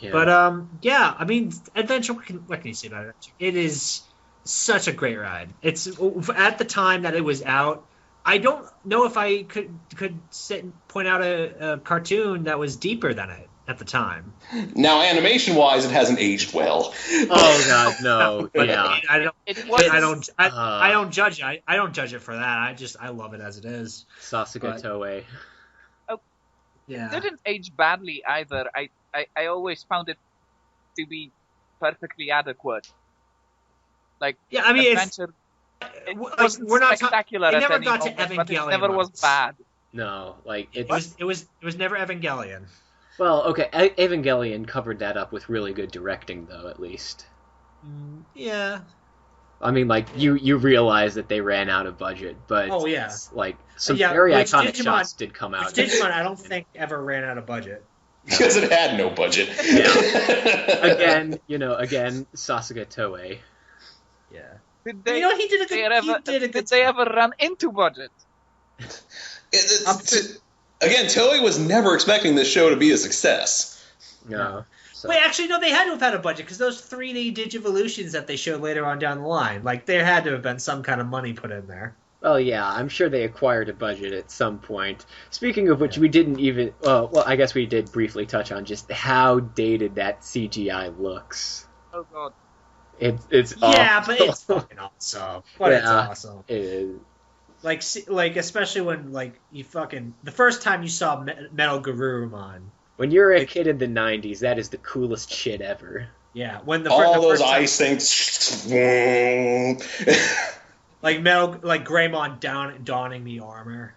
yeah. yeah, I mean, Adventure. What can you say about Adventure? It is such a great ride. It's at the time that it was out. I don't know if I could sit and point out a cartoon that was deeper than it at the time. Now, animation-wise, it hasn't aged well. Oh God, no. But Yeah. I don't. It was I don't judge it. I don't judge it for that. I love it as it is. Sasuke But- Toei. Yeah. didn't age badly either. I always found it to be perfectly adequate. Like Yeah, I mean, Adventure It like, wasn't we're not spectacular it at never any got to moment, but it Evangelion never was levels. bad. No, like It it's was never Evangelion. well, okay. Evangelion covered that up with really good directing, though. At least, Yeah. I mean, like you realize that they ran out of budget, but Oh, yeah. like some Yeah, very which iconic Digimon- shots did come out. Digimon, I don't think ever ran out of budget. Because it had no budget. Again, Sasuke Toei. Yeah. Did they? He did a good. Did they ever run into budget? Again, Toei was never expecting this show to be a success. No. So. Wait, actually, no, they had to have had a budget because those 3D Digivolutions that they showed later on down the line, like, there had to have been some kind of money put in there. Well, yeah, I'm sure they acquired a budget at some point. Speaking of which, we didn't even... Well, I guess we did briefly touch on just how dated that CGI looks. Oh, God. It's awesome. Yeah, but it's fucking awesome. It's awesome. It is. Like, especially when, like, you fucking... The first time you saw Metal Garurumon. When you're a kid in the 90s, that is the coolest shit ever. Yeah, when all those first ice things... like Greymon donning the armor,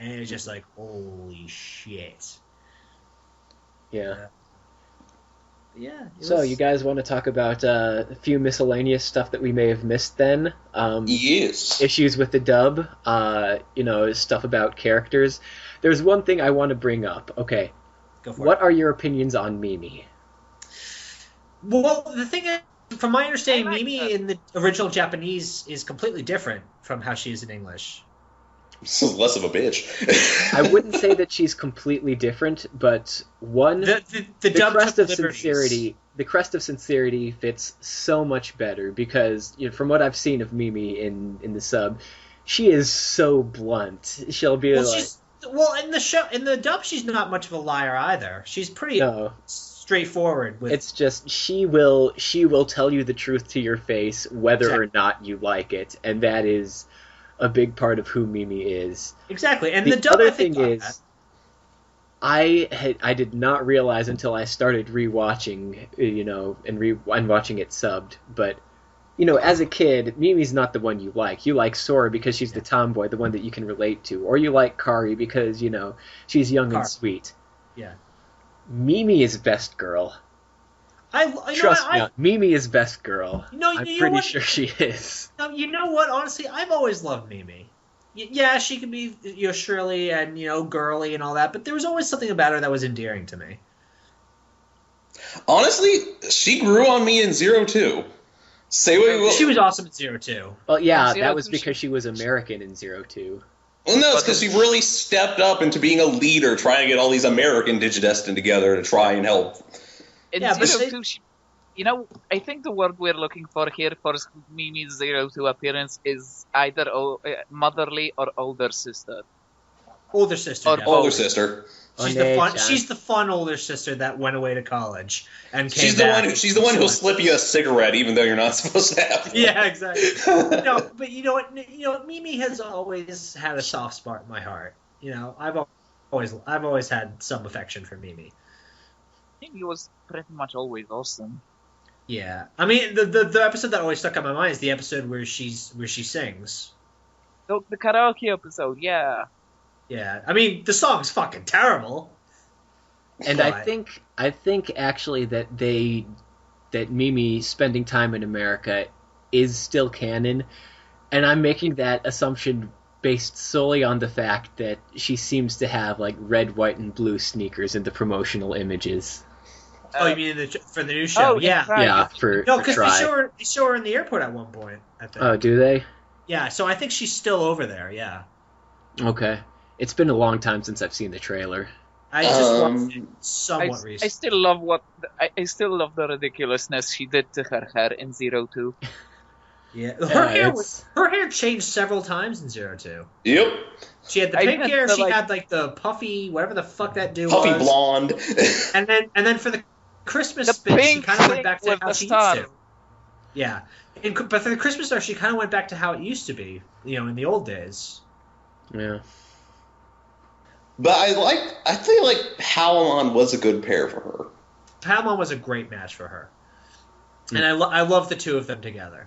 and it's just like, holy shit. Yeah. Yeah. So, you guys want to talk about a few miscellaneous stuff that we may have missed then? Yes. Issues with the dub, stuff about characters. There's one thing I want to bring up. Okay. Go for What it. are your opinions on Mimi? Well, the thing is, from my understanding, Mimi in the original Japanese is completely different from how she is in English. This is less of a bitch. I wouldn't say that she's completely different, but The dub crest took of liberties. sincerity, the crest of sincerity fits so much better because from what I've seen of Mimi in the sub, she is so blunt. She'll be in the dub, she's not much of a liar either. She's pretty straightforward. It's just she will tell you the truth to your face whether or not you like it, and that is a big part of who Mimi is. Exactly, and the the dub, other I think, thing is, I did not realize until I started rewatching, and watching it subbed. But as a kid, Mimi's not the one you like. You like Sora because she's the tomboy, the one that you can relate to, or you like Kari because she's young and sweet. Yeah. Mimi is best girl. Trust me, Mimi is best girl. I'm pretty sure she is. You know what? Honestly, I've always loved Mimi. Yeah, she can be shrilly and girly and all that, but there was always something about her that was endearing to me. Honestly, she grew on me in Zero Two. Say what you will. She was awesome in Zero Two. Well, yeah, that was because she was American in Zero Two. Well, no, it's because she really stepped up into being a leader, trying to get all these American Digidestined together to try and help. In Zero Two, I think the word we're looking for here for Mimi's Zero Two appearance is either motherly or older sister. Older sister. Or older sister. She's the fun older sister that went away to college and came she's back. She's the one who'll slip you a cigarette even though you're not supposed to have one. Yeah, exactly. No, but you know what? Mimi has always had a soft spot in my heart. I've always had some affection for Mimi. Mimi was pretty much always awesome. Yeah, I mean the episode that always stuck in my mind is the episode where she sings. The karaoke episode, yeah. Yeah, I mean the song's fucking terrible. And I think actually that Mimi spending time in America is still canon, and I'm making that assumption based solely on the fact that she seems to have like red, white, and blue sneakers in the promotional images. Oh, you mean for the new show? Yeah, because they show her in the airport at one point. I think. Oh, do they? Yeah, so I think she's still over there. Yeah. Okay, it's been a long time since I've seen the trailer. I just watched it somewhat recently. I still love the ridiculousness she did to her hair in Zero Two. Yeah, her hair changed several times in Zero Two. Yep. She had the pink hair. She had like the puffy, whatever the fuck that dude was. Puffy blonde. and then for the Christmas spin, she kind of went back to how she used to. Yeah, but for the Christmas star, she kind of went back to how it used to be, in the old days. Yeah. But I feel like Apocalymon was a good pair for her. Apocalymon was a great match for her, and I love the two of them together.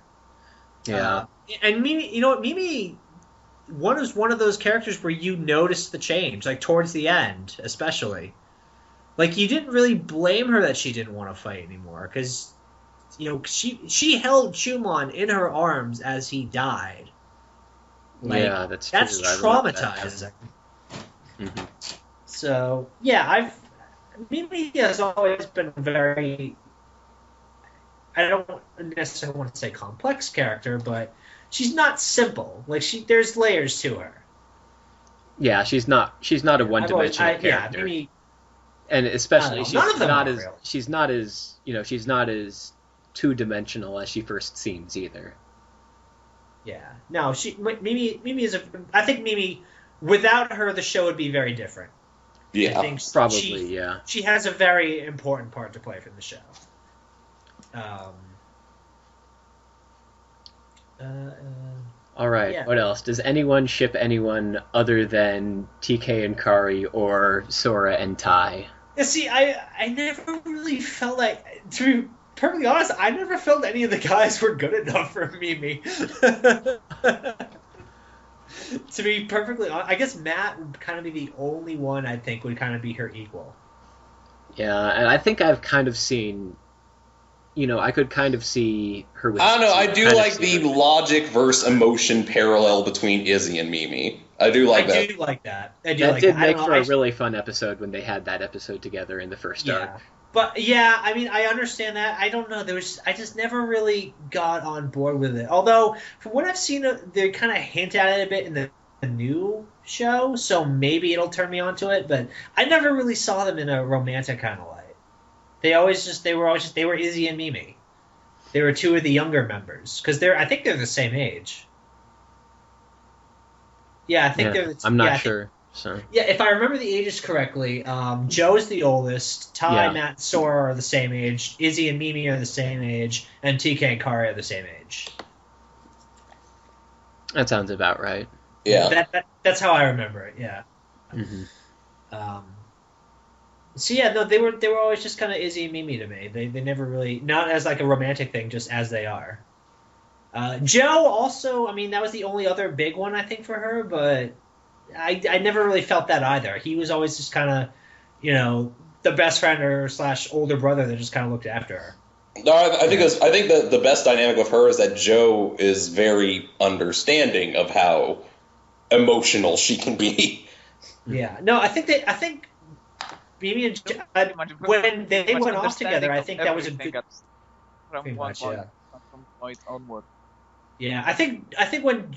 Yeah. And Mimi, you know what, Mimi one of those characters where you notice the change, like towards the end, especially. Like you didn't really blame her that she didn't want to fight anymore, because she held Chumon in her arms as he died. Like, Yeah, that's true. that's I remember that. traumatizing. Mhm. So yeah, Mimi has always been very. I don't necessarily want to say complex character, but she's not simple. Like there's layers to her. Yeah, she's not a one-dimensional character. Mimi. And especially None of them are, really. she's not as she's not as two-dimensional as she first seems either. Yeah, no, Mimi is I think Mimi, without her, the show would be very different. Yeah, I think probably. Yeah, she has a very important part to play for the show. All right. Yeah. What else? Does anyone ship anyone other than TK and Kari or Sora and Tai? Yeah, see, I never really felt like, to be perfectly honest, I never felt any of the guys were good enough for Mimi. To be perfectly honest, I guess Matt would kind of be the only one I think would kind of be her equal. Yeah, and I think I've kind of seen, I could kind of see her with... I don't know, I do like the logic versus emotion parallel between Izzy and Mimi. I do like that. I do like that. That did make for a really fun episode when they had that episode together in the first arc. But yeah, I mean, I understand that. I don't know. I just never really got on board with it. Although, from what I've seen, they kind of hint at it a bit in the new show, so maybe it'll turn me onto it. But I never really saw them in a romantic kind of light. They were Izzy and Mimi. They were two of the younger members because I think they're the same age. Yeah, I think they're. I'm not sure. So. Yeah, if I remember the ages correctly, Joe's the oldest. Ty, Matt, and Sora are the same age. Izzy and Mimi are the same age, and TK and Kari are the same age. That sounds about right. Yeah, that's how I remember it. Yeah. Mm-hmm. So yeah, no, they were always just kind of Izzy and Mimi to me. They never really, not as like a romantic thing, just as they are. Joe also, I mean, that was the only other big one I think for her, but I never really felt that either. He was always just kind of, the best friend or / older brother that just kind of looked after her. No, I think that the best dynamic with her is that Joe is very understanding of how emotional she can be. Yeah, no, I think Mimi and Joe, when they went off together, I think that was a good. From one point onward. Yeah, I think when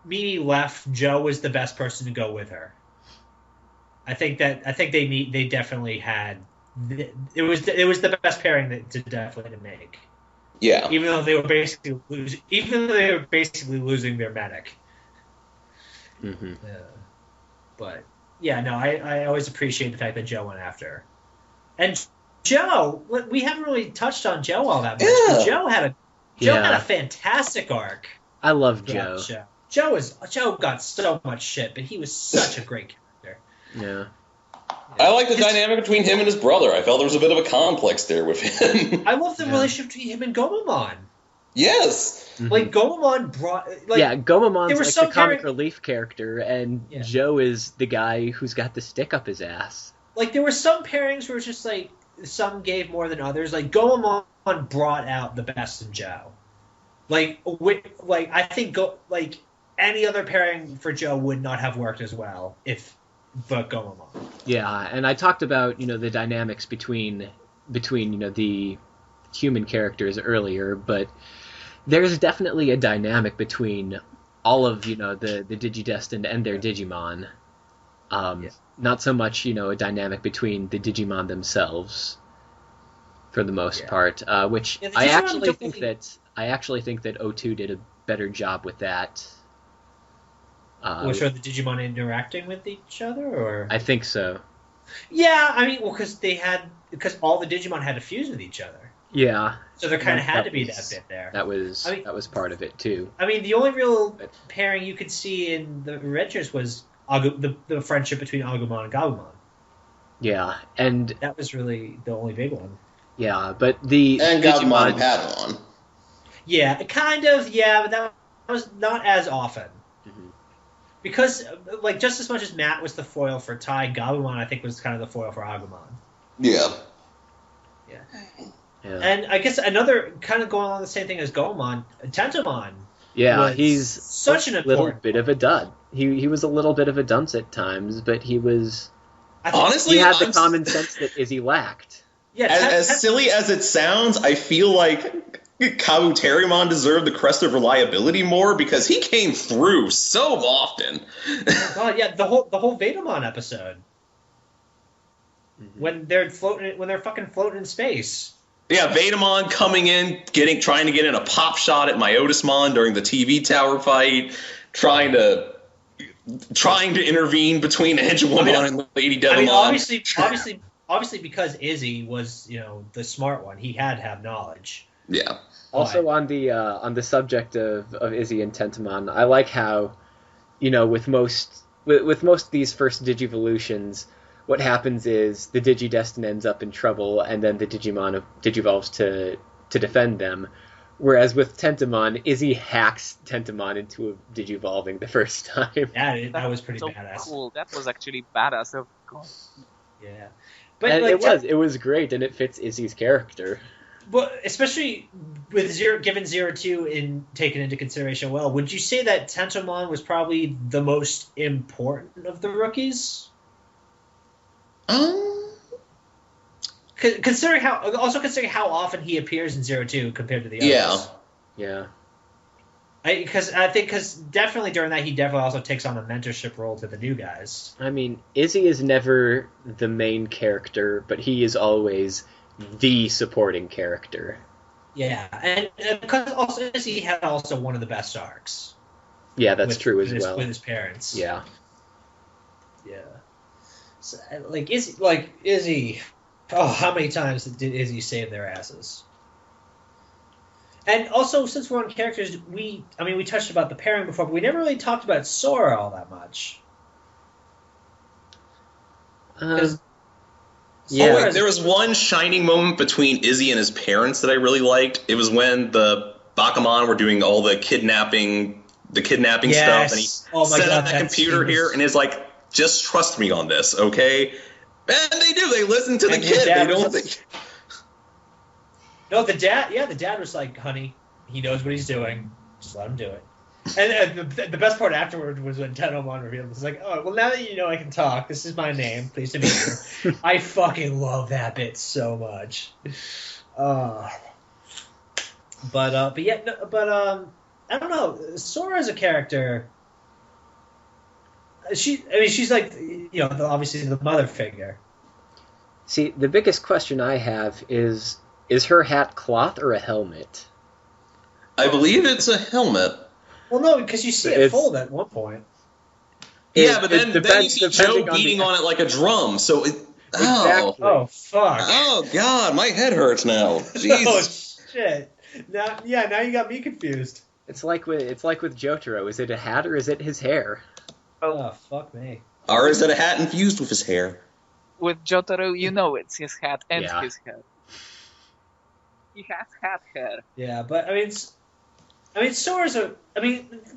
Mimi left, Joe was the best person to go with her. I think they definitely had it was the best pairing to definitely make. Yeah. Even though they were basically losing their medic. Mm-hmm. But yeah, no, I always appreciate the fact that Joe went after her. And Joe, we haven't really touched on Joe all that much. Yeah. But Joe had a fantastic arc. I love Joe. Joe got so much shit, but he was such a great character. Yeah. I like the dynamic between him and his brother. I felt there was a bit of a complex there with him. I love the relationship between him and Gomamon. Yes. Mm-hmm. Like, Gomamon brought... Gomamon's like the comic relief character, and Joe is the guy who's got the stick up his ass. Like, there were some pairings where it's just, like, some gave more than others. Like, Gomamon brought out the best in Joe. I think, any other pairing for Joe would not have worked as well but Gomamon. Yeah, and I talked about, the dynamics between the human characters earlier, but there's definitely a dynamic between all of, the Digidestined and their Digimon. Not so much, a dynamic between the Digimon themselves, for the most part, which I actually think that O2 did a better job with that. Which are the Digimon interacting with each other, or? I think so. Yeah, I mean, because all the Digimon had to fuse with each other. Yeah. So there kind of had to be that bit there. That was part of it too. I mean, the only real pairing you could see in the Adventures was the friendship between Agumon and Gabumon. Yeah, and that was really the only big one. Yeah, but the and Gabumon and Padawan. Yeah, kind of. Yeah, but that not as often. Mhm. Because, like, just as much as Matt was the foil for Tai, Gabumon, I think, was kind of the foil for Agumon. Yeah. Yeah. Yeah. And I guess another, kind of going along the same thing as Gomon, Tentomon Yeah, was he's such an a little important bit of a dud. He was a little bit of a dunce at times, but he Honestly, had the I'm common sense that Izzy lacked. Yeah, as silly as it sounds, I feel like Kabuterimon deserved the crest of reliability more because he came through so often. God, yeah, the whole Vetamon episode Mhm. when they're fucking floating in space. Yeah, Vetamon coming in, trying to get in a pop shot at Myotismon during the TV tower fight, trying to intervene between Angelomon and Lady Devimon. I mean, obviously, because Izzy was, the smart one, he had to have knowledge. Yeah. Also on the subject of Izzy and Tentomon, I like how, with most of these first Digivolutions, what happens is the Digidestin ends up in trouble, and then the Digimon digivolves to defend them. Whereas with Tentomon, Izzy hacks Tentomon into digivolving the first time. Yeah, that was pretty so badass. Cool. That was actually badass. Of course. Yeah, but And like, it was great, and it fits Izzy's character. But especially with given 0-2 in taken into consideration, well, would you say that Tentomon was probably the most important of the rookies? Considering how often he appears in 0-2 compared to the others. Yeah. Because definitely during that he definitely also takes on a mentorship role to the new guys. I mean, Izzy is never the main character, but he is always the supporting character. Yeah, and because also Izzy had also one of the best arcs. Yeah, that's true as well. With his parents. Yeah. Yeah. So, Izzy. Oh, how many times did Izzy save their asses? And also, since we're on characters, we touched about the pairing before, but we never really talked about Sora all that much. Yeah. Oh, wait, there was one shining moment between Izzy and his parents that I really liked. It was when the Bakamon were doing all the kidnapping stuff, and he set up the computer here and is like, just trust me on this, okay? And they do. They listen to the kid. They don't think. No, the dad was like, honey, he knows what he's doing. Just let him do it. And the best part afterward was when Tentomon revealed, it was like, oh, well, now that you know I can talk, this is my name. Pleased to meet you. I fucking love that bit so much. I don't know. Sora as a character, she's like, obviously the mother figure. See, the biggest question I have is her hat cloth or a helmet? I believe it's a helmet. Well, no, because you see it fold at one point. Yeah, but then you see Joe beating on it like a drum, so it... Exactly. Oh, fuck. Oh, God, my head hurts now. Jesus. Oh, shit. Now you got me confused. It's like with Jotaro. Is it a hat or is it his hair? Oh, fuck me. Or is it a hat infused with his hair? With Jotaro, it's his hat and his hair. He has hat hair. Yeah, but the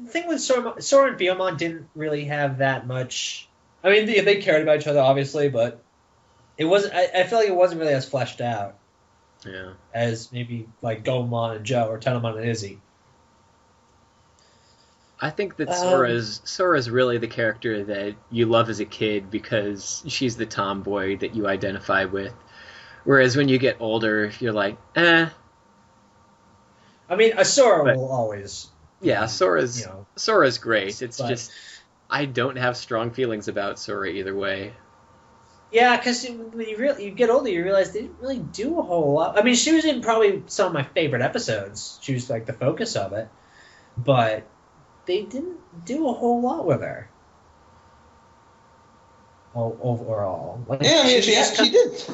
thing with Sora and Biyomon didn't really have that much. I mean, they cared about each other, obviously, but it wasn't. I feel like it wasn't really as fleshed out. Yeah. As maybe like Gomon and Joe or Tentomon and Izzy. I think that Sora's really the character that you love as a kid because she's the tomboy that you identify with. Whereas when you get older, you're like, eh. I mean, Sora will always. Yeah, Sora's great. It's just I don't have strong feelings about Sora either way. Yeah, because when you get older, you realize they didn't really do a whole lot. I mean, she was in probably some of my favorite episodes. She was like the focus of it, but they didn't do a whole lot with her. Overall, she did.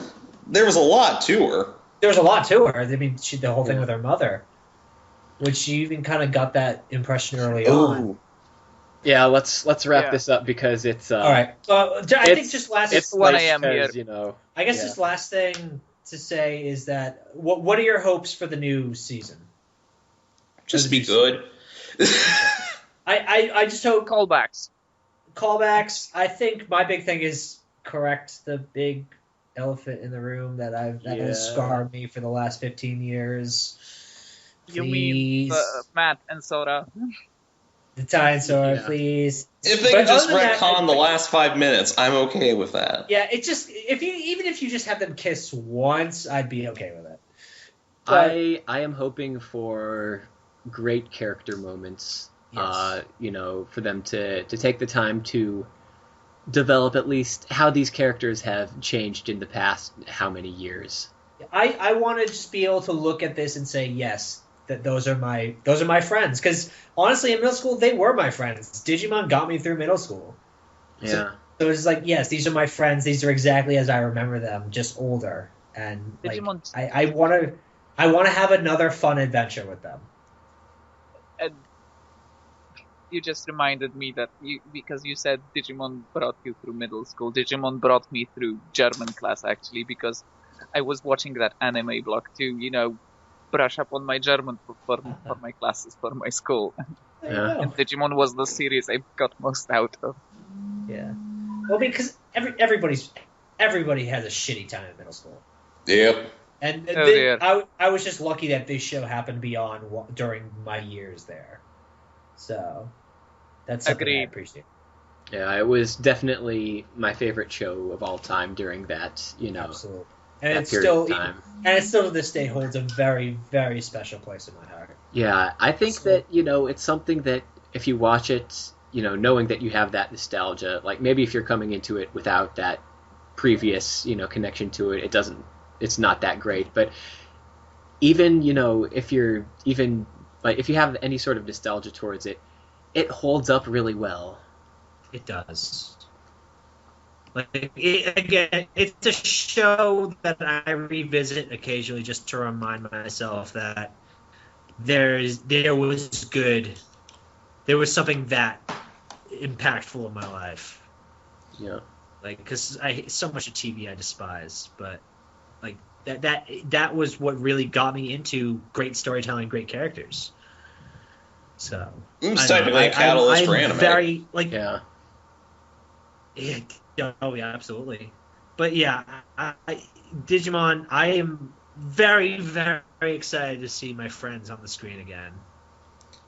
There was a lot to her. There was a lot to her. I mean, the whole thing with her mother, which you even kind of got that impression early on. Yeah, let's wrap this up because it's all right. I think just last. It's 1 a.m. here. I guess this last thing to say is that what are your hopes for the new season? Just be good. I just hope Callbacks. callbacks. I think my big thing is correct the big elephant in the room that has scarred me for the last 15 years. Please. You mean Matt and Sora? The dinosaur, Yeah. please. If they But could just other than that, retcon the last 5 minutes, I'm okay with that. Yeah, it just even if you just have them kiss once, I'd be okay with it. I am hoping for great character moments. Yes. For them to take the time to develop at least how these characters have changed in the past how many years. I want to just be able to look at this and say yes, that those are my friends. Because honestly, in middle school, they were my friends. Digimon got me through middle school. Yeah. So it's like, yes, these are my friends. These are exactly as I remember them, just older. And like, Digimon- I want to have another fun adventure with them. And you just reminded me that because you said Digimon brought you through middle school. Digimon brought me through German class actually, because I was watching that anime block to brush up on my German for my classes for my school. There you Yeah. go. And Digimon was the series I got most out of. Yeah. Well, because everybody has a shitty time in middle school. Yep. And Oh, dear. I was just lucky that this show happened to be on during my years there. So that's something I Agreed. appreciate. Yeah, it was definitely my favorite show of all time during that, Absolutely. And that it's period still of time. and it still to this day holds a very, very special place in my heart. Yeah, I think So- that, it's something that if you watch it, knowing that you have that nostalgia, like maybe if you're coming into it without that previous, connection to it, it's not that great. But even, if you're even, like, if you have any sort of nostalgia towards it, it holds up really well. It does. Like again, it's a show that I revisit occasionally just to remind myself that there was something that impactful in my life. Yeah. Like, because so much of TV I despise, but like that was what really got me into great storytelling, great characters. So It's I don't know. technically a catalyst I'm for anime. very like Yeah. oh yeah, absolutely. But yeah, Digimon, I am very, very excited to see my friends on the screen again.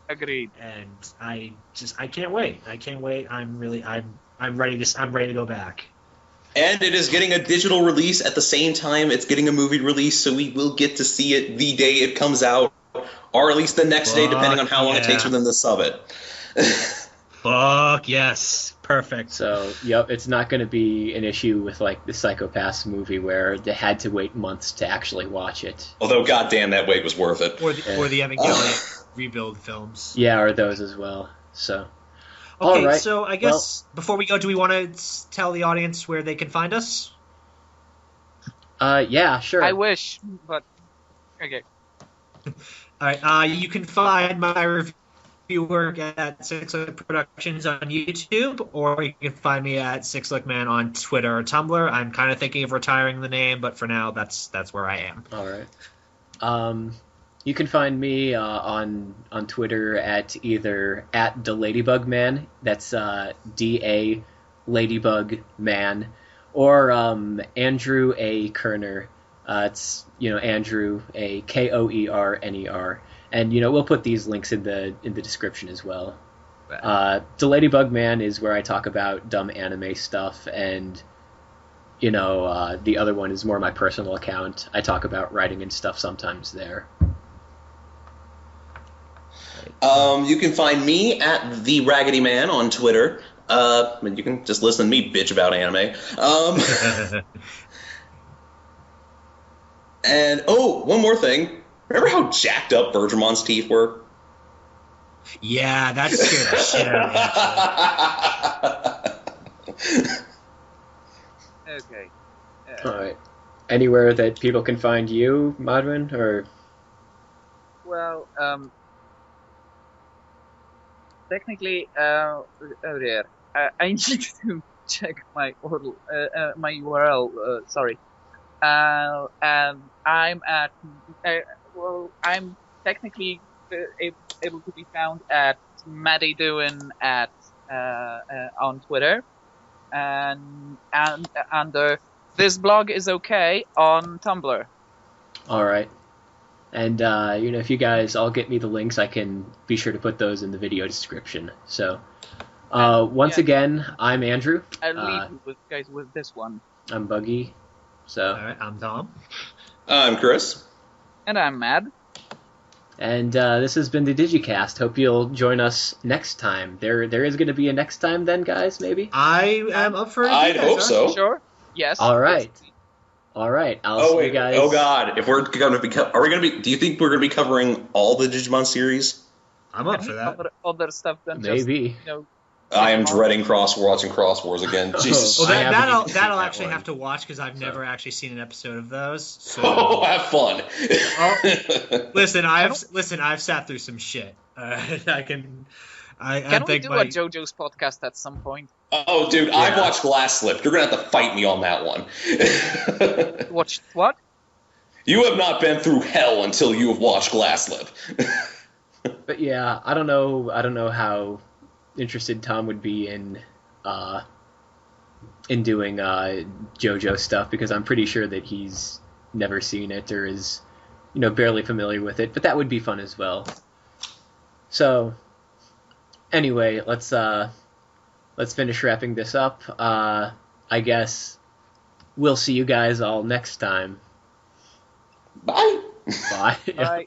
Agreed. And I can't wait. I'm ready to go back. And it is getting a digital release at the same time it's getting a movie release, so we will get to see it the day it comes out, or at least the next day, depending on how long it takes for them to sub it. Fuck yes. Perfect. So, yep, it's not going to be an issue with, like, the Psycho-Pass movie where they had to wait months to actually watch it. Although, goddamn, that wait was worth it. Or the Evangelion rebuild films. Yeah, or those as well. So, Okay, all right. so I guess before we go, do we want to tell the audience where they can find us? Yeah, sure. I wish, but okay. All right, you can find my review work at Six Look Productions on YouTube, or you can find me at Six Look Man on Twitter or Tumblr. I'm kind of thinking of retiring the name, but for now, that's where I am. All right. You can find me on Twitter at either at @DaLadybugMan, that's DA Ladybug Man, or Andrew A. Kerner. It's Andrew A Koerner, and we'll put these links in the description as well. The Ladybug Man is where I talk about dumb anime stuff, and the other one is more my personal account. I talk about writing and stuff sometimes there. You can find me at the Raggedy Man on Twitter. You can just listen to me bitch about anime. And one more thing. Remember how jacked up Bergemon's teeth were? Yeah, that scared the shit out of me. Okay. All right. Anywhere that people can find you, Maduin, or Well, technically, there. I need to check my URL. Sorry. And I'm at. I'm technically a able to be found at Maduin at on Twitter, and under This Blog Is Okay on Tumblr. All right. And, if you guys all get me the links, I can be sure to put those in the video description. So, once again, I'm Andrew. I'll leave you guys with this one. I'm Buggy. So. All right, I'm Tom. I'm Chris. And I'm Mad. And this has been the Digicast. Hope you'll join us next time. There is going to be a next time then, guys, maybe? I am up for it. I'd hope so. Sure. Yes. All right. All right. I'll see you guys. Oh God! If we're gonna be, are we gonna be? Do you think we're gonna be covering all the Digimon series? I'm up for that. Other stuff than maybe. Just, I am dreading watching Cross Wars again. Jesus. Well, that'll that actually one. have to watch because I've never actually seen an episode of those. So. Oh, have fun. Listen, I've sat through some shit. I can. Can we do a JoJo's podcast at some point? Oh, dude, yeah. I've watched Glass Slip. You're gonna have to fight me on that one. Watched what? You have not been through hell until you have watched Glass Slip. But yeah, I don't know how interested Tom would be in doing JoJo stuff because I'm pretty sure that he's never seen it or is barely familiar with it. But that would be fun as well. So. Anyway, let's finish wrapping this up. I guess we'll see you guys all next time. Bye. Bye. Bye.